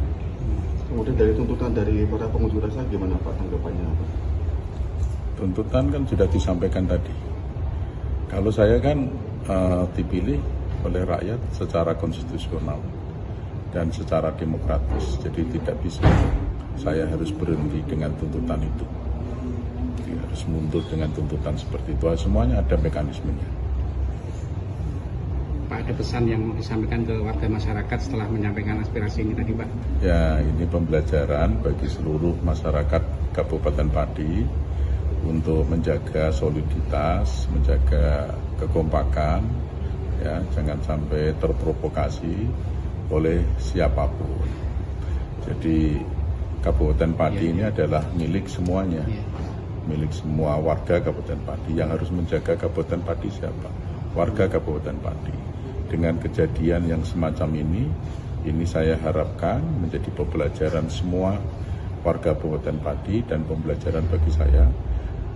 Kemudian dari tuntutan dari para pengunjuk rasa gimana Pak tanggapannya? Tuntutan kan sudah disampaikan tadi. Kalau saya kan dipilih oleh rakyat secara konstitusional dan secara demokratis, jadi tidak bisa saya harus berhenti dengan tuntutan itu. Jadi harus mundur dengan tuntutan seperti itu. Semuanya ada mekanismenya. Pak, ada pesan yang mau disampaikan ke warga masyarakat setelah menyampaikan aspirasi ini tadi Pak? Ya, ini pembelajaran bagi seluruh masyarakat Kabupaten Pati untuk menjaga soliditas, menjaga kekompakan, ya, jangan sampai terprovokasi oleh siapapun. Jadi Kabupaten Pati ini adalah milik semuanya, milik semua warga Kabupaten Pati. Yang harus menjaga Kabupaten Pati siapa? Warga Kabupaten Pati. Dengan kejadian yang semacam ini saya harapkan menjadi pembelajaran semua warga Kabupaten Pati dan pembelajaran bagi saya.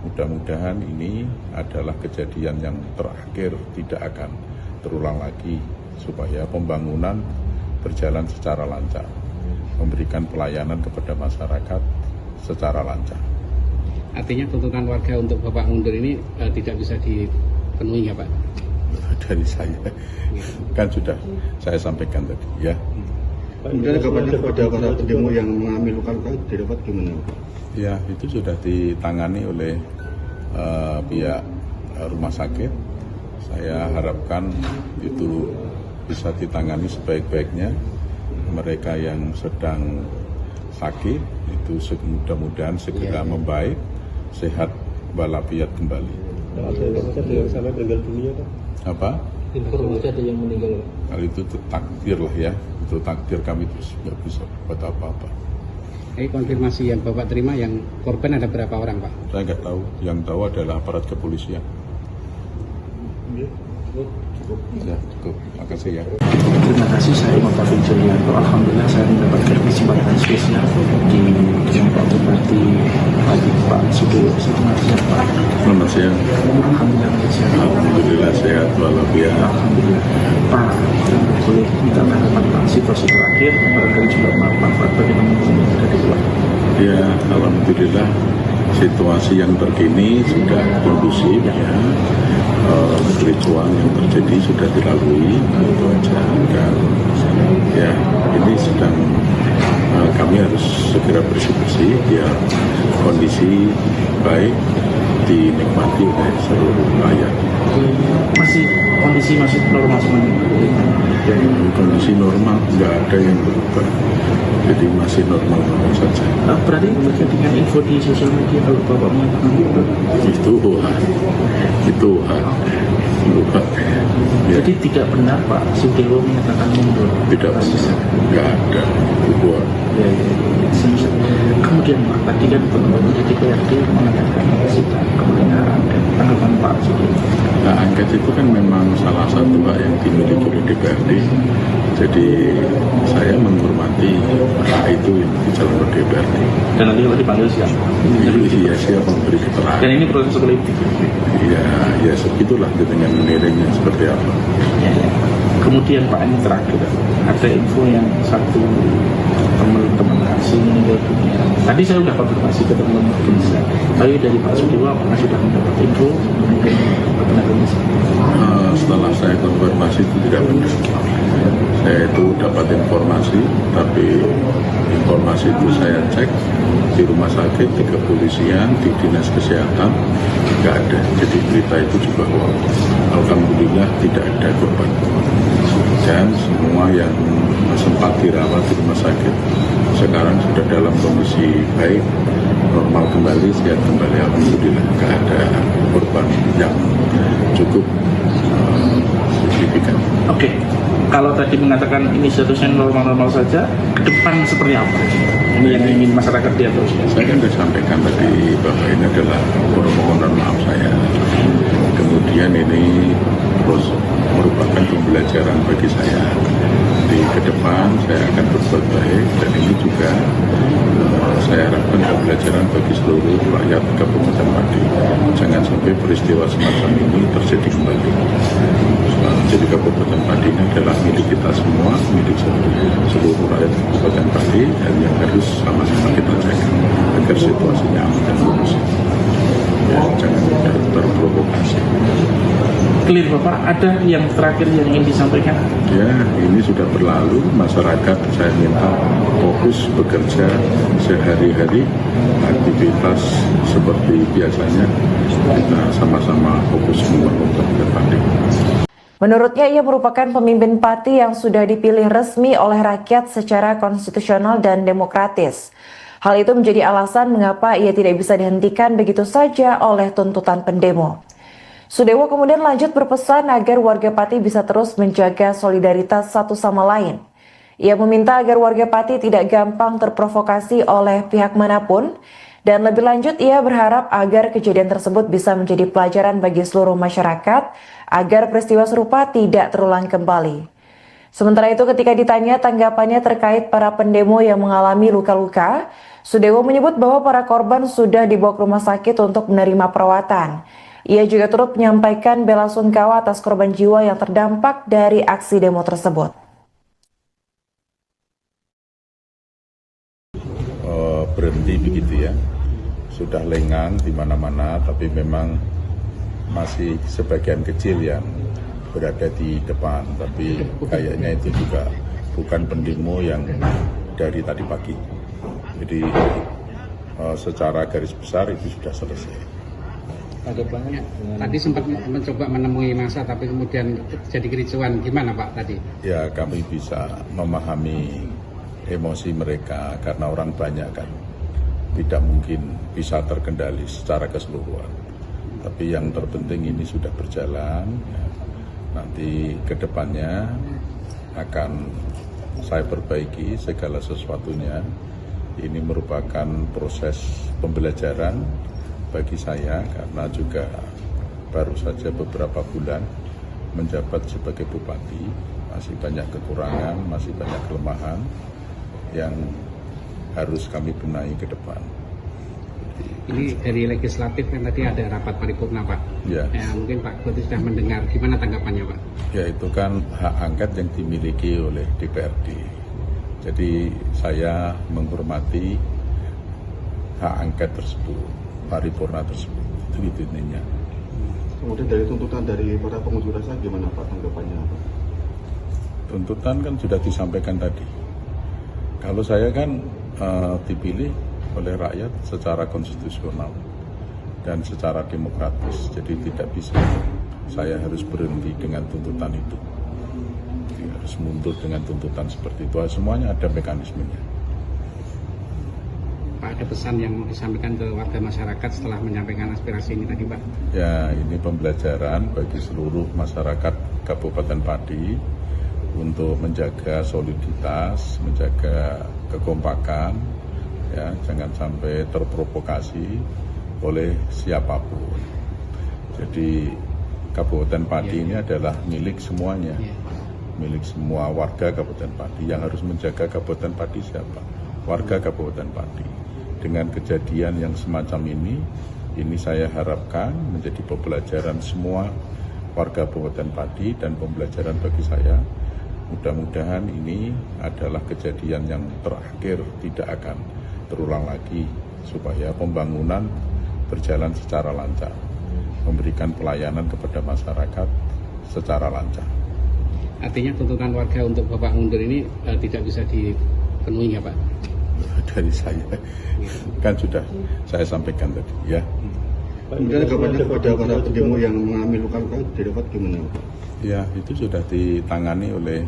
Mudah-mudahan ini adalah kejadian yang terakhir, tidak akan terulang lagi, supaya pembangunan berjalan secara lancar, memberikan pelayanan kepada masyarakat secara lancar. Artinya tuntutan warga untuk Bapak mundur ini tidak bisa dipenuhi ya Pak? Dari saya, kan sudah saya sampaikan tadi ya. Kemudian kabarnya kepada para pendemo yang mengalami luka-luka didapat gimana Pak? Ya, itu sudah ditangani oleh pihak rumah sakit. Saya harapkan itu bisa ditangani sebaik-baiknya. Mereka yang sedang sakit itu mudah-mudahan segera membaik, sehat walafiat kembali. Ada yang sampai meninggal dunia Pak? Apa? Informasi ada yang meninggal Pak? Kalau itu takdir lah ya, itu takdir, kami terus nggak bisa buat apa-apa. Konfirmasi yang Bapak terima, yang korban ada berapa orang Pak? Saya nggak tahu, yang tahu adalah aparat kepolisian. Ya, cukup. Makasih ya. Terima kasih, saya Bapak Julianto. Alhamdulillah saya mendapatkan kesempatan spesial di Pak Bupati Pak Sudewo. Selamat siang Pak. Selamat siang. Alhamdulillah sehat. Alhamdulillah sehat walafiat. Alhamdulillah. Pak, boleh minta tanggapan Pak situasi terakhir, barangkali juga manfaat bagaimana yang ada di luar. Ya, alhamdulillah situasi yang terkini sudah kondusif ya. Kericuan yang terjadi sudah dilalui, itu aja. Dan ya, ini sedang kami harus segera bersih-bersih biar kondisi baik dinikmati oleh seluruh rakyat. Kondisi masih normal semuanya. Kondisi normal, nggak ada yang berubah, jadi masih normal saja. Berarti terkait dengan info di sosial media kalau Bapak mengatakan itu lupa. Ya. Jadi tidak benar Pak Sudewo menyatakan mundur. Tidak bisa, nggak ada buat. Ya. Kemudian Pak, tadi kan teman-teman di DPRD mengatakan sidang kebenaran dan tanggapan Pak Sudewo. Nah, angket itu kan memang salah satu hak yang dimiliki oleh DPRD. Jadi saya menghormati hak itu yang dijalankan oleh DPRD. Dan nanti kalau dipanggil siapa? Iya, siapa memberi keterangan. Dan ini proses politik. Ya sebegitulah dengan menilainya seperti apa. Ya. Kemudian Pak, ini terakhir ada info yang satu teman-teman asing meninggal dunia. Tadi saya sudah konfirmasi ke teman-teman Indonesia, tapi dari Pak Sudewo apakah sudah mendapat info mungkin benar Indonesia? Setelah saya konfirmasi itu tidak benar. Saya itu dapat informasi, tapi informasi itu saya cek di rumah sakit, di kepolisian, di dinas kesehatan, nggak ada. Jadi berita itu juga hoax. Alhamdulillah tidak ada korban. Dan semua yang sempat dirawat di rumah sakit sekarang sudah dalam kondisi baik, normal kembali, sehat kembali. Alhamdulillah nggak ada korban yang cukup signifikan. Oke. Kalau tadi mengatakan ini statusnya normal-normal saja, ke depan seperti apa? Ini yang ingin masyarakat lihat terus. Saya kan sudah sampaikan tadi bahwa ini adalah permohonan maaf saya. Kemudian ini terus merupakan pembelajaran bagi saya. Di ke depan saya akan berbuat baik, dan ini juga saya harapkan pembelajaran bagi seluruh rakyat Kabupaten Pati. Jangan sampai peristiwa semacam ini terjadi kembali. Jadi Kabupaten Pati ini adalah milik kita semua, milik seluruh rakyat Kabupaten Pati, dan yang harus sama-sama kita jaga agar situasinya aman dan kondusif. Ya, jangan terprovokasi. Clear Bapak, ada yang terakhir yang ingin disampaikan? Ya, ini sudah berlalu. Masyarakat saya minta fokus bekerja sehari-hari, aktivitas seperti biasanya. Kita sama-sama fokus membangun Kabupaten Pati. Menurutnya, ia merupakan pemimpin Pati yang sudah dipilih resmi oleh rakyat secara konstitusional dan demokratis. Hal itu menjadi alasan mengapa ia tidak bisa dihentikan begitu saja oleh tuntutan pendemo. Sudewo kemudian lanjut berpesan agar warga Pati bisa terus menjaga solidaritas satu sama lain. Ia meminta agar warga Pati tidak gampang terprovokasi oleh pihak manapun, dan lebih lanjut ia berharap agar kejadian tersebut bisa menjadi pelajaran bagi seluruh masyarakat agar peristiwa serupa tidak terulang kembali. Sementara itu ketika ditanya tanggapannya terkait para pendemo yang mengalami luka-luka, Sudewo menyebut bahwa para korban sudah dibawa ke rumah sakit untuk menerima perawatan. Ia juga turut menyampaikan bela sungkawa atas korban jiwa yang terdampak dari aksi demo tersebut. Berhenti begitu ya, sudah lengang di mana-mana, tapi memang masih sebagian kecil yang berada di depan, tapi kayaknya itu juga bukan pendemo yang dari tadi pagi. Jadi secara garis besar itu sudah selesai. Tanggapannya Tadi sempat mencoba menemui massa tapi kemudian jadi kericuan, gimana Pak tadi? Ya kami bisa memahami emosi mereka karena orang banyak kan, tidak mungkin bisa terkendali secara keseluruhan. Tapi yang terpenting ini sudah berjalan, ya. Nanti ke depannya akan saya perbaiki segala sesuatunya. Ini merupakan proses pembelajaran bagi saya karena juga baru saja beberapa bulan menjabat sebagai bupati, masih banyak kekurangan, masih banyak kelemahan yang harus kami benahi ke depan. Ini dari legislatif yang tadi ada rapat paripurna Pak. Ya. Mungkin Pak Budi sudah mendengar, gimana tanggapannya Pak? Ya itu kan hak angket yang dimiliki oleh DPRD. Jadi saya menghormati hak angket tersebut, paripurna tersebut, itu intinya. Kemudian dari tuntutan dari para pengunjuk rasa gimana Pak tanggapannya Pak? Tuntutan kan sudah disampaikan tadi. Kalau saya kan dipilih oleh rakyat secara konstitusional dan secara demokratis, jadi tidak bisa saya harus berhenti dengan tuntutan itu. Jadi harus mundur dengan tuntutan seperti itu. Semuanya ada mekanismenya. Pak, ada pesan yang mau disampaikan ke warga masyarakat setelah menyampaikan aspirasi ini tadi Pak? Ya, ini pembelajaran bagi seluruh masyarakat Kabupaten Pati untuk menjaga soliditas, menjaga kekompakan, ya, jangan sampai terprovokasi oleh siapapun. Jadi Kabupaten Pati ini adalah milik semuanya, milik semua warga Kabupaten Pati. Yang harus menjaga Kabupaten Pati siapa? Warga Kabupaten Pati. Dengan kejadian yang semacam ini saya harapkan menjadi pembelajaran semua warga Kabupaten Pati dan pembelajaran bagi saya. Mudah-mudahan ini adalah kejadian yang terakhir, tidak akan terulang lagi, supaya pembangunan berjalan secara lancar, memberikan pelayanan kepada masyarakat secara lancar. Artinya tuntutan warga untuk Bapak mundur ini tidak bisa dipenuhi ya Pak? Dari saya kan sudah saya sampaikan tadi ya. Kemudian tanggapannya kepada para pendemo yang mengalami luka-luka didapat gimana Pak? Ya itu sudah ditangani oleh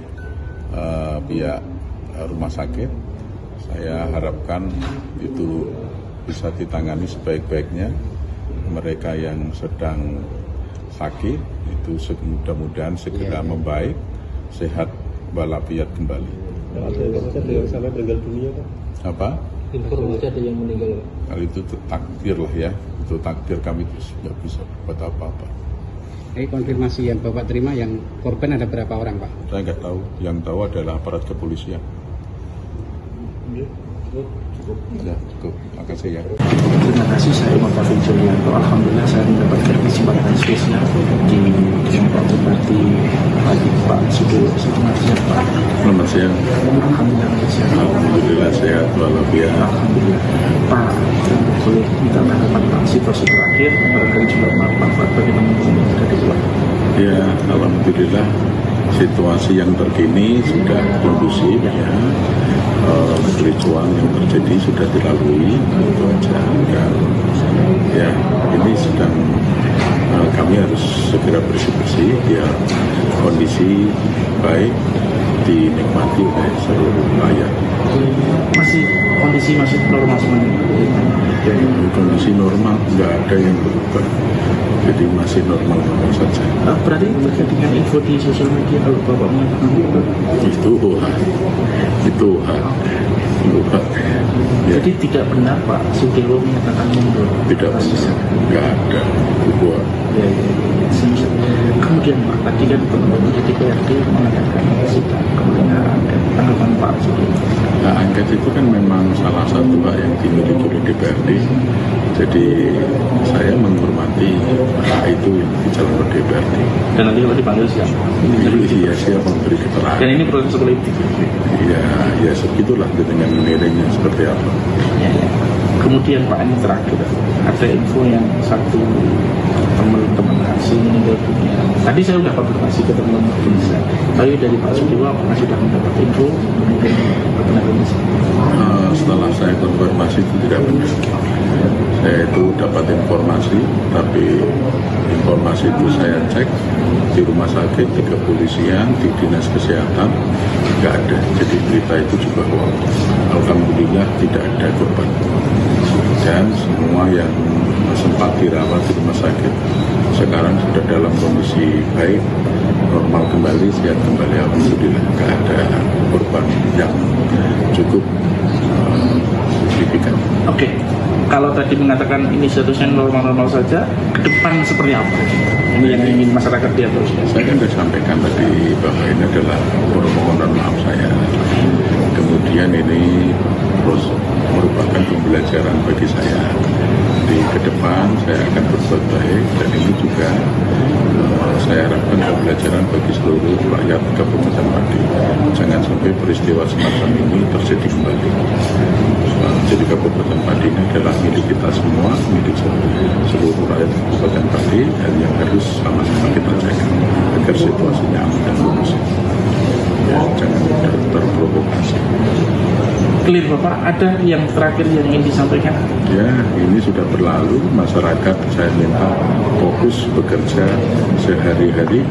pihak rumah sakit. Saya harapkan itu bisa ditangani sebaik-baiknya. Mereka yang sedang sakit itu mudah-mudahan segera membaik, sehat walafiat kembali. ada yang sampai meninggal dunia Pak? Apa? Informasi ada yang meninggal Pak? Kalau itu takdir lah ya, itu takdir, kami terus nggak bisa buat apa-apa. Konfirmasi yang Bapak terima, yang korban ada berapa orang Pak? Saya nggak tahu, yang tahu adalah aparat kepolisian. Cukup. Ya, cukup. Terima kasih ya. Terima kasih, saya Bapak Julianto. Alhamdulillah saya mendapatkan kesempatan spesial di Pak Bupati pagi Pak Sudewo. Selamat siang Pak. Selamat siang. Alhamdulillah sehat walafiat. Alhamdulillah. Pak, boleh minta tanggapan Pak situasi terakhir barangkali juga Pak bagi teman-teman yang ada di luar. Ya, alhamdulillah situasi yang terkini sudah kondusif ya. Kericuan yang terjadi sudah dilalui, itu aja. Dan ya ini sedang kami harus segera bersih-bersih biar kondisi baik dinikmati oleh seluruh rakyat. Masih kondisi masih normal semuanya. Kondisi normal, nggak ada yang berubah, jadi masih normal-normal saja. Berarti terkait dengan info di sosial media kalau Bapak mengatakan Itu hoax. Ya, jadi tidak benar Pak Sudewo menyatakan mundur. tidak bisa, nggak ada hoax. Ya. Kemudian Pak, tadi kan teman-teman di DPRD mengadakan sidang kemudian tanggapan Pak Sudewo. Hak angket itu kan memang salah satu hak yang dimiliki oleh DPRD. Jadi saya menghormati hak itu yang dijalankan oleh DPRD. Dan nanti kalau dipanggil siapa? Iya, siapa memberi keterangan. Dan ini proses politik. Ya segitulah dengan menilainya seperti apa. Ya. Kemudian Pak, ini terakhir ada info yang satu teman-teman asing meninggal dunia. Tadi saya sudah konfirmasi ke teman-teman Indonesia, tapi dari Pak Sudewo apakah sudah mendapat info meninggal benar Indonesia? Setelah saya konfirmasi itu tidak benar. Saya itu dapat informasi, tapi informasi itu saya cek di rumah sakit, di kepolisian, di dinas kesehatan, nggak ada. Jadi berita itu juga hoax. Alhamdulillah tidak ada korban. Dan semua yang sempat dirawat di rumah sakit sekarang sudah dalam kondisi baik, normal kembali, sehat kembali. Alhamdulillah nggak ada korban yang cukup signifikan. Oke. Kalau tadi mengatakan ini statusnya normal-normal saja, ke depan seperti apa? Ini yang ingin masyarakat lihat terus. Saya kan sudah sampaikan tadi bahwa ini adalah permohonan maaf saya. Kemudian ini terus merupakan pembelajaran bagi saya. Di ke depan saya akan berbuat baik dan ini juga saya harapkan pembelajaran bagi seluruh rakyat Kabupaten Pati. Jangan sampai peristiwa semacam ini terjadi kembali. Jadi Kabupaten Pati ini adalah milik kita semua, milik seluruh rakyat Kabupaten Pati, dan yang harus sama-sama kita jaga agar situasinya aman dan kondusif. Ya, jangan mudah terprovokasi. Clear Bapak, ada yang terakhir yang ingin disampaikan? Ya, ini sudah berlalu. Masyarakat saya minta fokus bekerja sehari-hari,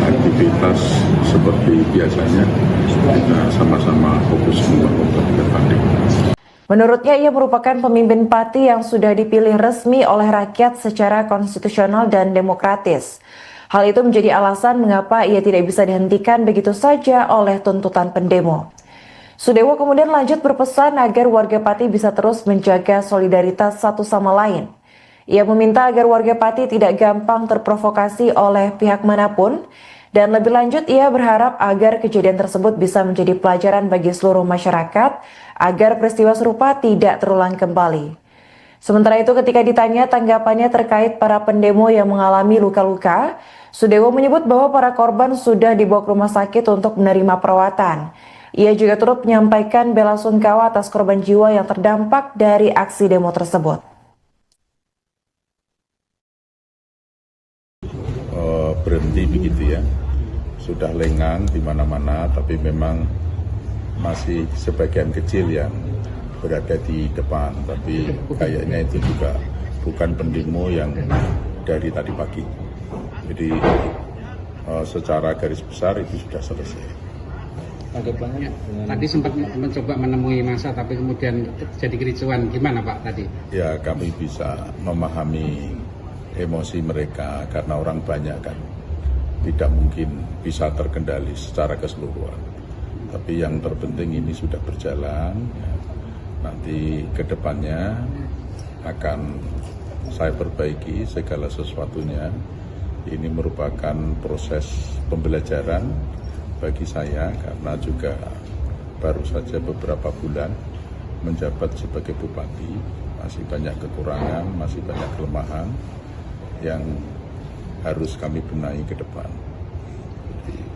aktivitas seperti biasanya. Kita sama-sama fokus membangun Kabupaten Pati. Menurutnya, ia merupakan pemimpin Pati yang sudah dipilih resmi oleh rakyat secara konstitusional dan demokratis. Hal itu menjadi alasan mengapa ia tidak bisa dihentikan begitu saja oleh tuntutan pendemo. Sudewo kemudian lanjut berpesan agar warga Pati bisa terus menjaga solidaritas satu sama lain. Ia meminta agar warga Pati tidak gampang terprovokasi oleh pihak manapun, dan lebih lanjut ia berharap agar kejadian tersebut bisa menjadi pelajaran bagi seluruh masyarakat agar peristiwa serupa tidak terulang kembali. Sementara itu, ketika ditanya tanggapannya terkait para pendemo yang mengalami luka-luka, Sudewo menyebut bahwa para korban sudah dibawa ke rumah sakit untuk menerima perawatan. Ia juga turut menyampaikan bela sungkawa atas korban jiwa yang terdampak dari aksi demo tersebut. Berhenti begitu ya, sudah lengang di mana-mana, tapi memang masih sebagian kecil yang berada di depan, tapi kayaknya itu juga bukan pendemo yang dari tadi pagi. Jadi secara garis besar itu sudah selesai. Tanggapannya Tadi sempat mencoba menemui massa tapi kemudian jadi kericuan, gimana Pak tadi? Ya, kami bisa memahami emosi mereka karena orang banyak kan, tidak mungkin bisa terkendali secara keseluruhan. Tapi yang terpenting ini sudah berjalan, ya. Nanti ke depannya akan saya perbaiki segala sesuatunya. Ini merupakan proses pembelajaran bagi saya karena juga baru saja beberapa bulan menjabat sebagai bupati, masih banyak kekurangan, masih banyak kelemahan yang harus kami benahi ke depan.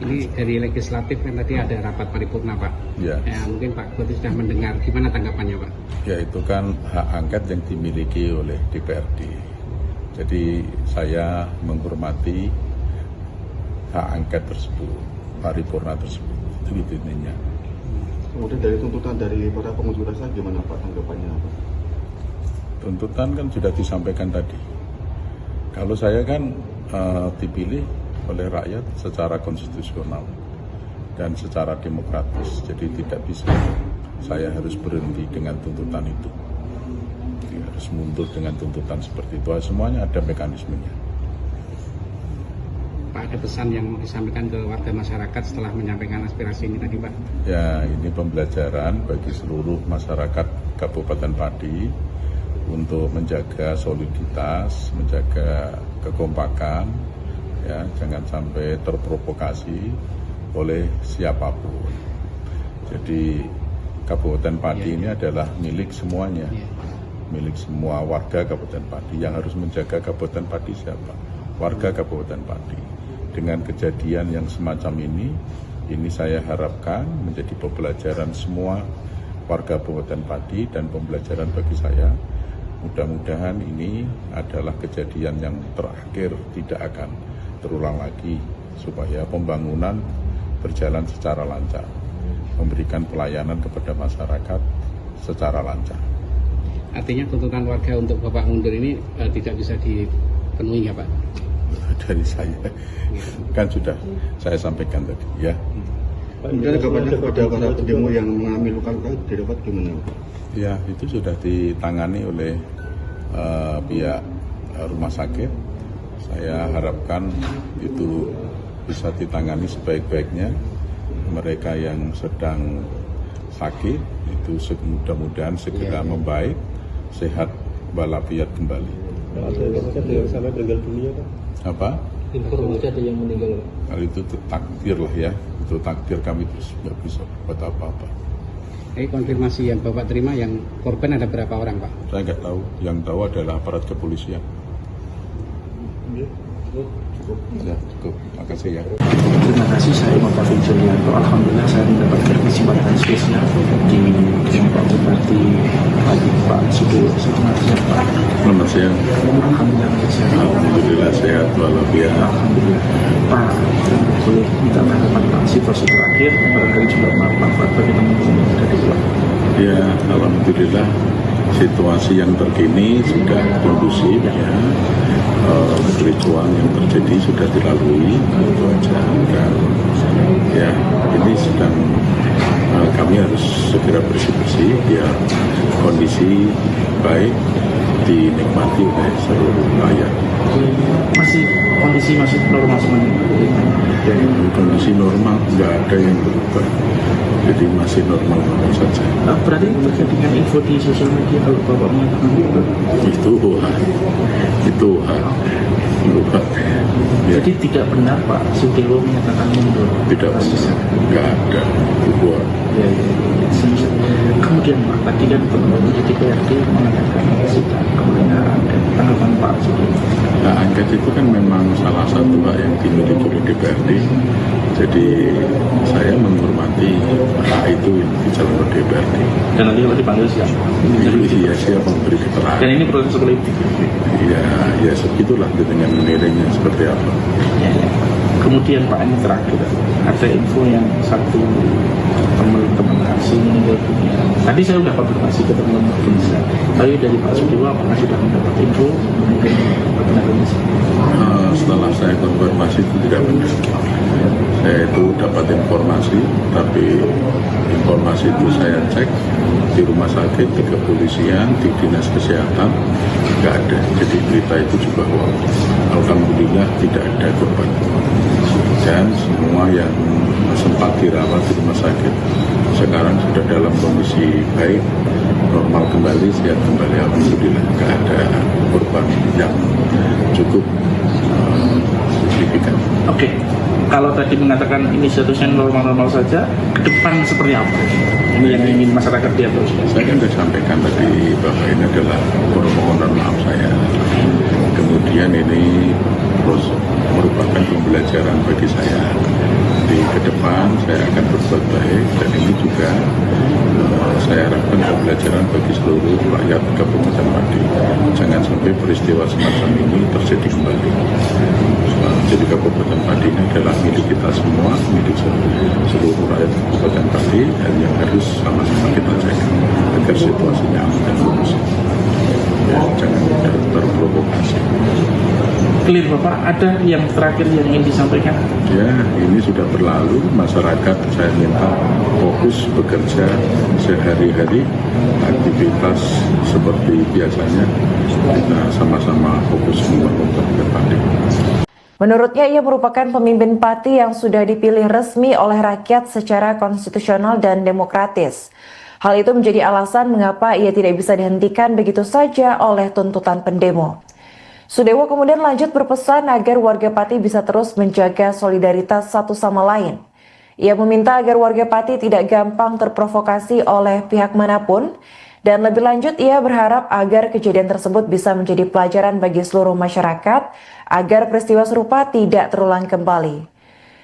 Ini dari legislatif kan tadi ada rapat paripurna Pak. Ya. Mungkin Pak Bupati sudah mendengar, gimana tanggapannya Pak? Ya, itu kan hak angket yang dimiliki oleh DPRD. Jadi saya menghormati hak angket tersebut, paripurna tersebut. Itu intinya. Kemudian dari tuntutan dari para pengunjuk rasa gimana Pak tanggapannya apa? Tuntutan kan sudah disampaikan tadi. Kalau saya kan dipilih oleh rakyat secara konstitusional dan secara demokratis, jadi tidak bisa saya harus berhenti dengan tuntutan itu. Harus mundur dengan tuntutan seperti itu. Semuanya ada mekanismenya. Pak, ada pesan yang mau disampaikan ke warga masyarakat setelah menyampaikan aspirasi ini tadi, Pak? Ya, ini pembelajaran bagi seluruh masyarakat Kabupaten Pati untuk menjaga soliditas, menjaga kekompakan, ya, jangan sampai terprovokasi oleh siapapun. Jadi Kabupaten Pati ini adalah milik semuanya, milik semua warga Kabupaten Pati. Yang harus menjaga Kabupaten Pati siapa? Warga Kabupaten Pati. Dengan kejadian yang semacam ini saya harapkan menjadi pembelajaran semua warga Kabupaten Pati dan pembelajaran bagi saya. Mudah-mudahan ini adalah kejadian yang terakhir, tidak akan terulang lagi, supaya pembangunan berjalan secara lancar, memberikan pelayanan kepada masyarakat secara lancar. Artinya tuntutan warga untuk Bapak mundur ini tidak bisa dipenuhi ya, Pak? Dari saya kan sudah saya sampaikan tadi, ya. Kemudian kabarnya kepada para pendemo yang mengalami luka-luka dirawat gimana, Pak? Ya, itu sudah ditangani oleh pihak rumah sakit. Saya harapkan itu bisa ditangani sebaik-baiknya. Mereka yang sedang sakit itu mudah-mudahan segera membaik, sehat walafiat kembali. Sampai meninggal dunia, Pak? Apa? Informasi ada yang meninggal, Pak? Hal itu takdir lah ya, itu takdir, kami terus nggak bisa buat apa-apa. Konfirmasi yang Bapak terima, yang korban ada berapa orang, Pak? Saya nggak tahu, yang tahu adalah aparat kepolisian. Ya, cukup. Makasih ya. Terima kasih, saya Bapak Julianto. Alhamdulillah saya mendapatkan kesempatan spesial di Pak Bupati Pak Sudoyo. Selamat siang, Pak. Selamat siang. Alhamdulillah sehat. Alhamdulillah sehat walafiat. Alhamdulillah. Pak, boleh minta tanggapan Pak situasi terakhir, barangkali juga Pak bagaimana ada di luar. Ya, alhamdulillah situasi yang terkini sudah kondusif ya. Kericuan yang terjadi sudah dilalui, itu aja. Dan ya, ini sedang kami harus segera bersih-bersih biar kondisi baik dinikmati oleh seluruh rakyat. Kondisi masih normal semuanya. Kondisi normal, nggak ada yang berubah. Jadi masih normal saja. Berarti terkait dengan info di sosial media kalau Bapak menyatakan itu berubah. Ya. Jadi tidak benar Pak Sudewo menyatakan mundur. Tidak benar, nggak ada berubah. Ya. Kemudian Pak, tadi kan teman-teman di DPRD mengatakan sidang kebenaran dan tanggapan Pak Sudewo. Nah, angket itu kan memang salah satu hak yang dimiliki oleh DPRD. Jadi saya menghormati hak itu yang dijalankan DPRD. Dan nanti kalau dipanggil siapa? Iya, siapa memberi keterangan. Dan ini proses politik. Ya segitulah dengan menilainya seperti apa. Ya. Kemudian Pak, ini terakhir ada info yang satu teman-teman asing meninggal dunia. Tadi saya sudah konfirmasi ke teman-teman Indonesia. Tapi dari Pak Sudewo apakah sudah mendapat info meninggal dunia? Setelah saya konfirmasi itu tidak benar. Saya itu dapat informasi, tapi informasi itu saya cek di rumah sakit, di kepolisian, di dinas kesehatan, nggak ada. Jadi berita itu juga hoax. Alhamdulillah tidak ada korban. Dan semua yang sempat dirawat di rumah sakit sekarang sudah dalam kondisi baik, normal kembali, sehat kembali. Alhamdulillah nggak ada korban yang cukup signifikan. Oke. Kalau tadi mengatakan ini statusnya normal-normal saja, ke depan seperti apa? Ini yang ingin masyarakat lihat terus. Saya kan sudah sampaikan tadi bahwa ini adalah permohonan maaf saya. Kemudian ini terus merupakan pembelajaran bagi saya. Di ke depan saya akan berbuat baik, dan ini juga saya harapkan pembelajaran bagi seluruh rakyat Kabupaten Pati. Jangan sampai peristiwa semacam ini terjadi kembali. Jadi Kabupaten Pati ini adalah milik kita semua, milik seluruh rakyat Kabupaten Pati, dan yang harus sama-sama kita jaga agar situasinya aman dan kondusif. Ya, jangan terprovokasi. clear Bapak, ada yang terakhir yang ingin disampaikan? Ya, ini sudah berlalu. Masyarakat saya minta fokus bekerja sehari-hari, aktivitas seperti biasanya. Kita sama-sama fokus membangun pandemi. Menurutnya, ia merupakan pemimpin parti yang sudah dipilih resmi oleh rakyat secara konstitusional dan demokratis. Hal itu menjadi alasan mengapa ia tidak bisa dihentikan begitu saja oleh tuntutan pendemo. Sudewo kemudian lanjut berpesan agar warga Pati bisa terus menjaga solidaritas satu sama lain. Ia meminta agar warga Pati tidak gampang terprovokasi oleh pihak manapun, dan lebih lanjut ia berharap agar kejadian tersebut bisa menjadi pelajaran bagi seluruh masyarakat agar peristiwa serupa tidak terulang kembali.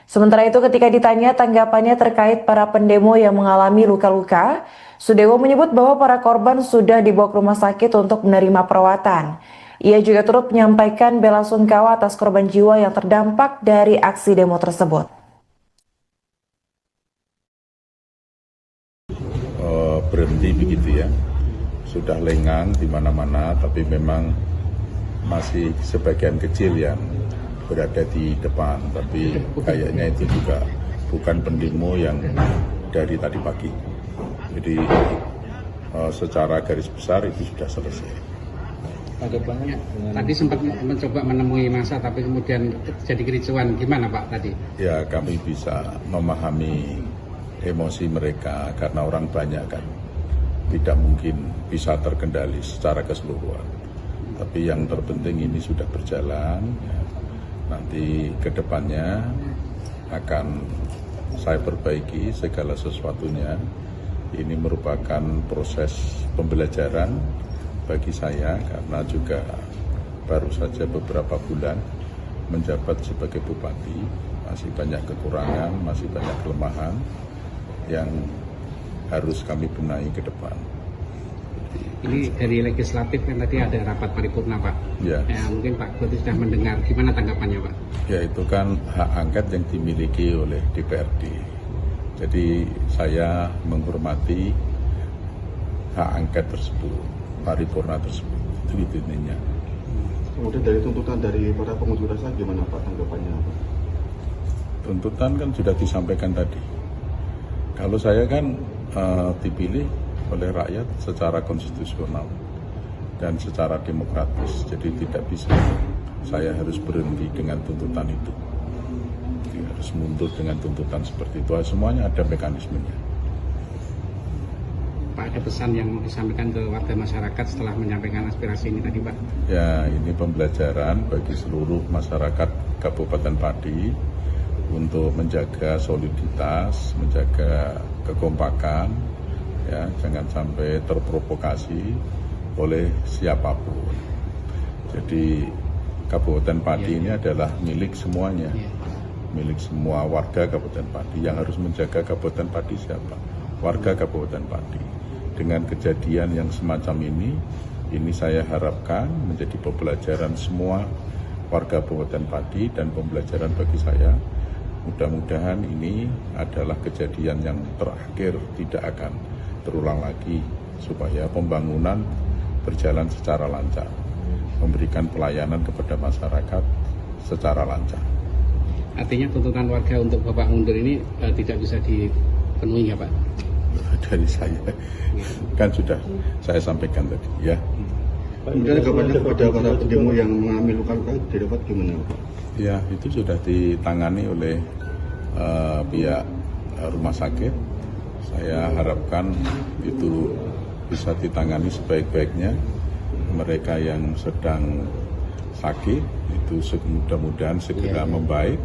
Sementara itu, ketika ditanya tanggapannya terkait para pendemo yang mengalami luka-luka, Sudewo menyebut bahwa para korban sudah dibawa ke rumah sakit untuk menerima perawatan. Ia juga turut menyampaikan bela sungkawa atas korban jiwa yang terdampak dari aksi demo tersebut. Berhenti begitu ya, sudah lengang di mana-mana, tapi memang masih sebagian kecil yang berada di depan, tapi kayaknya itu juga bukan pendemo yang dari tadi pagi. Jadi secara garis besar itu sudah selesai. Tanggapannya Tadi sempat mencoba menemui massa tapi kemudian terjadi kericuan, gimana Pak tadi? Ya, kami bisa memahami emosi mereka karena orang banyak kan, tidak mungkin bisa terkendali secara keseluruhan. Tapi yang terpenting ini sudah berjalan, ya. Nanti ke depannya akan saya perbaiki segala sesuatunya. Ini merupakan proses pembelajaran bagi saya karena juga baru saja beberapa bulan menjabat sebagai bupati, masih banyak kekurangan, masih banyak kelemahan yang harus kami benahi ke depan. Ini dari legislatif kan tadi ada rapat paripurna Pak. Ya. Mungkin Pak Goti sudah mendengar, gimana tanggapannya Pak? Ya, itu kan hak angket yang dimiliki oleh DPRD. Jadi saya menghormati hak angket tersebut, paripurna tersebut. Itu intinya. Kemudian dari tuntutan dari para pengunjuk rasa gimana Pak tanggapannya? Tuntutan kan sudah disampaikan tadi. Kalau saya kan dipilih oleh rakyat secara konstitusional dan secara demokratis, jadi tidak bisa saya harus berhenti dengan tuntutan itu. Jadi harus mundur dengan tuntutan seperti itu. Semuanya ada mekanismenya. Pak, ada pesan yang mau disampaikan ke warga masyarakat setelah menyampaikan aspirasi ini tadi Pak? Ya, ini pembelajaran bagi seluruh masyarakat Kabupaten Pati untuk menjaga soliditas, menjaga kekompakan, ya, jangan sampai terprovokasi oleh siapapun. Jadi Kabupaten Pati ini adalah milik semuanya, milik semua warga Kabupaten Pati. Yang harus menjaga Kabupaten Pati siapa? Warga Kabupaten Pati. Dengan kejadian yang semacam ini saya harapkan menjadi pembelajaran semua warga Kabupaten Pati dan pembelajaran bagi saya. Mudah-mudahan ini adalah kejadian yang terakhir, tidak akan terulang lagi, supaya pembangunan berjalan secara lancar, memberikan pelayanan kepada masyarakat secara lancar. Artinya tuntutan warga untuk Bapak mundur ini tidak bisa dipenuhi ya Pak? Dari saya, kan sudah saya sampaikan tadi ya. Kemudian kabarnya kepada para pendemo yang mengalami luka-luka didapat gimana Pak? Ya, itu sudah ditangani oleh pihak rumah sakit. Saya harapkan itu bisa ditangani sebaik-baiknya. Mereka yang sedang sakit itu mudah-mudahan segera membaik,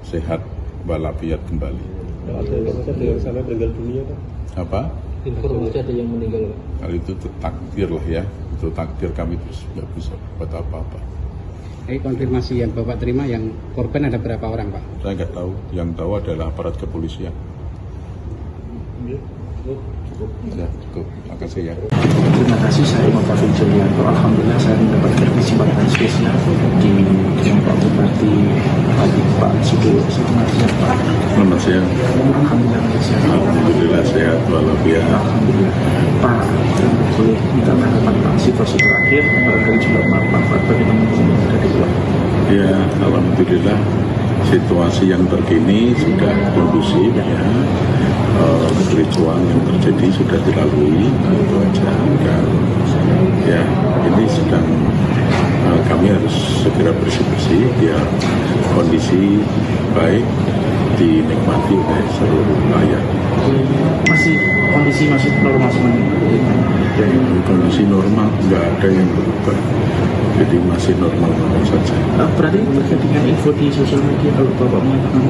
sehat walafiat kembali. ada yang sampai meninggal dunia Pak? Apa? Informasi ada yang meninggal Pak? Kalau itu takdir lah ya, itu takdir, kami terus nggak bisa buat apa-apa. Konfirmasi yang Bapak terima, yang korban ada berapa orang Pak? Saya nggak tahu, yang tahu adalah aparat kepolisian. Ya, cukup. Terima kasih ya. Terima kasih, saya Bapak Julianto. Alhamdulillah saya mendapatkan kesempatan spesial di Pak Bupati Pak Sudewo. Selamat siang Pak. Selamat siang. Alhamdulillah sehat. Alhamdulillah sehat walafiat. Alhamdulillah. Pak, boleh minta tanggapan Pak situasi terakhir, barangkali juga Pak bagaimana ada di luar. Ya, alhamdulillah situasi yang terkini sudah kondusif ya. Kericuan yang terjadi sudah dilalui, itu aja. Dan ya, ini sedang kami harus segera bersih-bersih biar kondisi baik dinikmati oleh seluruh rakyat. Kondisi masih normal semuanya. Kondisi normal, nggak ada yang berubah, jadi masih normal saja. Berarti terkait dengan info di sosial media kalau Bapak mengatakan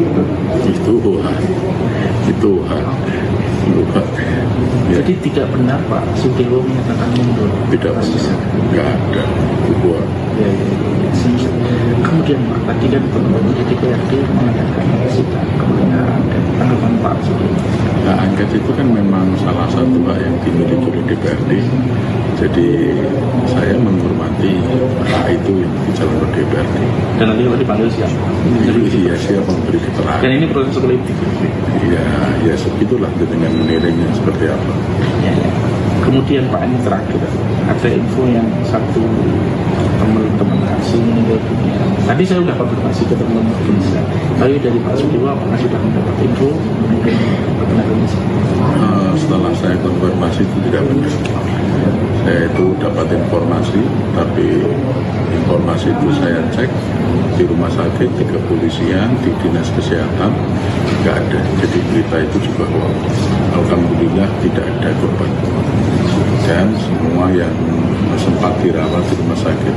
itu lupa. Ya. Jadi tidak benar Pak Sudewo menyatakan mundur. Tidak bisa, nggak ada. Itu Kemudian Pak, tadi kan teman-teman di DPRD mengadakan sidang kebenaran dan tanggapan Pak Sudewo. Nah, angket itu kan memang salah satu hak yang dimiliki oleh DPRD. Jadi saya menghormati hak itu yang dijalankan oleh DPRD. Dan nanti kalau dipanggil siapa? Iya, siapa memberi keterangan. Dan ini proses politik. Ya segitulah dengan menilainya seperti apa. Ya. Kemudian Pak, ini terakhir ada info yang satu teman asing meninggal dunia. Tadi saya sudah konfirmasi ke teman-teman Indonesia. Tapi dari Pak Sudewo apakah sudah mendapat info benar Indonesia? Setelah saya konfirmasi itu tidak benar. Saya itu dapat informasi, tapi informasi itu saya cek di rumah sakit, di kepolisian, di dinas kesehatan, nggak ada. Jadi berita itu juga hoax. Alhamdulillah tidak ada korban. Dan semua yang sempat dirawat di rumah sakit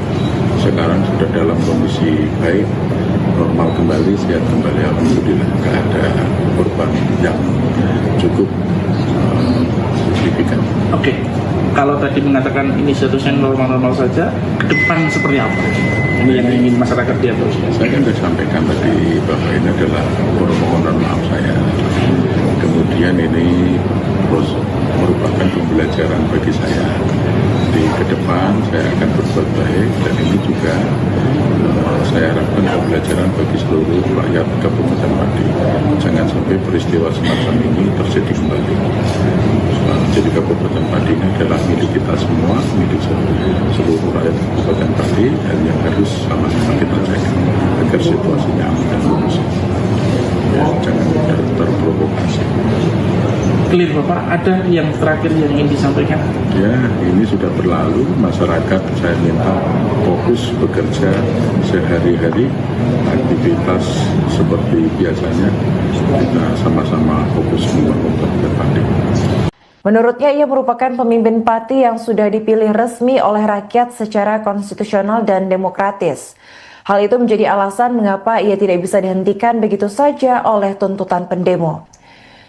sekarang sudah dalam kondisi baik, normal kembali, sehat kembali. Alhamdulillah nggak ada korban yang cukup signifikan. Oke. Kalau tadi mengatakan ini statusnya normal-normal saja, ke depan seperti apa? Ini yang ingin masyarakat lihat terus. Saya kan sudah sampaikan tadi bahwa ini adalah permohonan maaf saya. Kemudian ini terus merupakan pembelajaran bagi saya. Di ke depan saya akan berbuat baik dan ini juga saya harapkan pembelajaran bagi seluruh rakyat Kabupaten Pati. Jangan sampai peristiwa semacam ini terjadi kembali. Jadi Kabupaten Pati ini adalah milik kita semua, milik seluruh rakyat Kabupaten Pati, dan yang harus sama-sama kita jaga agar situasinya aman dan kondusif. Ya, jangan terprovokasi. Clear Bapak, ada yang terakhir yang ingin disampaikan? Ya, ini sudah berlalu. Masyarakat saya minta fokus bekerja sehari-hari, aktivitas seperti biasanya. Kita sama-sama fokus membangun Kabupaten Pati. Menurutnya, ia merupakan pemimpin Pati yang sudah dipilih resmi oleh rakyat secara konstitusional dan demokratis. Hal itu menjadi alasan mengapa ia tidak bisa dihentikan begitu saja oleh tuntutan pendemo.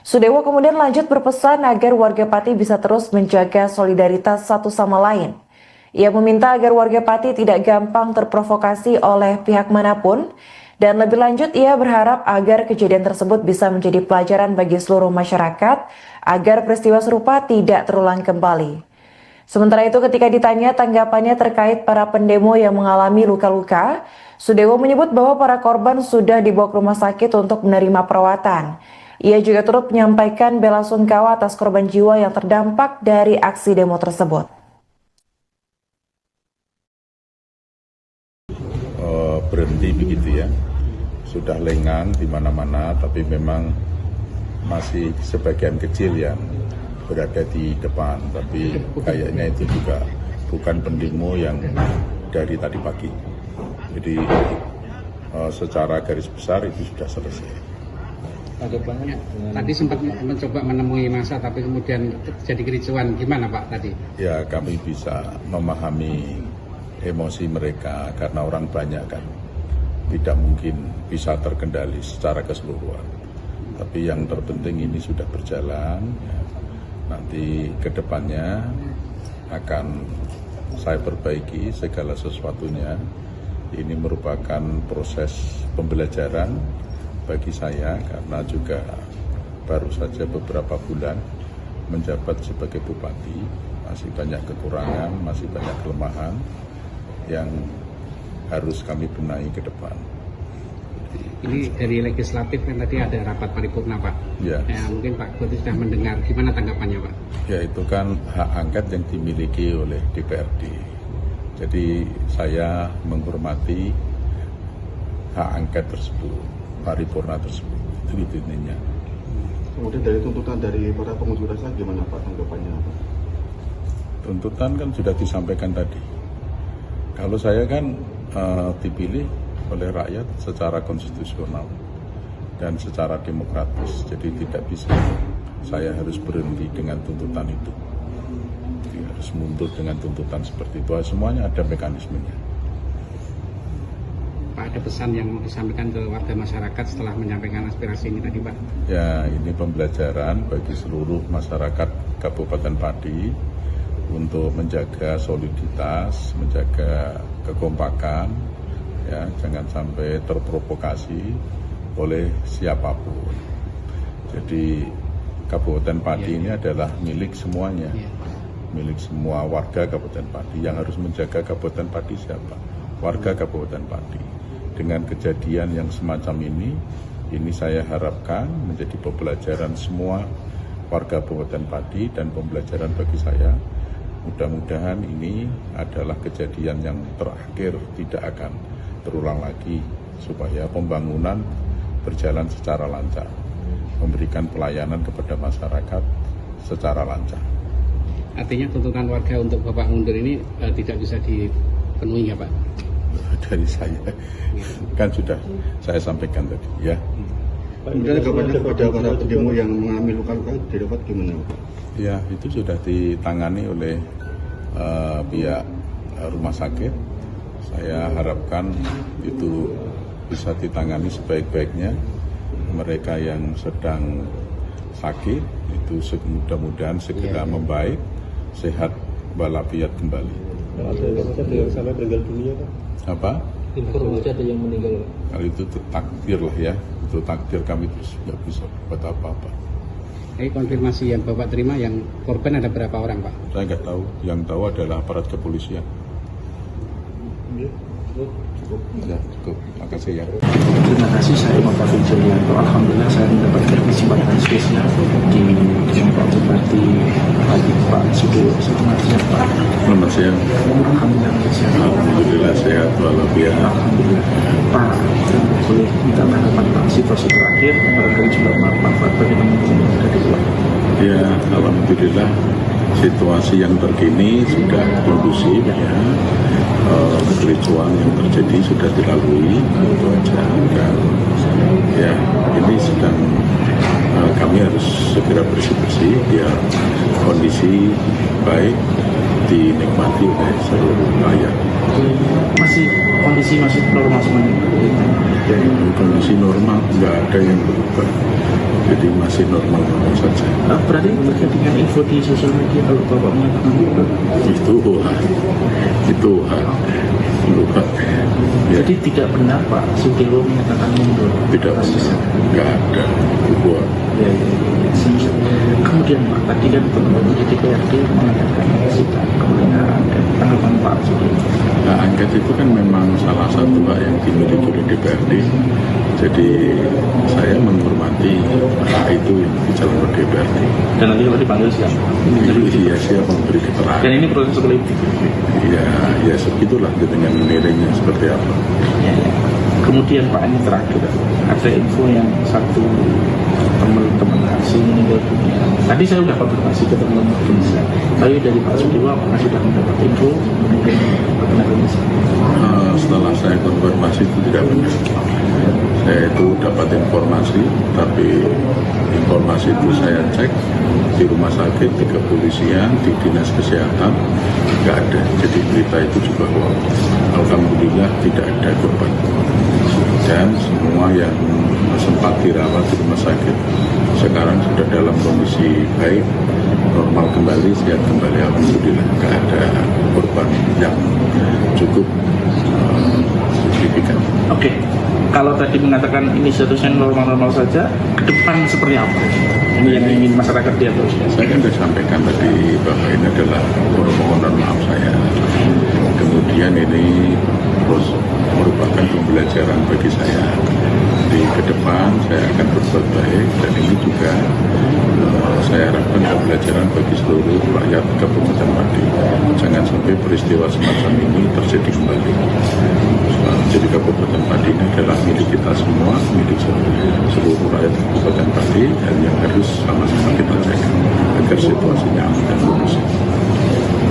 Sudewo kemudian lanjut berpesan agar warga Pati bisa terus menjaga solidaritas satu sama lain. Ia meminta agar warga Pati tidak gampang terprovokasi oleh pihak manapun, dan lebih lanjut ia berharap agar kejadian tersebut bisa menjadi pelajaran bagi seluruh masyarakat agar peristiwa serupa tidak terulang kembali. Sementara itu, ketika ditanya tanggapannya terkait para pendemo yang mengalami luka-luka, Sudewo menyebut bahwa para korban sudah dibawa ke rumah sakit untuk menerima perawatan. Ia juga turut menyampaikan bela sungkawa atas korban jiwa yang terdampak dari aksi demo tersebut. Berhenti begitu ya, sudah lengang di mana-mana, tapi memang masih sebagian kecil yang berada di depan, tapi kayaknya itu juga bukan pendemo yang dari tadi pagi. Jadi secara garis besar itu sudah selesai. Tanggapannya Tadi sempat mencoba menemui massa tapi kemudian terjadi kericuan, gimana Pak tadi? Ya, kami bisa memahami emosi mereka karena orang banyak kan, tidak mungkin bisa terkendali secara keseluruhan. Tapi yang terpenting ini sudah berjalan, ya. Nanti ke depannya akan saya perbaiki segala sesuatunya. Ini merupakan proses pembelajaran bagi saya karena juga baru saja beberapa bulan menjabat sebagai bupati, masih banyak kekurangan, masih banyak kelemahan yang harus kami benahi ke depan. Ini dari legislatif kan tadi ada rapat paripurna Pak. Ya. Mungkin Pak Goti sudah mendengar, gimana tanggapannya Pak? Ya, itu kan hak angket yang dimiliki oleh DPRD. Jadi saya menghormati hak angket tersebut, paripurna tersebut. Itu intinya. Kemudian dari tuntutan dari para pengunjuk rasa gimana Pak tanggapannya Pak? Tuntutan kan sudah disampaikan tadi. Kalau saya kan dipilih oleh rakyat secara konstitusional dan secara demokratis, jadi tidak bisa saya harus berhenti dengan tuntutan itu. Jadi harus mundur dengan tuntutan seperti itu. Semuanya ada mekanismenya. Pak, ada pesan yang mau disampaikan ke warga masyarakat setelah menyampaikan aspirasi ini tadi, Pak? Ya, ini pembelajaran bagi seluruh masyarakat Kabupaten Pati untuk menjaga soliditas, menjaga kekompakan, ya, jangan sampai terprovokasi oleh siapapun. Jadi Kabupaten Pati ini adalah milik semuanya, milik semua warga Kabupaten Pati. Yang harus menjaga Kabupaten Pati siapa? Warga Kabupaten Pati. Dengan kejadian yang semacam ini saya harapkan menjadi pembelajaran semua warga Kabupaten Pati dan pembelajaran bagi saya. Mudah-mudahan ini adalah kejadian yang terakhir, tidak akan terulang lagi, supaya pembangunan berjalan secara lancar, memberikan pelayanan kepada masyarakat secara lancar. Artinya tuntutan warga untuk Bapak mundur ini tidak bisa dipenuhi ya Pak? Dari saya, kan sudah saya sampaikan tadi ya. Kemudian tanggapannya kepada para pendemo yang mengalami luka-luka dirawat gimana Pak? Ya, itu sudah ditangani oleh pihak rumah sakit. Saya harapkan itu bisa ditangani sebaik-baiknya. Mereka yang sedang sakit itu mudah-mudahan segera membaik, sehat walafiat kembali. Ada yang sampai meninggal dunia Pak? Apa? Informasi ada yang meninggal. Kalau itu takdir lah ya, itu takdir, kami terus nggak bisa buat apa-apa. Konfirmasi yang Bapak terima, yang korban ada berapa orang Pak? Saya nggak tahu, yang tahu adalah aparat kepolisian. Cukup. Ya, cukup. Makasih ya. Terima kasih, saya Muhammad Julianto. Alhamdulillah saya mendapatkan kesempatan spesial di Pak Bupati Pak Sudewo. Selamat siang Pak. Selamat siang. Alhamdulillah sehat walafiat. Alhamdulillah. Pak, boleh minta tanggapan Pak situasi terakhir barangkali juga Pak bagaimana ada di luar? Ya, alhamdulillah situasi yang terkini sudah kondusif ya. Kericuan yang terjadi sudah dilalui, itu aja. Dan ya, ini sedang kami harus segera bersih-bersih biar kondisi baik dinikmati oleh seluruh rakyat. Kondisi masih normal semuanya. Kondisi normal, nggak ada yang berubah. Jadi masih normal saja. Berarti terkait dengan info di sosial media kalau Bapak mengatakan itu hak. Ya. Jadi tidak benar Pak Sudewo menyatakan mundur. Tidak benar, nggak ada dibuat. Ya. Kemudian Pak, tadi kan teman-teman di DPRD mengatakan sidang kebenaran dan tanggapan Pak Sudewo. Nah, angket itu kan memang salah satu hak yang dimiliki oleh DPRD. Jadi saya menghormati hak itu yang dijalankan oleh DPRD. Dan nanti kalau dipanggil siapa? Iya, siapa memberi keterangan. Dan ini proses politik. Ya segitulah dengan menilainya seperti apa. Ya. Kemudian Pak, ini terakhir ada info yang satu teman-teman asing meninggal dunia. Tadi saya sudah konfirmasi ke teman-teman Indonesia. Tapi dari Pak Sudewo apakah sudah mendapat info mengenai benar Indonesia? Setelah saya konfirmasi itu tidak benar. Saya itu dapat informasi, tapi informasi itu saya cek di rumah sakit, di kepolisian, di dinas kesehatan, nggak ada. Jadi berita itu juga bohong. Alhamdulillah tidak ada korban. Dan semua yang sempat dirawat di rumah sakit sekarang sudah dalam kondisi baik, normal kembali, sehat kembali. Alhamdulillah nggak ada korban yang cukup signifikan. Oke. Kalau tadi mengatakan ini statusnya normal-normal saja, ke depan seperti apa? Ini yang ingin masyarakat lihat terus. Saya kan sudah sampaikan tadi bahwa ini adalah permohonan maaf saya. Kemudian ini terus merupakan pembelajaran bagi saya. Di ke depan saya akan berbuat baik, dan ini juga saya harapkan pembelajaran bagi seluruh rakyat Kabupaten Pati. Jangan sampai sampai peristiwa semacam ini terjadi kembali. Jadi Kabupaten Pati ini adalah milik kita semua, milik seluruh rakyat Kabupaten Pati, dan yang harus sama-sama kita jaga agar situasinya aman dan kondusif.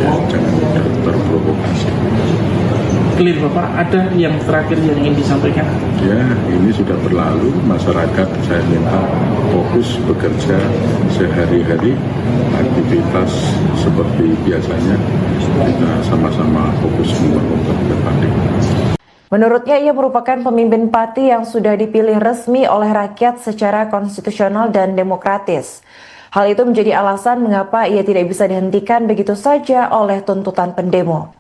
Ya, jangan mudah terprovokasi. Clear Bapak, ada yang terakhir yang ingin disampaikan? Ya, ini sudah berlalu. Masyarakat saya minta fokus bekerja sehari-hari, aktivitas seperti biasanya. Kita sama-sama fokus membangun Kabupaten Pati. Menurutnya, ia merupakan pemimpin Pati yang sudah dipilih resmi oleh rakyat secara konstitusional dan demokratis. Hal itu menjadi alasan mengapa ia tidak bisa dihentikan begitu saja oleh tuntutan pendemo.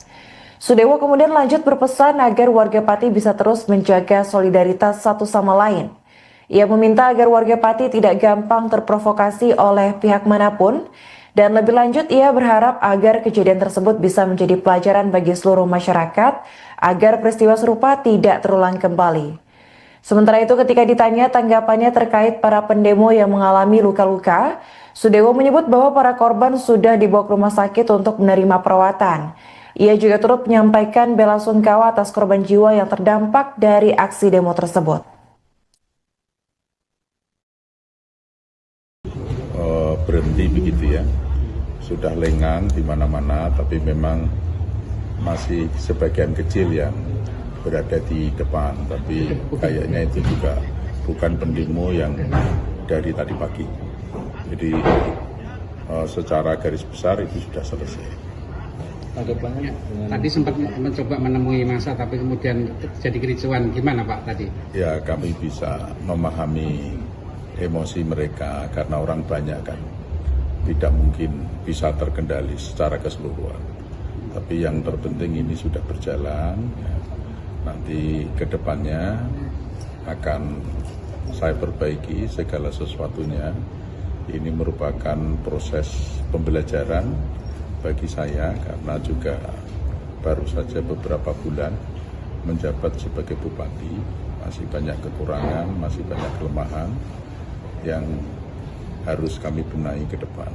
Sudewo kemudian lanjut berpesan agar warga Pati bisa terus menjaga solidaritas satu sama lain. Ia meminta agar warga Pati tidak gampang terprovokasi oleh pihak manapun, dan lebih lanjut ia berharap agar kejadian tersebut bisa menjadi pelajaran bagi seluruh masyarakat agar peristiwa serupa tidak terulang kembali. Sementara itu, ketika ditanya tanggapannya terkait para pendemo yang mengalami luka-luka, Sudewo menyebut bahwa para korban sudah dibawa ke rumah sakit untuk menerima perawatan. Ia juga turut menyampaikan bela sungkawa atas korban jiwa yang terdampak dari aksi demo tersebut. Berhenti begitu ya, sudah lengang di mana-mana, tapi memang masih sebagian kecil yang berada di depan, tapi kayaknya itu juga bukan pendemo yang dari tadi pagi. Jadi secara garis besar itu sudah selesai. Tanggapannya tadi sempat mencoba menemui massa tapi kemudian terjadi kericuan, gimana Pak tadi? Ya, kami bisa memahami emosi mereka karena orang banyak kan, tidak mungkin bisa terkendali secara keseluruhan. Tapi yang terpenting ini sudah berjalan, ya. Nanti ke depannya akan saya perbaiki segala sesuatunya. Ini merupakan proses pembelajaran bagi saya karena juga baru saja beberapa bulan menjabat sebagai bupati, masih banyak kekurangan, masih banyak kelemahan yang harus kami benahi ke depan.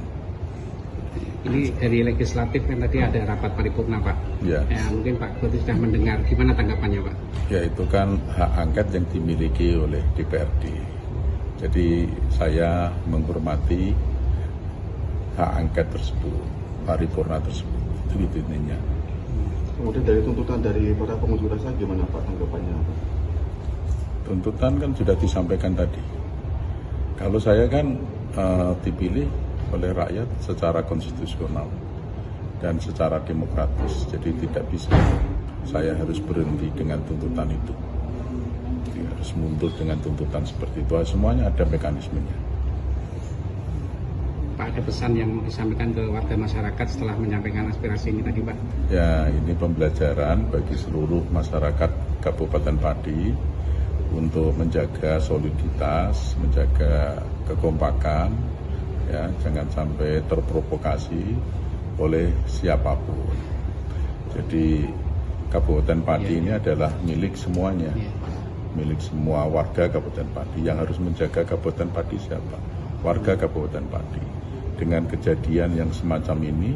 Ini dari legislatif kan tadi ada rapat paripurna Pak. Ya. Mungkin Pak Bupati sudah mendengar, gimana tanggapannya Pak? Ya, itu kan hak angket yang dimiliki oleh DPRD. Jadi saya menghormati hak angket tersebut, paripurna tersebut. Itu intinya. Kemudian dari tuntutan dari para pengunjuk rasa gimana Pak tanggapannya? Tuntutan kan sudah disampaikan tadi. Kalau saya kan dipilih oleh rakyat secara konstitusional dan secara demokratis, jadi tidak bisa saya harus berhenti dengan tuntutan itu. Jadi harus mundur dengan tuntutan seperti itu. Semuanya ada mekanismenya. Pak, ada pesan yang mau disampaikan ke warga masyarakat setelah menyampaikan aspirasi ini tadi Pak? Ya, ini pembelajaran bagi seluruh masyarakat Kabupaten Pati untuk menjaga soliditas, menjaga kekompakan, ya, jangan sampai terprovokasi oleh siapapun. Jadi Kabupaten Pati ini adalah milik semuanya, milik semua warga Kabupaten Pati. Yang harus menjaga Kabupaten Pati siapa? Warga Kabupaten Pati. Dengan kejadian yang semacam ini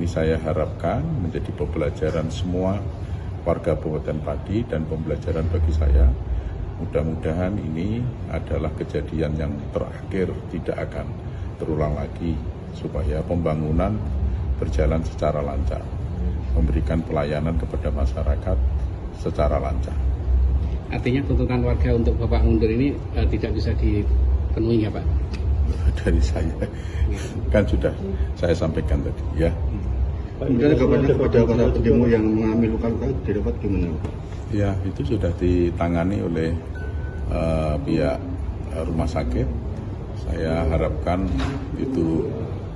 saya harapkan menjadi pembelajaran semua warga Kabupaten Pati dan pembelajaran bagi saya. Mudah-mudahan ini adalah kejadian yang terakhir, tidak akan terulang lagi, supaya pembangunan berjalan secara lancar, memberikan pelayanan kepada masyarakat secara lancar. Artinya tuntutan warga untuk Bapak mundur ini tidak bisa dipenuhi ya Pak? Dari saya, kan sudah saya sampaikan tadi ya. Kemudian kabarnya kepada para pendemo yang mengalami luka-luka didapat gimana Pak? Ya, itu sudah ditangani oleh pihak rumah sakit. Saya harapkan itu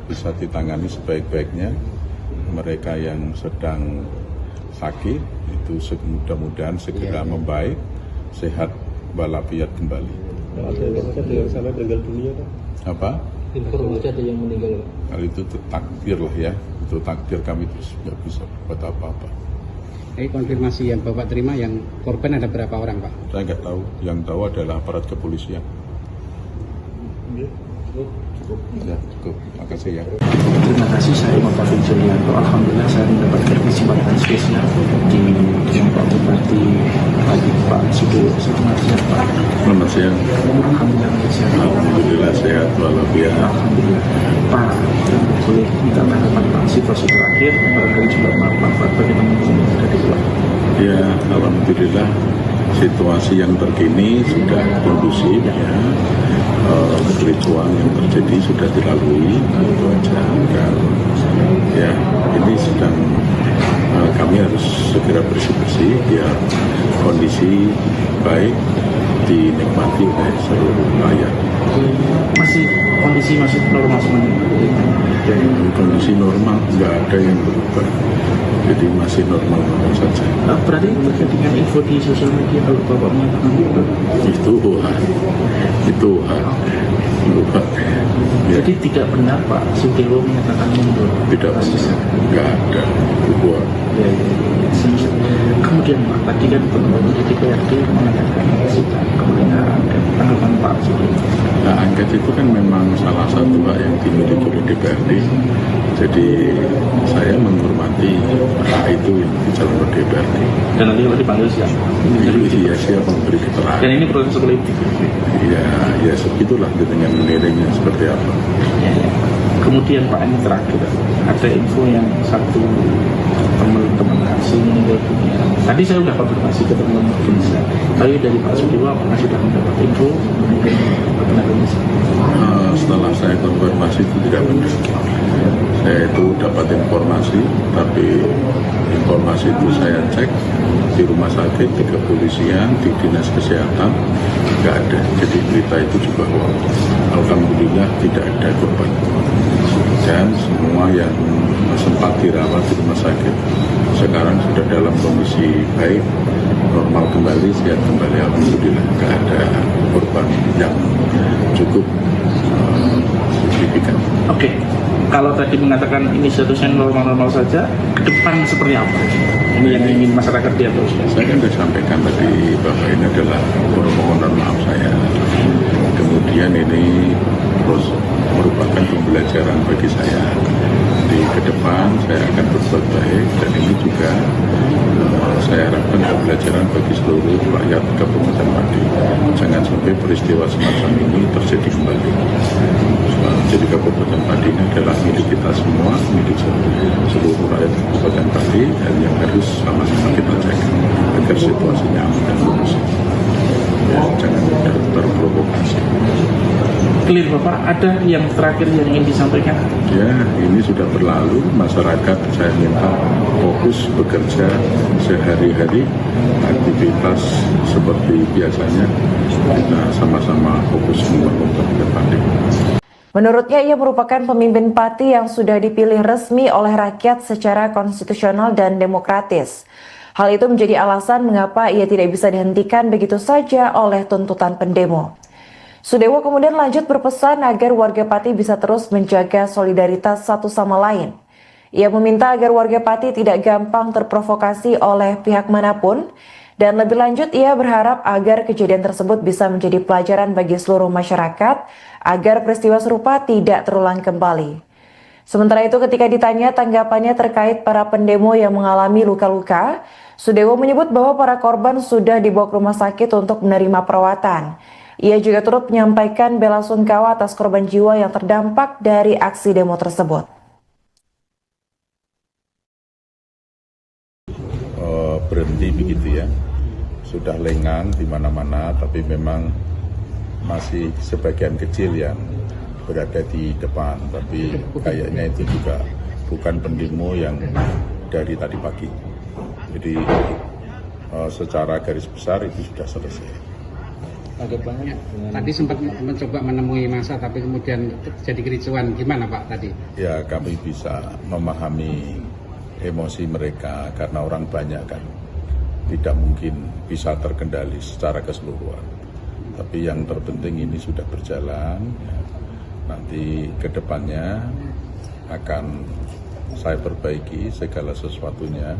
bisa ditangani sebaik-baiknya. Mereka yang sedang sakit itu mudah-mudahan segera membaik, sehat walafiat kembali. Ada yang sampai meninggal dunia Pak? Apa? Informasi ada yang meninggal Pak? Hal itu takdir lah ya. Itu takdir, kami terus nggak bisa buat apa-apa. Konfirmasi yang Bapak terima, yang korban ada berapa orang Pak? Saya nggak tahu. Yang tahu adalah aparat kepolisian. Ya, cukup. Makasih ya. Terima kasih, saya Muhammad Julianto. Alhamdulillah saya mendapatkan kesempatan spesial di Pak Bupati Pak Sudewo. Selamat siang Pak. Selamat siang. Alhamdulillah sehat. Alhamdulillah sehat walafiat. Alhamdulillah. Pak, boleh minta tanggapan Pak situasi terakhir barangkali juga Pak bagaimana ada di luar. Ya, alhamdulillah situasi yang terkini sudah kondusif ya. Kericuan yang terjadi sudah dilalui, itu aja. Dan, ya, ini sedang kami harus segera bersih-bersih biar kondisi baik dinikmati oleh seluruh rakyat. Kondisi masih normal semuanya. Kondisi normal, nggak ada yang berubah. Jadi masih normal saja. Berarti terkait dengan info di sosial media kalau Bapak menyatakan itu berubah. Ya. Jadi tidak benar Pak Sudewo menyatakan mundur. Tidak bisa, nggak ada berubah. Ya. Kemudian Pak, tadi kan teman-teman di DPRD mengatakan sidang kebenaran dan tanggapan Pak Sudewo. Nah, angket itu kan memang salah satu hak yang dimiliki oleh DPRD. Jadi saya menghormati hak itu yang dicalonkan DPRD. Dan nanti kalau dipanggil siapa? Iya, siapa memberi keterangan. Dan ini proses politik. Ya segitulah dengan menilainya seperti apa. Ya. Kemudian Pak, ini terakhir ada info yang satu teman-teman asing meninggal dunia. Tadi saya sudah konfirmasi ke teman-teman Indonesia. Tapi dari Pak Sudewo apakah sudah mendapat info meninggal Indonesia? Setelah saya konfirmasi itu tidak benar. Saya itu dapat informasi, tapi informasi itu saya cek di rumah sakit, di kepolisian, di dinas kesehatan, nggak ada. Jadi berita itu juga hoax. Alhamdulillah tidak ada korban. Dan semua yang sempat dirawat di rumah sakit sekarang sudah dalam kondisi baik, normal kembali, sehat kembali. Alhamdulillah nggak ada korban yang cukup signifikan. Oke. Kalau tadi mengatakan ini statusnya normal-normal saja, ke depan seperti apa? Ini yang ingin masyarakat lihat terus. Saya kan sudah sampaikan tadi bahwa ini adalah permohonan maaf saya. Kemudian ini terus merupakan pembelajaran bagi saya. Di ke depan saya akan berbuat baik dan ini juga saya harapkan pembelajaran bagi seluruh rakyat Kabupaten Pati. Jangan sampai peristiwa semacam ini terjadi kembali. Jadi Kabupaten Pati ini adalah milik kita semua, milik seluruh rakyat Kabupaten Pati, dan yang harus sama-sama kita jaga agar situasinya aman dan kondusif. Ya, jangan terprovokasi. Clear Bapak, ada yang terakhir yang ingin disampaikan? Ya, ini sudah berlalu. Masyarakat saya minta fokus bekerja sehari-hari, aktivitas seperti biasanya. Kita sama-sama fokus membangun Kabupaten Pati. Menurutnya, ia merupakan pemimpin Pati yang sudah dipilih resmi oleh rakyat secara konstitusional dan demokratis. Hal itu menjadi alasan mengapa ia tidak bisa dihentikan begitu saja oleh tuntutan pendemo. Sudewo kemudian lanjut berpesan agar warga Pati bisa terus menjaga solidaritas satu sama lain. Ia meminta agar warga Pati tidak gampang terprovokasi oleh pihak manapun, dan lebih lanjut ia berharap agar kejadian tersebut bisa menjadi pelajaran bagi seluruh masyarakat agar peristiwa serupa tidak terulang kembali. Sementara itu, ketika ditanya tanggapannya terkait para pendemo yang mengalami luka-luka, Sudewo menyebut bahwa para korban sudah dibawa ke rumah sakit untuk menerima perawatan. Ia juga turut menyampaikan bela sungkawa atas korban jiwa yang terdampak dari aksi demo tersebut. Berhenti begitu ya, sudah lengang di mana-mana, tapi memang masih sebagian kecil yang berada di depan, tapi kayaknya itu juga bukan pendemo yang dari tadi pagi. Jadi secara garis besar itu sudah selesai. Tanggapannya tadi sempat mencoba menemui massa tapi kemudian terjadi kericuan, gimana Pak tadi? Ya, kami bisa memahami emosi mereka karena orang banyak kan, tidak mungkin bisa terkendali secara keseluruhan. Tapi yang terpenting ini sudah berjalan, nanti ke depannya akan saya perbaiki segala sesuatunya.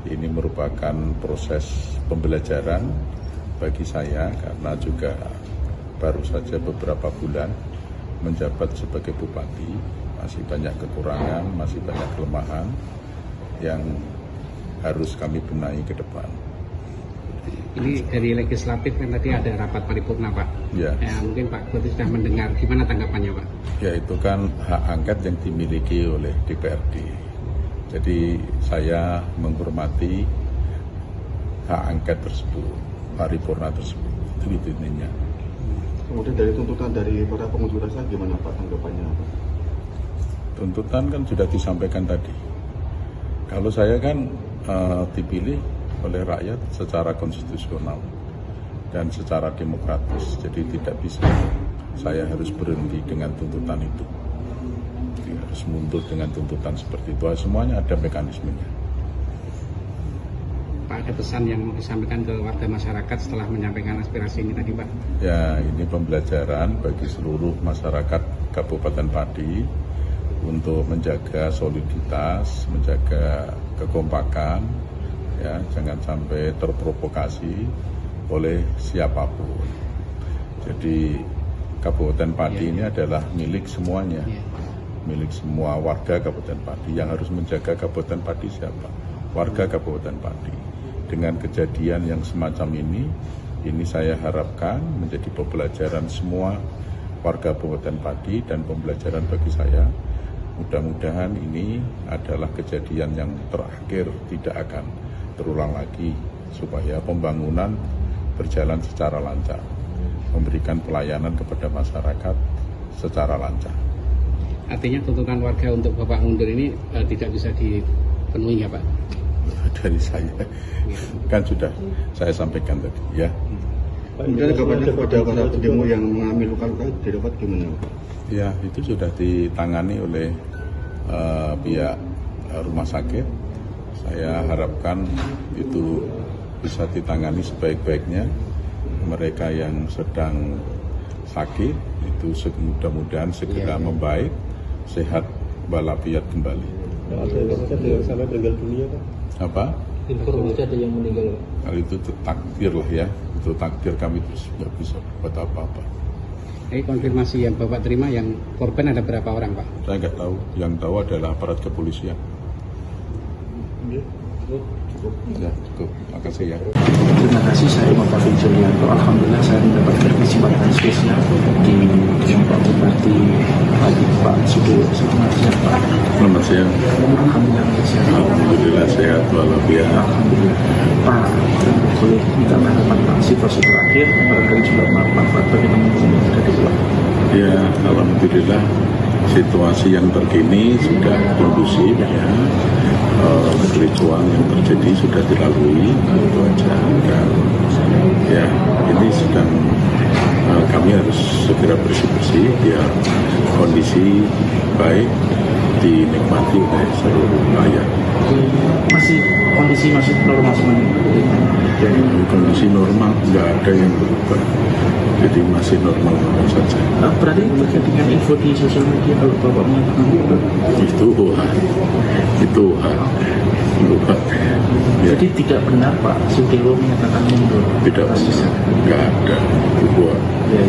Ini merupakan proses pembelajaran bagi saya karena juga baru saja beberapa bulan menjabat sebagai bupati, masih banyak kekurangan, masih banyak kelemahan yang harus kami benahi ke depan. Ini dari legislatif kan tadi ada rapat paripurna Pak. Ya. Mungkin Pak Ketua sudah mendengar, gimana tanggapannya Pak? Ya, itu kan hak angket yang dimiliki oleh DPRD. Jadi saya menghormati hak angket tersebut, paripurna tersebut. Itu intinya. Kemudian dari tuntutan dari para pengunjuk rasa gimana Pak tanggapannya Pak? Tuntutan kan sudah disampaikan tadi. Kalau saya kan dipilih oleh rakyat secara konstitusional dan secara demokratis. Jadi tidak bisa saya harus berhenti dengan tuntutan itu. Jadi harus mundur dengan tuntutan seperti itu. Semuanya ada mekanismenya. Pak, ada pesan yang mau disampaikan ke warga masyarakat setelah menyampaikan aspirasi ini tadi Pak? Ya, ini pembelajaran bagi seluruh masyarakat Kabupaten Pati untuk menjaga soliditas, menjaga kekompakan, ya, jangan sampai terprovokasi oleh siapapun. Jadi Kabupaten Pati ini adalah milik semuanya, milik semua warga Kabupaten Pati. Yang harus menjaga Kabupaten Pati siapa? Warga Kabupaten Pati. Dengan kejadian yang semacam ini saya harapkan menjadi pembelajaran semua warga Kabupaten Pati dan pembelajaran bagi saya. Mudah-mudahan ini adalah kejadian yang terakhir, tidak akan terulang lagi, supaya pembangunan berjalan secara lancar, memberikan pelayanan kepada masyarakat secara lancar. Artinya tuntutan warga untuk Bapak mundur ini tidak bisa dipenuhi ya Pak? Dari saya kan sudah saya sampaikan tadi ya. Kemudian kabarnya kepada para pendemo yang mengalami luka-luka didapat gimana Pak? Ya, itu sudah ditangani oleh pihak rumah sakit. Saya harapkan itu bisa ditangani sebaik-baiknya. Mereka yang sedang sakit itu mudah-mudahan segera membaik, sehat walafiat kembali. Ada sampai meninggal dunia Pak? Apa? Informasi ada yang meninggal Pak? Hal itu takdir lah ya, itu takdir, kami terus nggak bisa buat apa-apa. Ini konfirmasi yang Bapak terima, yang korban ada berapa orang Pak? Saya nggak tahu, yang tahu adalah aparat kepolisian. Ya, cukup. Makasih ya. Terima kasih, saya Bapak Julianto. Alhamdulillah saya mendapatkan kesempatan spesial di kelompok Bupati Pak Sudewo. Selamat siang Pak. Selamat siang. Alhamdulillah sehat. Alhamdulillah sehat walafiat. Alhamdulillah. Pak, boleh minta tanggapan Pak situasi terakhir, barangkali juga Pak bagaimana ada di Pulau. Ya, alhamdulillah situasi yang terkini sudah kondusif ya. Kericuan yang terjadi sudah dilalui, itu aja. Dan ya, ini sedang kami harus segera bersih-bersih biar kondisi baik dinikmati oleh seluruh rakyat. Kondisi masih normal semuanya. Kondisi normal, nggak ada yang berubah. Jadi masih normal saja. Berarti terkait dengan info di sosial media kalau Bapak mengatakan itu ya. Jadi tidak benar Pak Sudewo menyatakan mundur. Tidak bisa, nggak ada. Itu ya.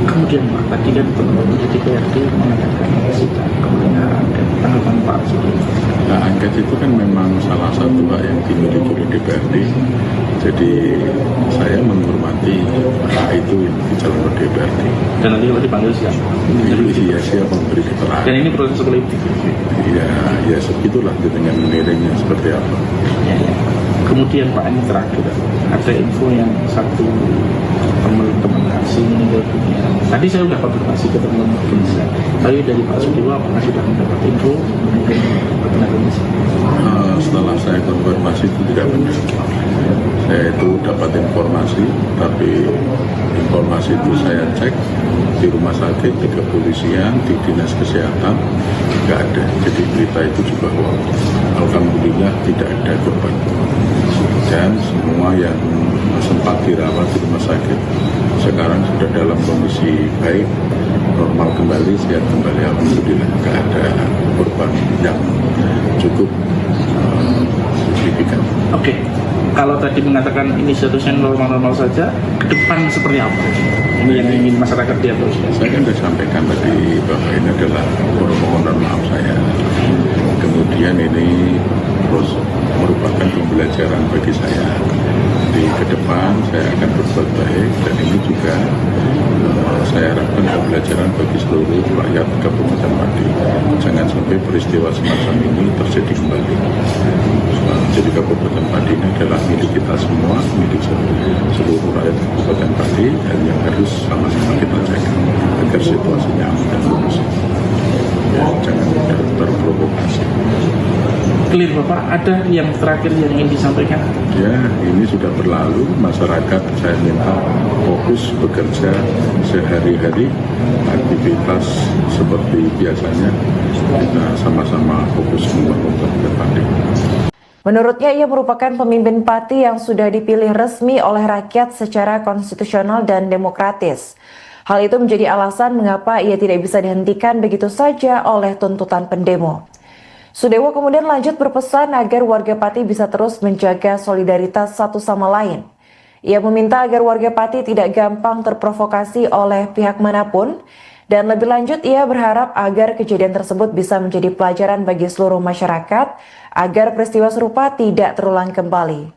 Kemudian Pak, tadi kan teman-teman di DPRD mengatakan sidang kebenaran dan tanggapan Pak Sudewo. Nah, angket itu kan memang salah satu hak yang dimiliki oleh DPRD. Jadi saya menghormati hak itu yang dicalonkan DPRD. Dan nanti kalau dipanggil siapa? Iya, siapa memberi keterangan. Dan ini proses politik. Ya segitulah dengan menilainya seperti apa. Ya. Kemudian Pak, ini terakhir ada info yang satu teman asing meninggal dunia. Tadi saya sudah konfirmasi ke teman-teman Indonesia. Tapi dari Pak Sudewo apakah sudah mendapat info mengenai Indonesia? Setelah saya konfirmasi itu tidak benar. Saya itu dapat informasi, tapi informasi itu saya cek di rumah sakit, di kepolisian, di dinas kesehatan, nggak ada. Jadi berita itu juga hoax. Alhamdulillah tidak ada korban. Dan semua yang sempat dirawat di rumah sakit sekarang sudah dalam kondisi baik, normal kembali, sehat kembali. Alhamdulillah nggak ada korban yang cukup signifikan. Oke. kalau tadi mengatakan ini seharusnya normal-normal saja, ke depan seperti apa? Ini yang ingin masyarakat lihat terus. Saya kan sudah sampaikan tadi bahwa ini adalah permohonan maaf saya. Kemudian ini terus merupakan pembelajaran bagi saya. Di ke depan saya akan berbuat baik dan ini juga saya harapkan pembelajaran bagi seluruh rakyat Kabupaten Pati. Jangan sampai peristiwa semacam ini terjadi kembali. Jadi Kabupaten Pati ini adalah milik kita semua, milik seluruh rakyat Kabupaten Pati, dan yang harus sama-sama kita jaga agar situasinya aman dan kondusif. Ya, jangan terprovokasi. Clear Bapak, ada yang terakhir yang ingin disampaikan? Ya, ini sudah berlalu. Masyarakat saya minta fokus bekerja sehari-hari, aktivitas seperti biasanya. Kita sama-sama fokus membangun Kabupaten Pati. Menurutnya, ia merupakan pemimpin Pati yang sudah dipilih resmi oleh rakyat secara konstitusional dan demokratis. Hal itu menjadi alasan mengapa ia tidak bisa dihentikan begitu saja oleh tuntutan pendemo. Sudewo kemudian lanjut berpesan agar warga Pati bisa terus menjaga solidaritas satu sama lain. Ia meminta agar warga Pati tidak gampang terprovokasi oleh pihak manapun, dan lebih lanjut ia berharap agar kejadian tersebut bisa menjadi pelajaran bagi seluruh masyarakat agar peristiwa serupa tidak terulang kembali.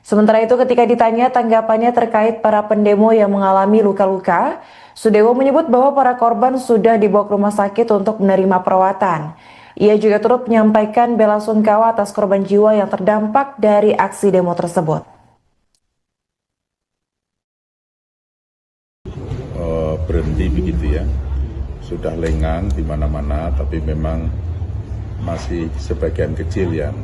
Sementara itu, ketika ditanya tanggapannya terkait para pendemo yang mengalami luka-luka, Sudewo menyebut bahwa para korban sudah dibawa ke rumah sakit untuk menerima perawatan. Ia juga turut menyampaikan bela sungkawa atas korban jiwa yang terdampak dari aksi demo tersebut. Berhenti begitu ya, sudah lengang di mana-mana, tapi memang masih sebagian kecil yang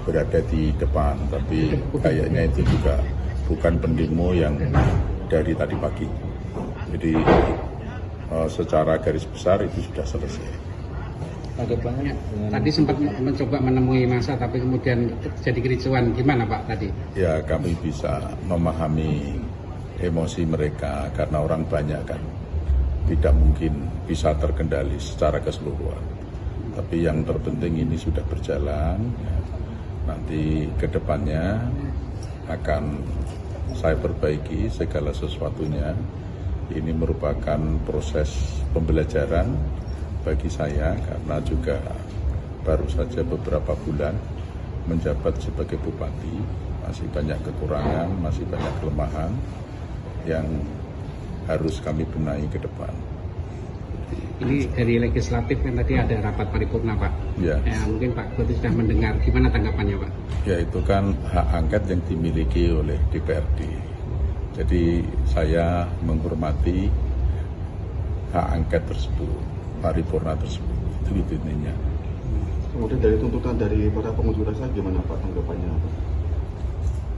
berada di depan, tapi kayaknya itu juga bukan pendemo yang dari tadi pagi. Jadi secara garis besar itu sudah selesai. Tadi sempat mencoba menemui massa, tapi kemudian terjadi kericuan. Gimana Pak tadi? Ya, kami bisa memahami emosi mereka karena orang banyak kan, tidak mungkin bisa terkendali secara keseluruhan. Tapi yang terpenting ini sudah berjalan. Nanti ke depannya akan saya perbaiki segala sesuatunya. Ini merupakan proses pembelajaran bagi saya karena juga baru saja beberapa bulan menjabat sebagai bupati, masih banyak kekurangan, masih banyak kelemahan yang harus kami benahi ke depan. Ini dari legislatif kan tadi ada rapat paripurna Pak. Ya. Mungkin Pak Bupati sudah mendengar, gimana tanggapannya Pak? Ya, itu kan hak angket yang dimiliki oleh DPRD. Jadi saya menghormati hak angket tersebut, paripurna tersebut, itu intinya. Kemudian dari tuntutan dari para pengunjuk rasa gimana Pak tanggapannya?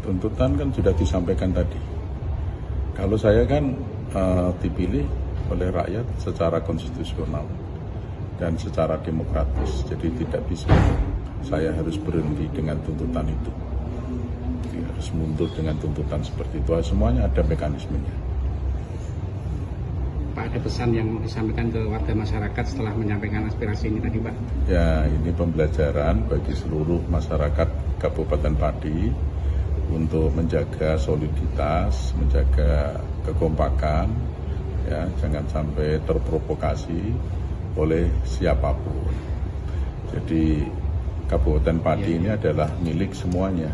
Tuntutan kan sudah disampaikan tadi. Kalau saya kan dipilih oleh rakyat secara konstitusional dan secara demokratis, jadi tidak bisa saya harus berhenti dengan tuntutan itu. Jadi harus mundur dengan tuntutan seperti itu. Semuanya ada mekanismenya. Pak, ada pesan yang mau disampaikan ke warga masyarakat setelah menyampaikan aspirasi ini tadi Pak? Ya, ini pembelajaran bagi seluruh masyarakat Kabupaten Pati untuk menjaga soliditas, menjaga kekompakan, ya, jangan sampai terprovokasi oleh siapapun. Jadi Kabupaten Pati ini adalah milik semuanya,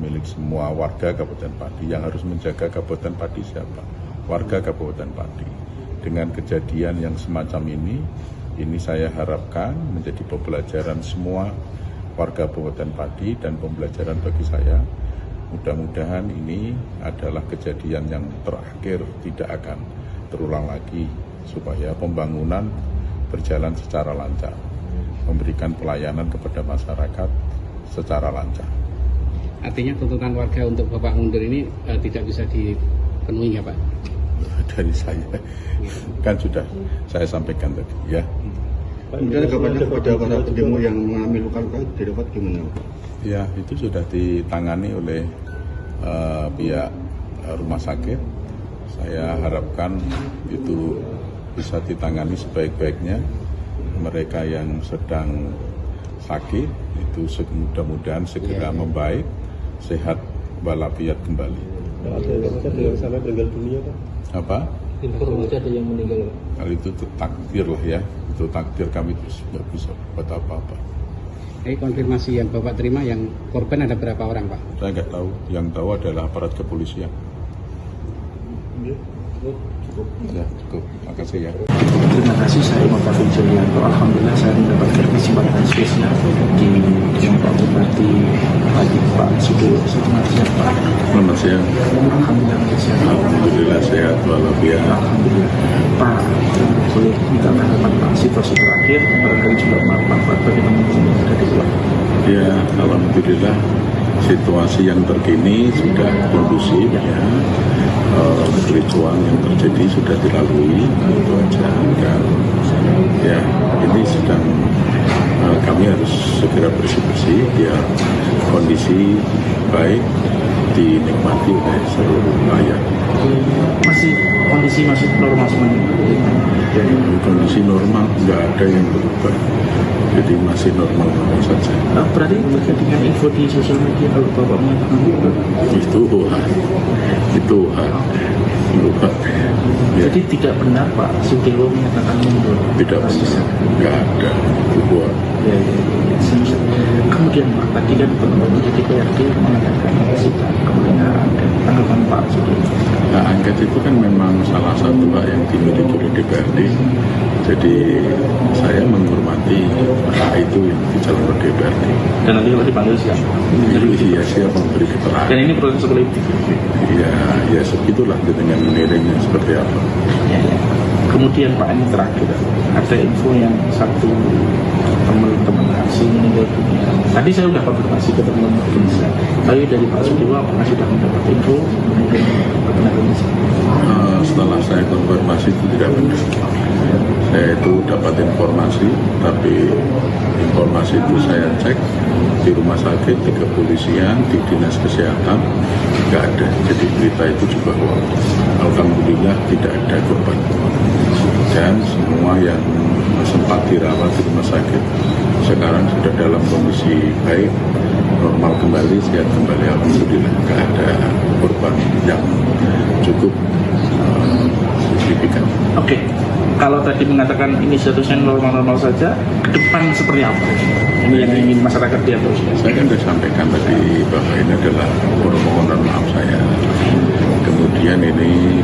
milik semua warga Kabupaten Pati. Yang harus menjaga Kabupaten Pati siapa? Warga Kabupaten Pati. Dengan kejadian yang semacam ini saya harapkan menjadi pembelajaran semua warga Kabupaten Pati dan pembelajaran bagi saya. Mudah-mudahan ini adalah kejadian yang terakhir, tidak akan terulang lagi, supaya pembangunan berjalan secara lancar, memberikan pelayanan kepada masyarakat secara lancar. Artinya tuntutan warga untuk Bapak mundur ini tidak bisa dipenuhi ya Pak? Dari saya kan sudah saya sampaikan tadi ya. Kemudian kabarnya kepada para pendemo yang mengalami luka-luka didapat gimana Pak? Ya, itu sudah ditangani oleh pihak rumah sakit. Saya harapkan itu bisa ditangani sebaik-baiknya. Mereka yang sedang sakit itu mudah-mudahan segera membaik, sehat walafiat kembali. Ada yang sampai meninggal dunia Pak? Apa? Informasi ada yang meninggal Pak? Hal itu takdir lah ya, itu takdir, kami terus nggak bisa buat apa-apa. Konfirmasi yang Bapak terima, yang korban ada berapa orang Pak? Saya nggak tahu, yang tahu adalah aparat kepolisian. Ya, cukup. Makasih ya. Terima kasih, saya Bapak Julianto. Alhamdulillah saya mendapatkan kesempatan spesial di Pak Bupati Pak Sudewo. Selamat siang Pak. Selamat siang. Alhamdulillah sehat. Alhamdulillah sehat walafiat. Alhamdulillah. Pak, boleh minta tanggapan Pak situasi terakhir, barangkali juga manfaat bagi teman-teman yang ada di luar. Ya, alhamdulillah situasi yang terkini sudah kondusif ya. Kericuan yang terjadi sudah dilalui, itu aja. Dan ya, ini sedang kami harus segera bersih-bersih biar kondisi baik dinikmati oleh seluruh rakyat. Kondisi masih normal semuanya. Kondisi normal, nggak ada yang berubah, jadi masih normal saja. Berarti terkait dengan info di sosial media kalau Bapak mengatakan itu lupa. Ya. Jadi tidak benar Pak Sudewo menyatakan mundur. Tidak benar, nggak ada itu buat. Ya. Kemudian Pak, tadi kan teman-teman di DPRD mengatakan sidang kebenaran dan tanggapan Pak Sudewo. Nah, angket itu kan memang salah satu hak yang dimiliki oleh DPRD. Jadi saya menghormati hak itu yang dijalankan oleh DPRD. Dan nanti kalau dipanggil siapa? Iya, siapa memberi keterangan. Dan ini proses politik. Ya segitulah dengan menilainya seperti apa. Ya. Kemudian Pak, ini terakhir ada info yang satu teman-teman asing meninggal dunia. Tadi saya sudah konfirmasi ke teman-teman Indonesia. Tapi dari Pak Sudewo apakah sudah mendapat info benar Indonesia? Setelah saya konfirmasi itu tidak benar. Saya itu dapat informasi, tapi informasi itu saya cek di rumah sakit, di kepolisian, di dinas kesehatan, nggak ada. Jadi berita itu juga hoax. Alhamdulillah tidak ada korban. Dan semua yang sempat dirawat di rumah sakit sekarang sudah dalam kondisi baik, normal kembali, sehat kembali. Alhamdulillah nggak ada korban yang cukup signifikan. Oke. Kalau tadi mengatakan ini statusnya normal-normal saja, ke depan seperti apa? Ini yang ingin masyarakat lihat terus. Saya kan sudah sampaikan tadi bahwa ini adalah permohonan maaf saya. Kemudian ini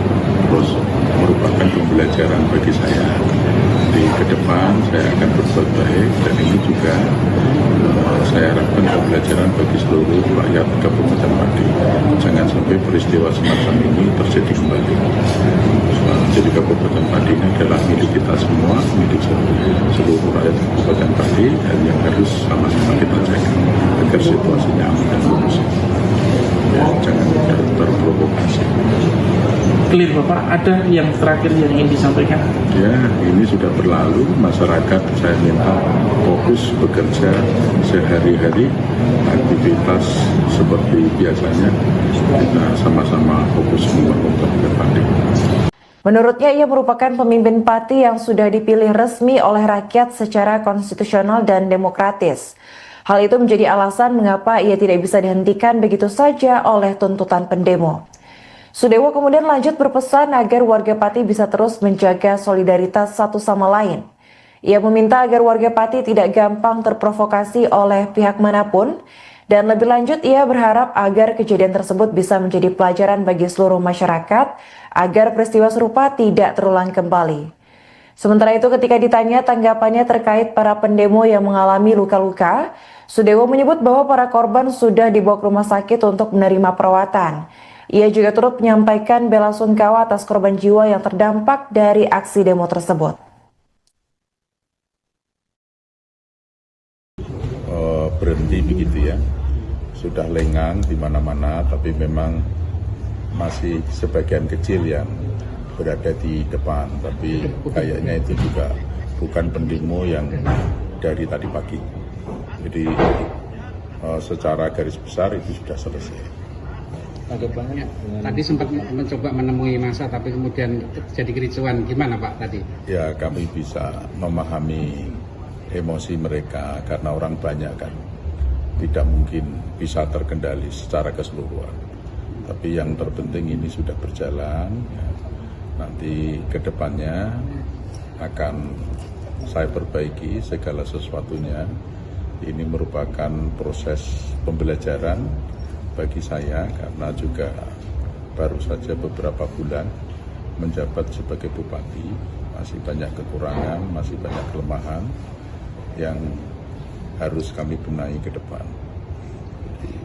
terus merupakan pembelajaran bagi saya. Di ke depan saya akan berbuat baik, dan ini juga saya harapkan pembelajaran bagi seluruh rakyat Kabupaten Pati. Jangan sampai peristiwa semacam ini terjadi kembali. Jadi Kabupaten Pati ini adalah milik kita semua, milik seluruh rakyat Kabupaten Pati, dan yang harus sama-sama kita jaga agar situasinya aman dan kondusif. Ya, jangan terprovokasi. Clear Bapak, ada yang terakhir yang ingin disampaikan? Ya, ini sudah berlalu. Masyarakat saya minta fokus bekerja sehari-hari, aktivitas seperti biasanya. Kita sama-sama fokus membangun Kabupaten Pati. Menurutnya, ia merupakan pemimpin Pati yang sudah dipilih resmi oleh rakyat secara konstitusional dan demokratis. Hal itu menjadi alasan mengapa ia tidak bisa dihentikan begitu saja oleh tuntutan pendemo. Sudewo kemudian lanjut berpesan agar warga Pati bisa terus menjaga solidaritas satu sama lain. Ia meminta agar warga Pati tidak gampang terprovokasi oleh pihak manapun, dan lebih lanjut ia berharap agar kejadian tersebut bisa menjadi pelajaran bagi seluruh masyarakat agar peristiwa serupa tidak terulang kembali. Sementara itu, ketika ditanya tanggapannya terkait para pendemo yang mengalami luka-luka, Sudewo menyebut bahwa para korban sudah dibawa ke rumah sakit untuk menerima perawatan. Ia juga turut menyampaikan bela sungkawa atas korban jiwa yang terdampak dari aksi demo tersebut. Berhenti begitu ya, sudah lengang di mana-mana, tapi memang masih sebagian kecil yang berada di depan, tapi kayaknya itu juga bukan pendemo yang dari tadi pagi. Jadi secara garis besar itu sudah selesai. Tanggapannya tadi sempat mencoba menemui massa, tapi kemudian jadi kericuan, gimana Pak tadi? Ya, kami bisa memahami emosi mereka karena orang banyak kan, tidak mungkin bisa terkendali secara keseluruhan. Tapi yang terpenting ini sudah berjalan. Ya. Nanti ke depannya akan saya perbaiki segala sesuatunya. Ini merupakan proses pembelajaran bagi saya karena juga baru saja beberapa bulan menjabat sebagai bupati. Masih banyak kekurangan, masih banyak kelemahan yang harus kami benahi ke depan.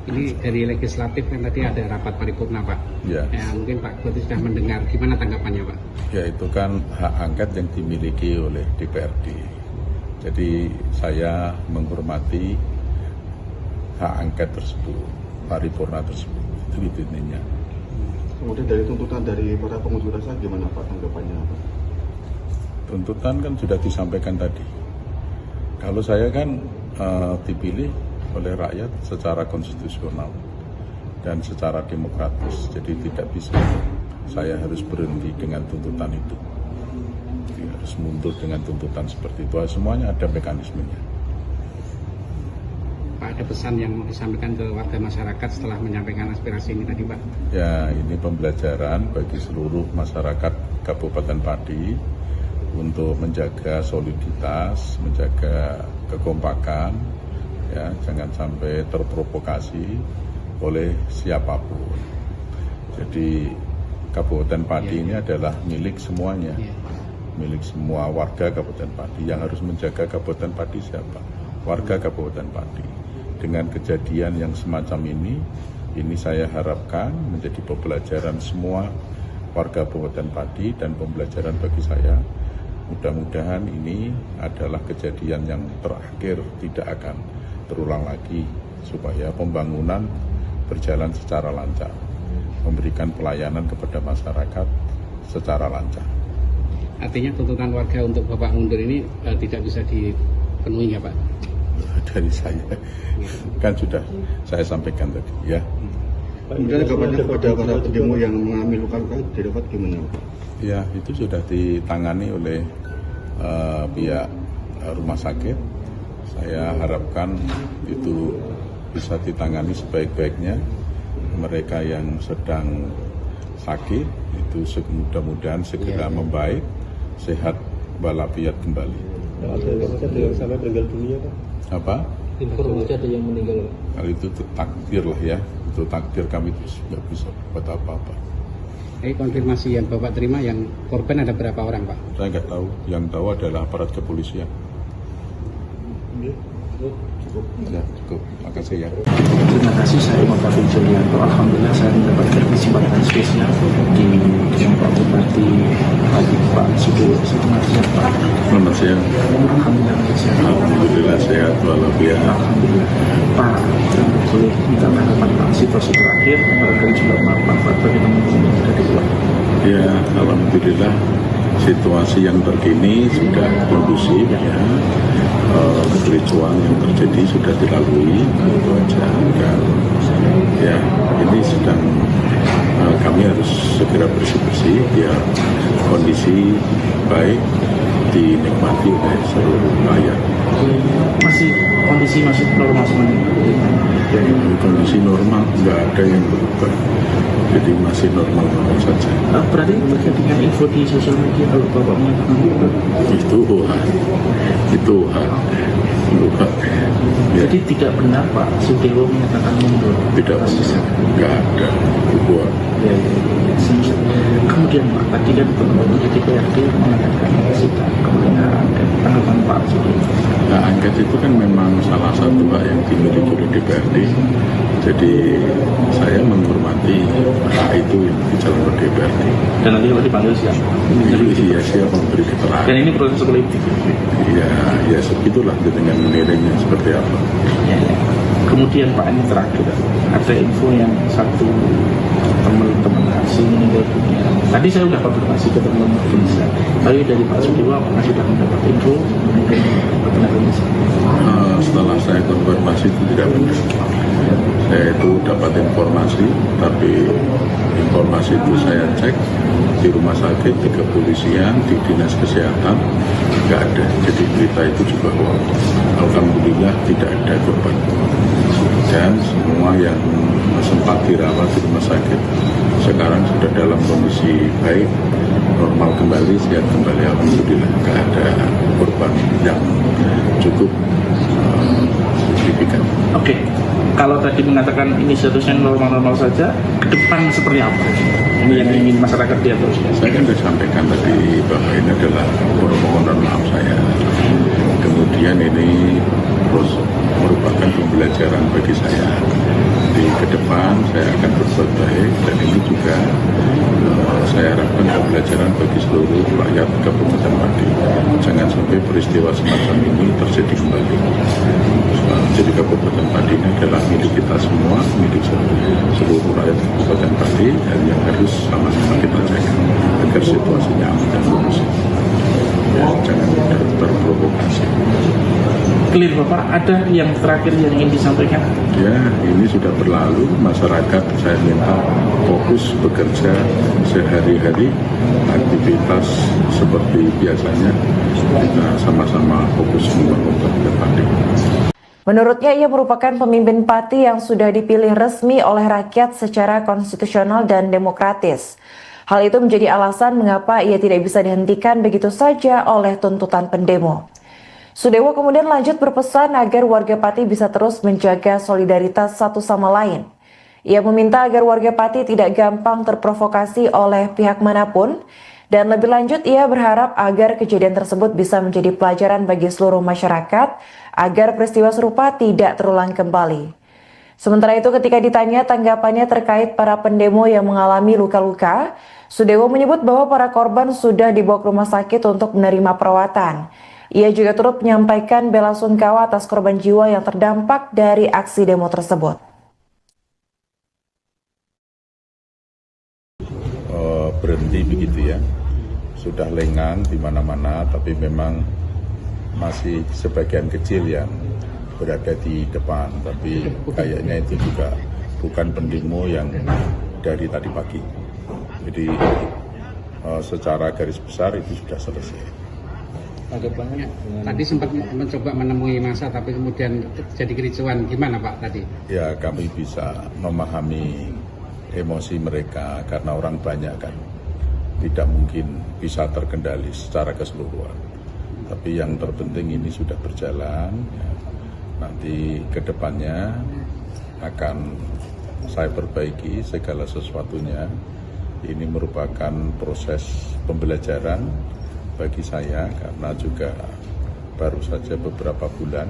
Ini dari legislatif kan tadi ada rapat paripurna Pak. Ya. Mungkin Pak Bupati sudah mendengar, gimana tanggapannya Pak? Ya itu kan hak angket yang dimiliki oleh DPRD. Jadi saya menghormati hak angket tersebut, paripurna tersebut. Itu intinya. Kemudian dari tuntutan dari para pengunjuk rasa gimana Pak tanggapannya Pak? Tuntutan kan sudah disampaikan tadi. Kalau saya kan dipilih oleh rakyat secara konstitusional dan secara demokratis. Jadi tidak bisa saya harus berhenti dengan tuntutan itu. Jadi harus mundur dengan tuntutan seperti itu. Semuanya ada mekanismenya. Pak, ada pesan yang mau disampaikan ke warga masyarakat setelah menyampaikan aspirasi ini tadi Pak? Ya, ini pembelajaran bagi seluruh masyarakat Kabupaten Pati untuk menjaga soliditas, menjaga kekompakan, ya, jangan sampai terprovokasi oleh siapapun. Jadi Kabupaten Pati ini adalah milik semuanya, milik semua warga Kabupaten Pati. Yang harus menjaga Kabupaten Pati siapa? Warga Kabupaten Pati. Dengan kejadian yang semacam ini saya harapkan menjadi pembelajaran semua warga Kabupaten Pati dan pembelajaran bagi saya. Mudah-mudahan ini adalah kejadian yang terakhir, tidak akan terulang lagi, supaya pembangunan berjalan secara lancar, memberikan pelayanan kepada masyarakat secara lancar. Artinya tuntutan warga untuk Bapak mundur ini tidak bisa dipenuhi ya Pak? Dari saya kan sudah saya sampaikan tadi ya. Kemudian tanggapannya kepada para pendemo yang mengalami luka-luka didapat gimana Pak? Ya itu sudah ditangani oleh pihak rumah sakit. Saya harapkan itu bisa ditangani sebaik-baiknya. Mereka yang sedang sakit itu mudah-mudahan segera membaik, sehat walafiat kembali. Ada yang sampai meninggal dunia Pak? Apa? Informasi ada yang meninggal Pak? Kalau itu takdir lah ya, itu takdir, kami tidak bisa buat apa-apa. Konfirmasi yang Bapak terima, yang korban ada berapa orang Pak? Saya nggak tahu, yang tahu adalah aparat kepolisian. Cukup. Ya, cukup. Makasih ya. Terima kasih, saya Muhammad Julianto. Alhamdulillah saya mendapatkan kesempatan spesial di Pak Bupati Pak Sudewo. Pak. Selamat siang. Alhamdulillah sehat walafiat. Alhamdulillah. Pak, boleh minta tanggapan Pak situasi terakhir barangkali juga Pak bagi teman-teman yang ada di luar. Ya, alhamdulillah situasi yang terkini sudah kondusif ya. Kericuan yang terjadi sudah dilalui, itu aja. Dan ya ini sedang kami harus segera bersih-bersih biar kondisi baik dinikmati oleh seluruh rakyat. Kondisi masih normal semuanya. Kondisi normal, nggak ada yang berubah. Jadi masih normal saja. Berarti terkait dengan info di sosial media kalau Bapak mengatakan itu hak. Ya. Jadi tidak benar Pak Sudewo menyatakan mundur. Tidak benar, nggak ada. Buat. Ya. Kemudian Pak, tadi kan teman-teman di DPRD mengadakan sidang kebenaran dan tanggapan Pak Sudewo. Nah, angket itu kan memang salah satu hak yang dimiliki oleh DPRD. Jadi saya menghormati hak itu yang dijalankan DPRD. Dan nanti kalau dipanggil siapa? Iya, siapa memberi keterangan. Dan ini proses politik. Ya segitulah dengan menilainya seperti apa. Ya. Kemudian Pak, ini terakhir ada info yang satu teman asing meninggal dunia. Tadi saya sudah konfirmasi ke teman-teman Indonesia. Tapi dari Pak Sudewo apakah sudah mendapat info mengenai kebenaran ini? Setelah saya konfirmasi itu tidak benar. Saya itu dapat informasi, tapi informasi itu saya cek di rumah sakit, di kepolisian, di dinas kesehatan, nggak ada. Jadi berita itu juga hoax. Alhamdulillah tidak ada korban. Dan semua yang sempat dirawat di rumah sakit sekarang sudah dalam kondisi baik, normal kembali, sehat kembali. Alhamdulillah nggak ada korban yang cukup signifikan. Oke, kalau tadi mengatakan ini statusnya normal-normal saja, ke depan seperti apa? Ini yang ingin masyarakat lihat terus. Saya kan sudah sampaikan tadi bahwa ini adalah permohonan maaf saya. Kemudian ini terus merupakan pembelajaran bagi saya. Di ke depan saya akan berbuat baik, dan ini juga saya harapkan pembelajaran bagi seluruh rakyat Kabupaten Pati. Jangan sampai peristiwa semacam ini terjadi kembali. Jadi Kabupaten Pati ini adalah milik kita semua, milik seluruh rakyat Kabupaten Pati, dan yang harus sama-sama kita jaga agar situasinya aman dan kondusif. Ya, jangan mudah terprovokasi. Clear Bapak, ada yang terakhir yang ingin disampaikan? Ya, ini sudah berlalu. Masyarakat saya minta fokus bekerja sehari-hari, aktivitas seperti biasanya. Kita sama-sama fokus membangun Kabupaten Pati. Menurutnya, ia merupakan pemimpin Pati yang sudah dipilih resmi oleh rakyat secara konstitusional dan demokratis. Hal itu menjadi alasan mengapa ia tidak bisa dihentikan begitu saja oleh tuntutan pendemo. Sudewo kemudian lanjut berpesan agar warga Pati bisa terus menjaga solidaritas satu sama lain. Ia meminta agar warga Pati tidak gampang terprovokasi oleh pihak manapun, dan lebih lanjut ia berharap agar kejadian tersebut bisa menjadi pelajaran bagi seluruh masyarakat agar peristiwa serupa tidak terulang kembali. Sementara itu, ketika ditanya tanggapannya terkait para pendemo yang mengalami luka-luka, Sudewo menyebut bahwa para korban sudah dibawa ke rumah sakit untuk menerima perawatan. Ia juga turut menyampaikan bela sungkawa atas korban jiwa yang terdampak dari aksi demo tersebut. Berhenti begitu ya, sudah lengang di mana-mana, tapi memang masih sebagian kecil yang berada di depan, tapi kayaknya itu juga bukan pendemo yang dari tadi pagi. Jadi secara garis besar itu sudah selesai. Tadi sempat mencoba menemui massa, tapi kemudian jadi kericuan. Gimana Pak tadi? Ya, kami bisa memahami emosi mereka karena orang banyak kan, tidak mungkin bisa terkendali secara keseluruhan. Tapi yang terpenting ini sudah berjalan. Ya. Nanti ke depannya akan saya perbaiki segala sesuatunya. Ini merupakan proses pembelajaran bagi saya karena juga baru saja beberapa bulan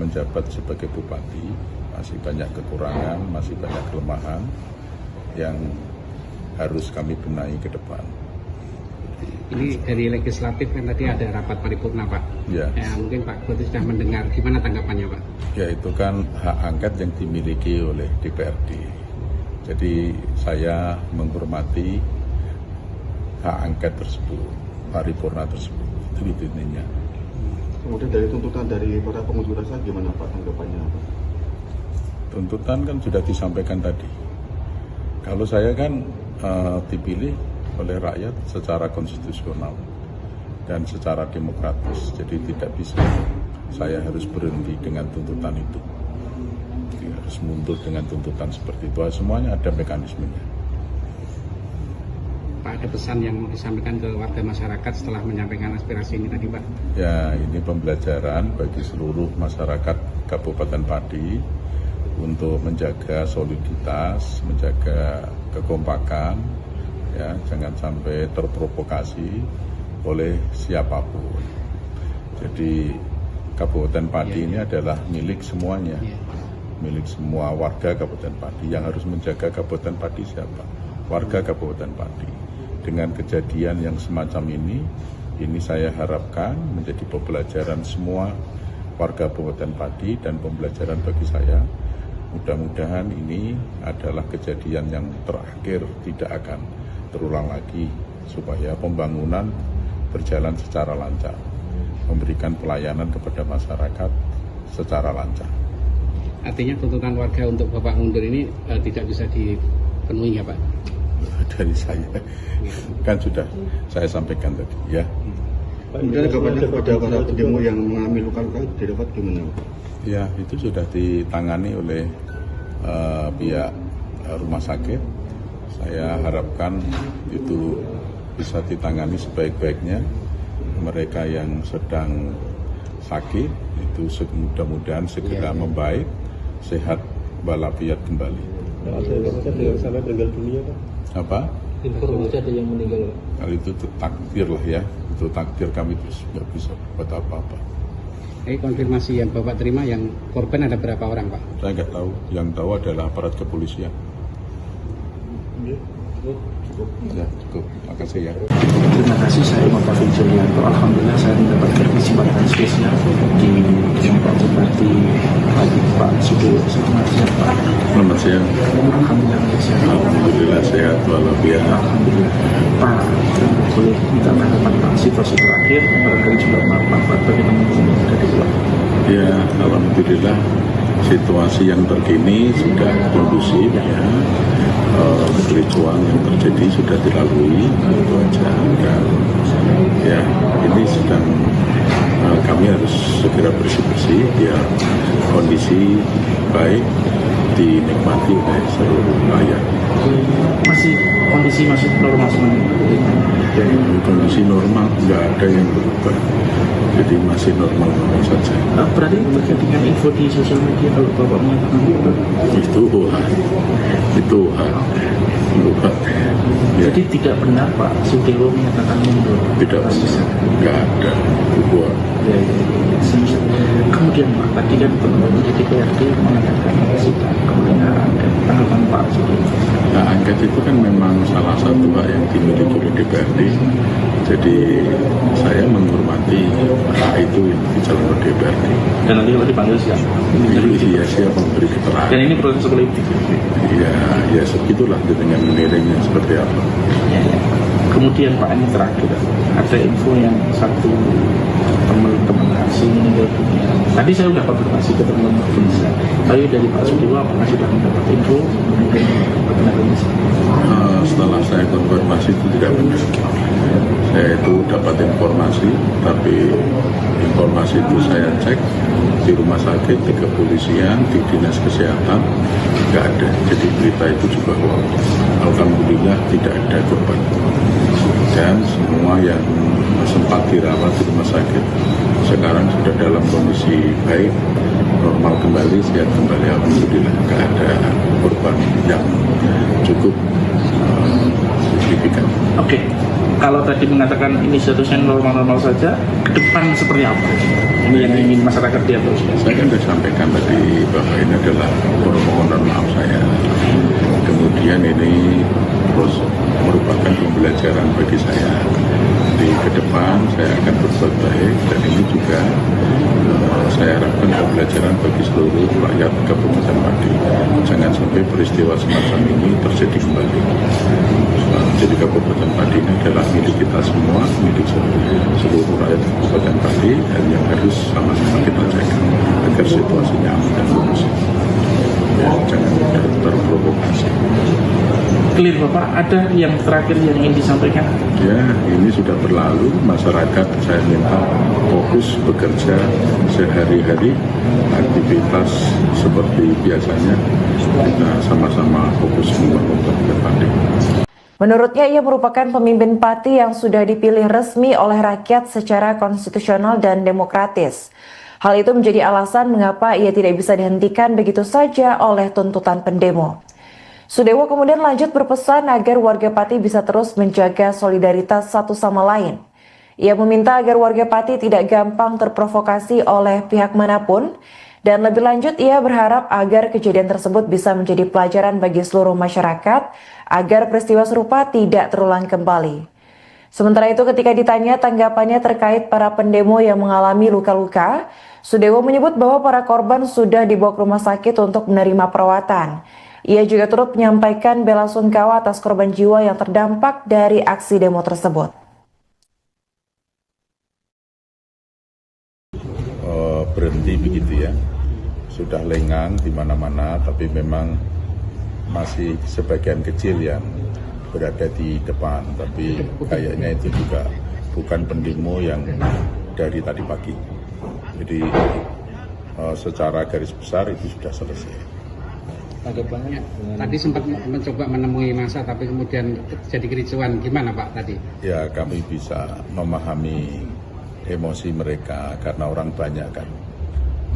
menjabat sebagai bupati. Masih banyak kekurangan, masih banyak kelemahan yang harus kami benahi ke depan. Ini dari legislatif kan tadi ada rapat paripurna Pak. Ya. Mungkin Pak Bupati sudah mendengar. Gimana tanggapannya Pak? Ya, itu kan hak angket yang dimiliki oleh DPRD. Jadi saya menghormati hak angket tersebut, paripurna tersebut. Itu intinya. Kemudian dari tuntutan dari para pengunjuk rasa gimana Pak tanggapannya Pak? Tuntutan kan sudah disampaikan tadi. Kalau saya kan dipilih oleh rakyat secara konstitusional dan secara demokratis, jadi tidak bisa saya harus berhenti dengan tuntutan itu. Jadi harus mundur dengan tuntutan seperti itu. Semuanya ada mekanismenya. Pak, ada pesan yang mau disampaikan ke warga masyarakat setelah menyampaikan aspirasi ini tadi Pak? Ya, ini pembelajaran bagi seluruh masyarakat Kabupaten Pati untuk menjaga soliditas, menjaga kekompakan, ya, jangan sampai terprovokasi oleh siapapun. Jadi Kabupaten Pati ini adalah milik semuanya, milik semua warga Kabupaten Pati. Yang harus menjaga Kabupaten Pati siapa? Warga Kabupaten Pati. Dengan kejadian yang semacam ini saya harapkan menjadi pembelajaran semua warga Kabupaten Pati dan pembelajaran bagi saya. Mudah-mudahan ini adalah kejadian yang terakhir, tidak akan terulang lagi, supaya pembangunan berjalan secara lancar, memberikan pelayanan kepada masyarakat secara lancar. Artinya tuntutan warga untuk Bapak mundur ini tidak bisa dipenuhi ya Pak? Dari saya kan sudah saya sampaikan tadi ya. Kemudian kabarnya kepada para pendemo yang mengalami luka-luka didapat gimana? Ya itu sudah ditangani oleh pihak rumah sakit. Saya harapkan itu bisa ditangani sebaik-baiknya. Mereka yang sedang sakit itu mudah-mudahan segera membaik, sehat walafiat kembali. Ada sampai meninggal dunia Pak? Apa? Informasi ada yang meninggal Pak? Hal itu takdir lah ya, itu takdir, kami terus nggak bisa buat apa-apa. Konfirmasi yang Bapak terima, yang korban ada berapa orang Pak? Saya nggak tahu, yang tahu adalah aparat kepolisian. Ya, cukup. Makasih ya. Terima kasih, saya Bapak Julianto. Alhamdulillah saya mendapatkan kesempatan spesial di tempat seperti Pak Sudewo. Selamat siang Pak. Selamat siang. Alhamdulillah sehat. Alhamdulillah sehat walafiat. Alhamdulillah. Pak, boleh minta tanggapan Pak situasi terakhir, barangkali juga Pak bagaimana ada di luar. Ya, alhamdulillah situasi yang terkini sudah kondusif ya. Kericuan yang terjadi sudah dilalui, itu aja. Dan ya ini sedang kami harus segera bersih-bersih biar kondisi baik dinikmati oleh seluruh rakyat. Kondisi masih normal semuanya. Kondisi normal, nggak ada yang berubah, jadi masih normal saja. Berarti terkait dengan info di sosial media kalau Bapak menyatakan itu bukan. Ya. Jadi tidak benar Pak Sudewo menyatakan mundur. Tidak bisa, nggak ada buat. Ya. Kemudian Pak, tadi kan teman-teman di DPRD mengatakan sidang kemudian angket, tanggapan Pak Sudewo. Nah, angket itu kan memang salah satu hak yang dimiliki oleh DPRD. Jadi saya menghormati hak itu yang dijalankan DPRD. Dan nanti kalau dipanggil siapa? Iya, siapa memberi keterangan. Dan ini proses politik. Ya segitulah dengan menilainya seperti apa. Ya. Kemudian Pak, ini terakhir ada info yang satu teman-teman asing meninggal dunia. Tadi saya sudah konfirmasi ke teman-teman Indonesia. Tapi dari Pak Sudewo apakah sudah mendapat info mengenai Indonesia? Setelah saya konfirmasi itu tidak benar. Saya itu dapat informasi, tapi informasi itu saya cek di rumah sakit, di kepolisian, di dinas kesehatan, nggak ada. Jadi berita itu juga hoax. Alhamdulillah tidak ada korban. Dan semua yang sempat dirawat di rumah sakit sekarang sudah dalam kondisi baik, normal kembali, sehat kembali. Alhamdulillah nggak ada korban yang cukup signifikan. Oke. Kalau tadi mengatakan ini statusnya normal-normal saja, ke depan seperti apa? Ini yang ingin masyarakat lihat terus. Saya kan sudah sampaikan tadi bahwa ini adalah permohonan maaf saya. Kemudian ini terus merupakan pembelajaran bagi saya. Di ke depan saya akan berbuat baik, dan ini juga saya harapkan pembelajaran bagi seluruh rakyat Kabupaten Pati. Jangan sampai peristiwa semacam ini terjadi kembali. Jadi Kabupaten Pati ini adalah milik kita semua, milik seluruh rakyat Kabupaten Pati, dan yang harus sama-sama kita jaga agar situasinya aman dan kondusif. Ya, jangan terprovokasi. Clear Bapak, ada yang terakhir yang ingin disampaikan? Ya, ini sudah berlalu. Masyarakat saya minta fokus bekerja sehari-hari, aktivitas seperti biasanya. Kita sama-sama fokus membangun Kabupaten Pati. Menurutnya, ia merupakan pemimpin Pati yang sudah dipilih resmi oleh rakyat secara konstitusional dan demokratis. Hal itu menjadi alasan mengapa ia tidak bisa dihentikan begitu saja oleh tuntutan pendemo. Sudewo kemudian lanjut berpesan agar warga Pati bisa terus menjaga solidaritas satu sama lain. Ia meminta agar warga Pati tidak gampang terprovokasi oleh pihak manapun, dan lebih lanjut ia berharap agar kejadian tersebut bisa menjadi pelajaran bagi seluruh masyarakat agar peristiwa serupa tidak terulang kembali. Sementara itu, ketika ditanya tanggapannya terkait para pendemo yang mengalami luka-luka, Sudewo menyebut bahwa para korban sudah dibawa ke rumah sakit untuk menerima perawatan. Ia juga turut menyampaikan bela sungkawa atas korban jiwa yang terdampak dari aksi demo tersebut. Berhenti begitu ya. sudah lengang di mana-mana, tapi memang masih sebagian kecil yang berada di depan, tapi kayaknya itu juga bukan pendemo yang dari tadi pagi. Jadi secara garis besar itu sudah selesai. Tanggapannya Tadi sempat mencoba menemui massa tapi kemudian terjadi kericuan, gimana Pak tadi? Ya, kami bisa memahami emosi mereka karena orang banyak kan,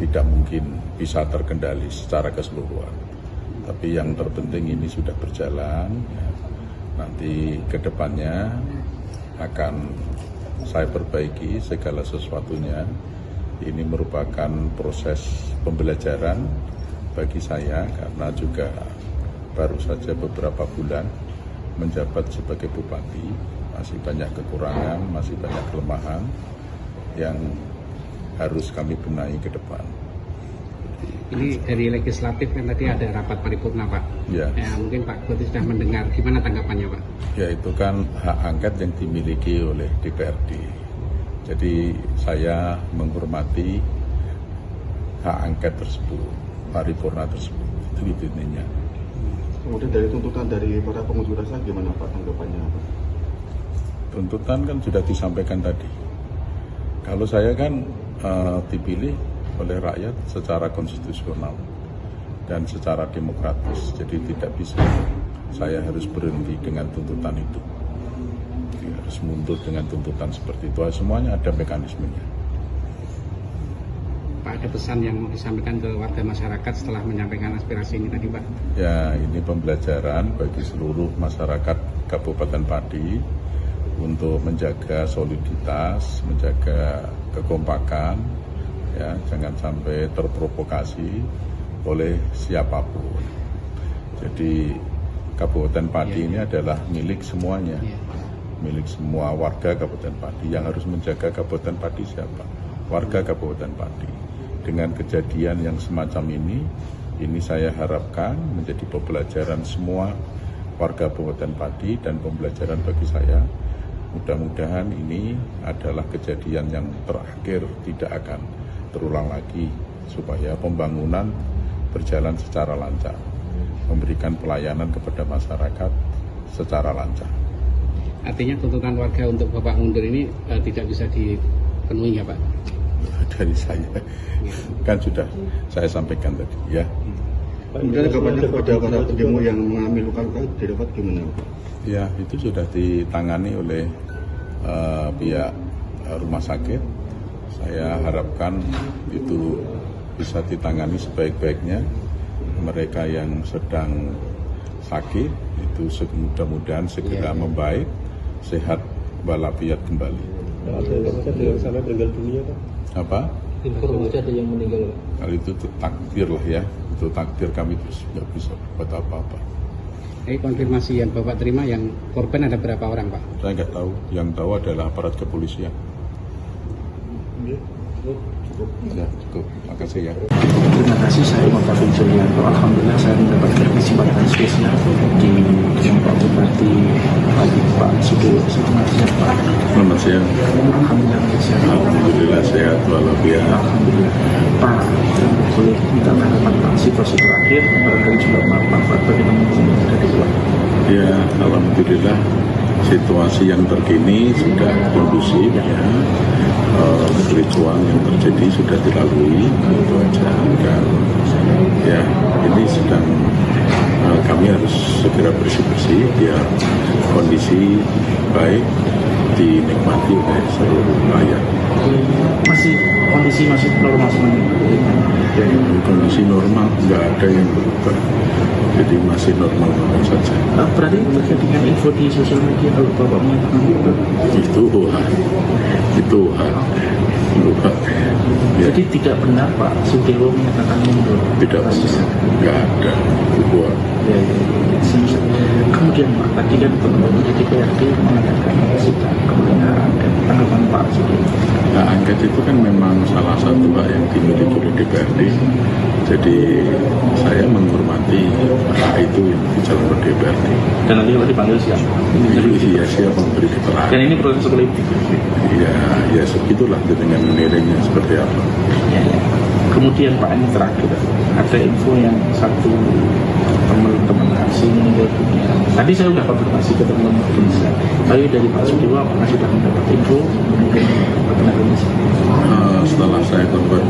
tidak mungkin bisa terkendali secara keseluruhan. Tapi yang terpenting ini sudah berjalan, ya. Nanti ke depannya akan saya perbaiki segala sesuatunya. Ini merupakan proses pembelajaran bagi saya karena juga baru saja beberapa bulan menjabat sebagai bupati, masih banyak kekurangan, masih banyak kelemahan yang harus kami benahi ke depan. Ini dari legislatif kan tadi ada rapat paripurna Pak. Ya. Mungkin Pak Goti sudah mendengar, gimana tanggapannya Pak? Ya, itu kan hak angket yang dimiliki oleh DPRD. Jadi saya menghormati hak angket tersebut, paripurna tersebut. Itu intinya. Kemudian dari tuntutan dari para pengunjuk rasa gimana Pak tanggapannya Pak? Tuntutan kan sudah disampaikan tadi. Kalau saya kan dipilih oleh rakyat secara konstitusional dan secara demokratis, jadi tidak bisa saya harus berhenti dengan tuntutan itu. Jadi harus mundur dengan tuntutan seperti itu. Semuanya ada mekanismenya. Pak, ada pesan yang mau disampaikan ke warga masyarakat setelah menyampaikan aspirasi ini tadi Pak? Ya, ini pembelajaran bagi seluruh masyarakat Kabupaten Pati untuk menjaga soliditas, menjaga kekompakan, ya, jangan sampai terprovokasi oleh siapapun. Jadi Kabupaten Pati ini adalah milik semuanya, milik semua warga Kabupaten Pati. Yang harus menjaga Kabupaten Pati siapa? Warga Kabupaten Pati. Dengan kejadian yang semacam ini saya harapkan menjadi pembelajaran semua warga Kabupaten Pati dan pembelajaran bagi saya. Mudah-mudahan ini adalah kejadian yang terakhir, tidak akan terulang lagi, supaya pembangunan berjalan secara lancar, memberikan pelayanan kepada masyarakat secara lancar. Artinya tuntutan warga untuk Bapak mundur ini tidak bisa dipenuhi ya Pak? Dari saya, kan sudah saya sampaikan tadi ya. Kemudian kabarnya kepada para pendemo yang mengalami luka-luka didapat gimana Pak? Ya, itu sudah ditangani oleh pihak rumah sakit. Saya harapkan itu bisa ditangani sebaik-baiknya. Mereka yang sedang sakit itu mudah-mudahan segera membaik, sehat walafiat kembali. ada yang sampai meninggal dunia Pak? Apa? Informasi ada yang meninggal Pak? Kalau itu takdir lah ya, itu takdir, kami terus nggak bisa buat apa-apa. Konfirmasi yang Bapak terima, yang korban ada berapa orang Pak? Saya nggak tahu, yang tahu adalah aparat kepolisian. Ya, cukup. Makasih ya. Terima kasih, saya Muhammad Julianto. Alhamdulillah saya mendapatkan kesempatan spesial di Pak Bupati Pak Sudewo. Selamat siang Pak. Selamat siang. Alhamdulillah sehat. Alhamdulillah sehat walafiat. Alhamdulillah. Pak, boleh minta tanggapan Pak situasi terakhir, barangkali juga Pak bagaimana ada di luar. Ya, alhamdulillah situasi yang terkini sudah kondusif ya. Kericuan yang terjadi sudah dilalui, itu aja. Dan ya, ini sedang kami harus segera bersih-bersih biar kondisi baik dinikmati oleh seluruh rakyat. Kondisi masih normal semuanya. Kondisi normal, nggak ada yang berubah, jadi masih normal saja. Berarti terkait dengan info di sosial media kalau Bapak menyatakan itu lupa. Ya. Jadi tidak benar Pak Sudewo menyatakan mundur. Tidak bisa, nggak ada buat. Ya. Kemudian Pak, tadi kan teman-teman di DPRD mengadakan sidang kebenaran dan tanggapan Pak Sudewo. Nah, angket itu kan memang salah satu hak yang dimiliki oleh DPRD. Jadi saya menghormati hak itu yang dijalankan oleh DPRD. Dan nanti kalau dipanggil siapa? Iya, siapa memberi keterangan. Dan ini proses politik. Ya, begitulah dengan menilainya seperti apa. Ya. Kemudian Pak ini terakhir ada info yang satu teman-teman asing meninggal dunia. Tadi saya sudah konfirmasi ke teman-teman Indonesia. Tapi dari Pak Sudewo apakah sudah mendapat info meninggal tenaga medis? Setelah saya konfirmasi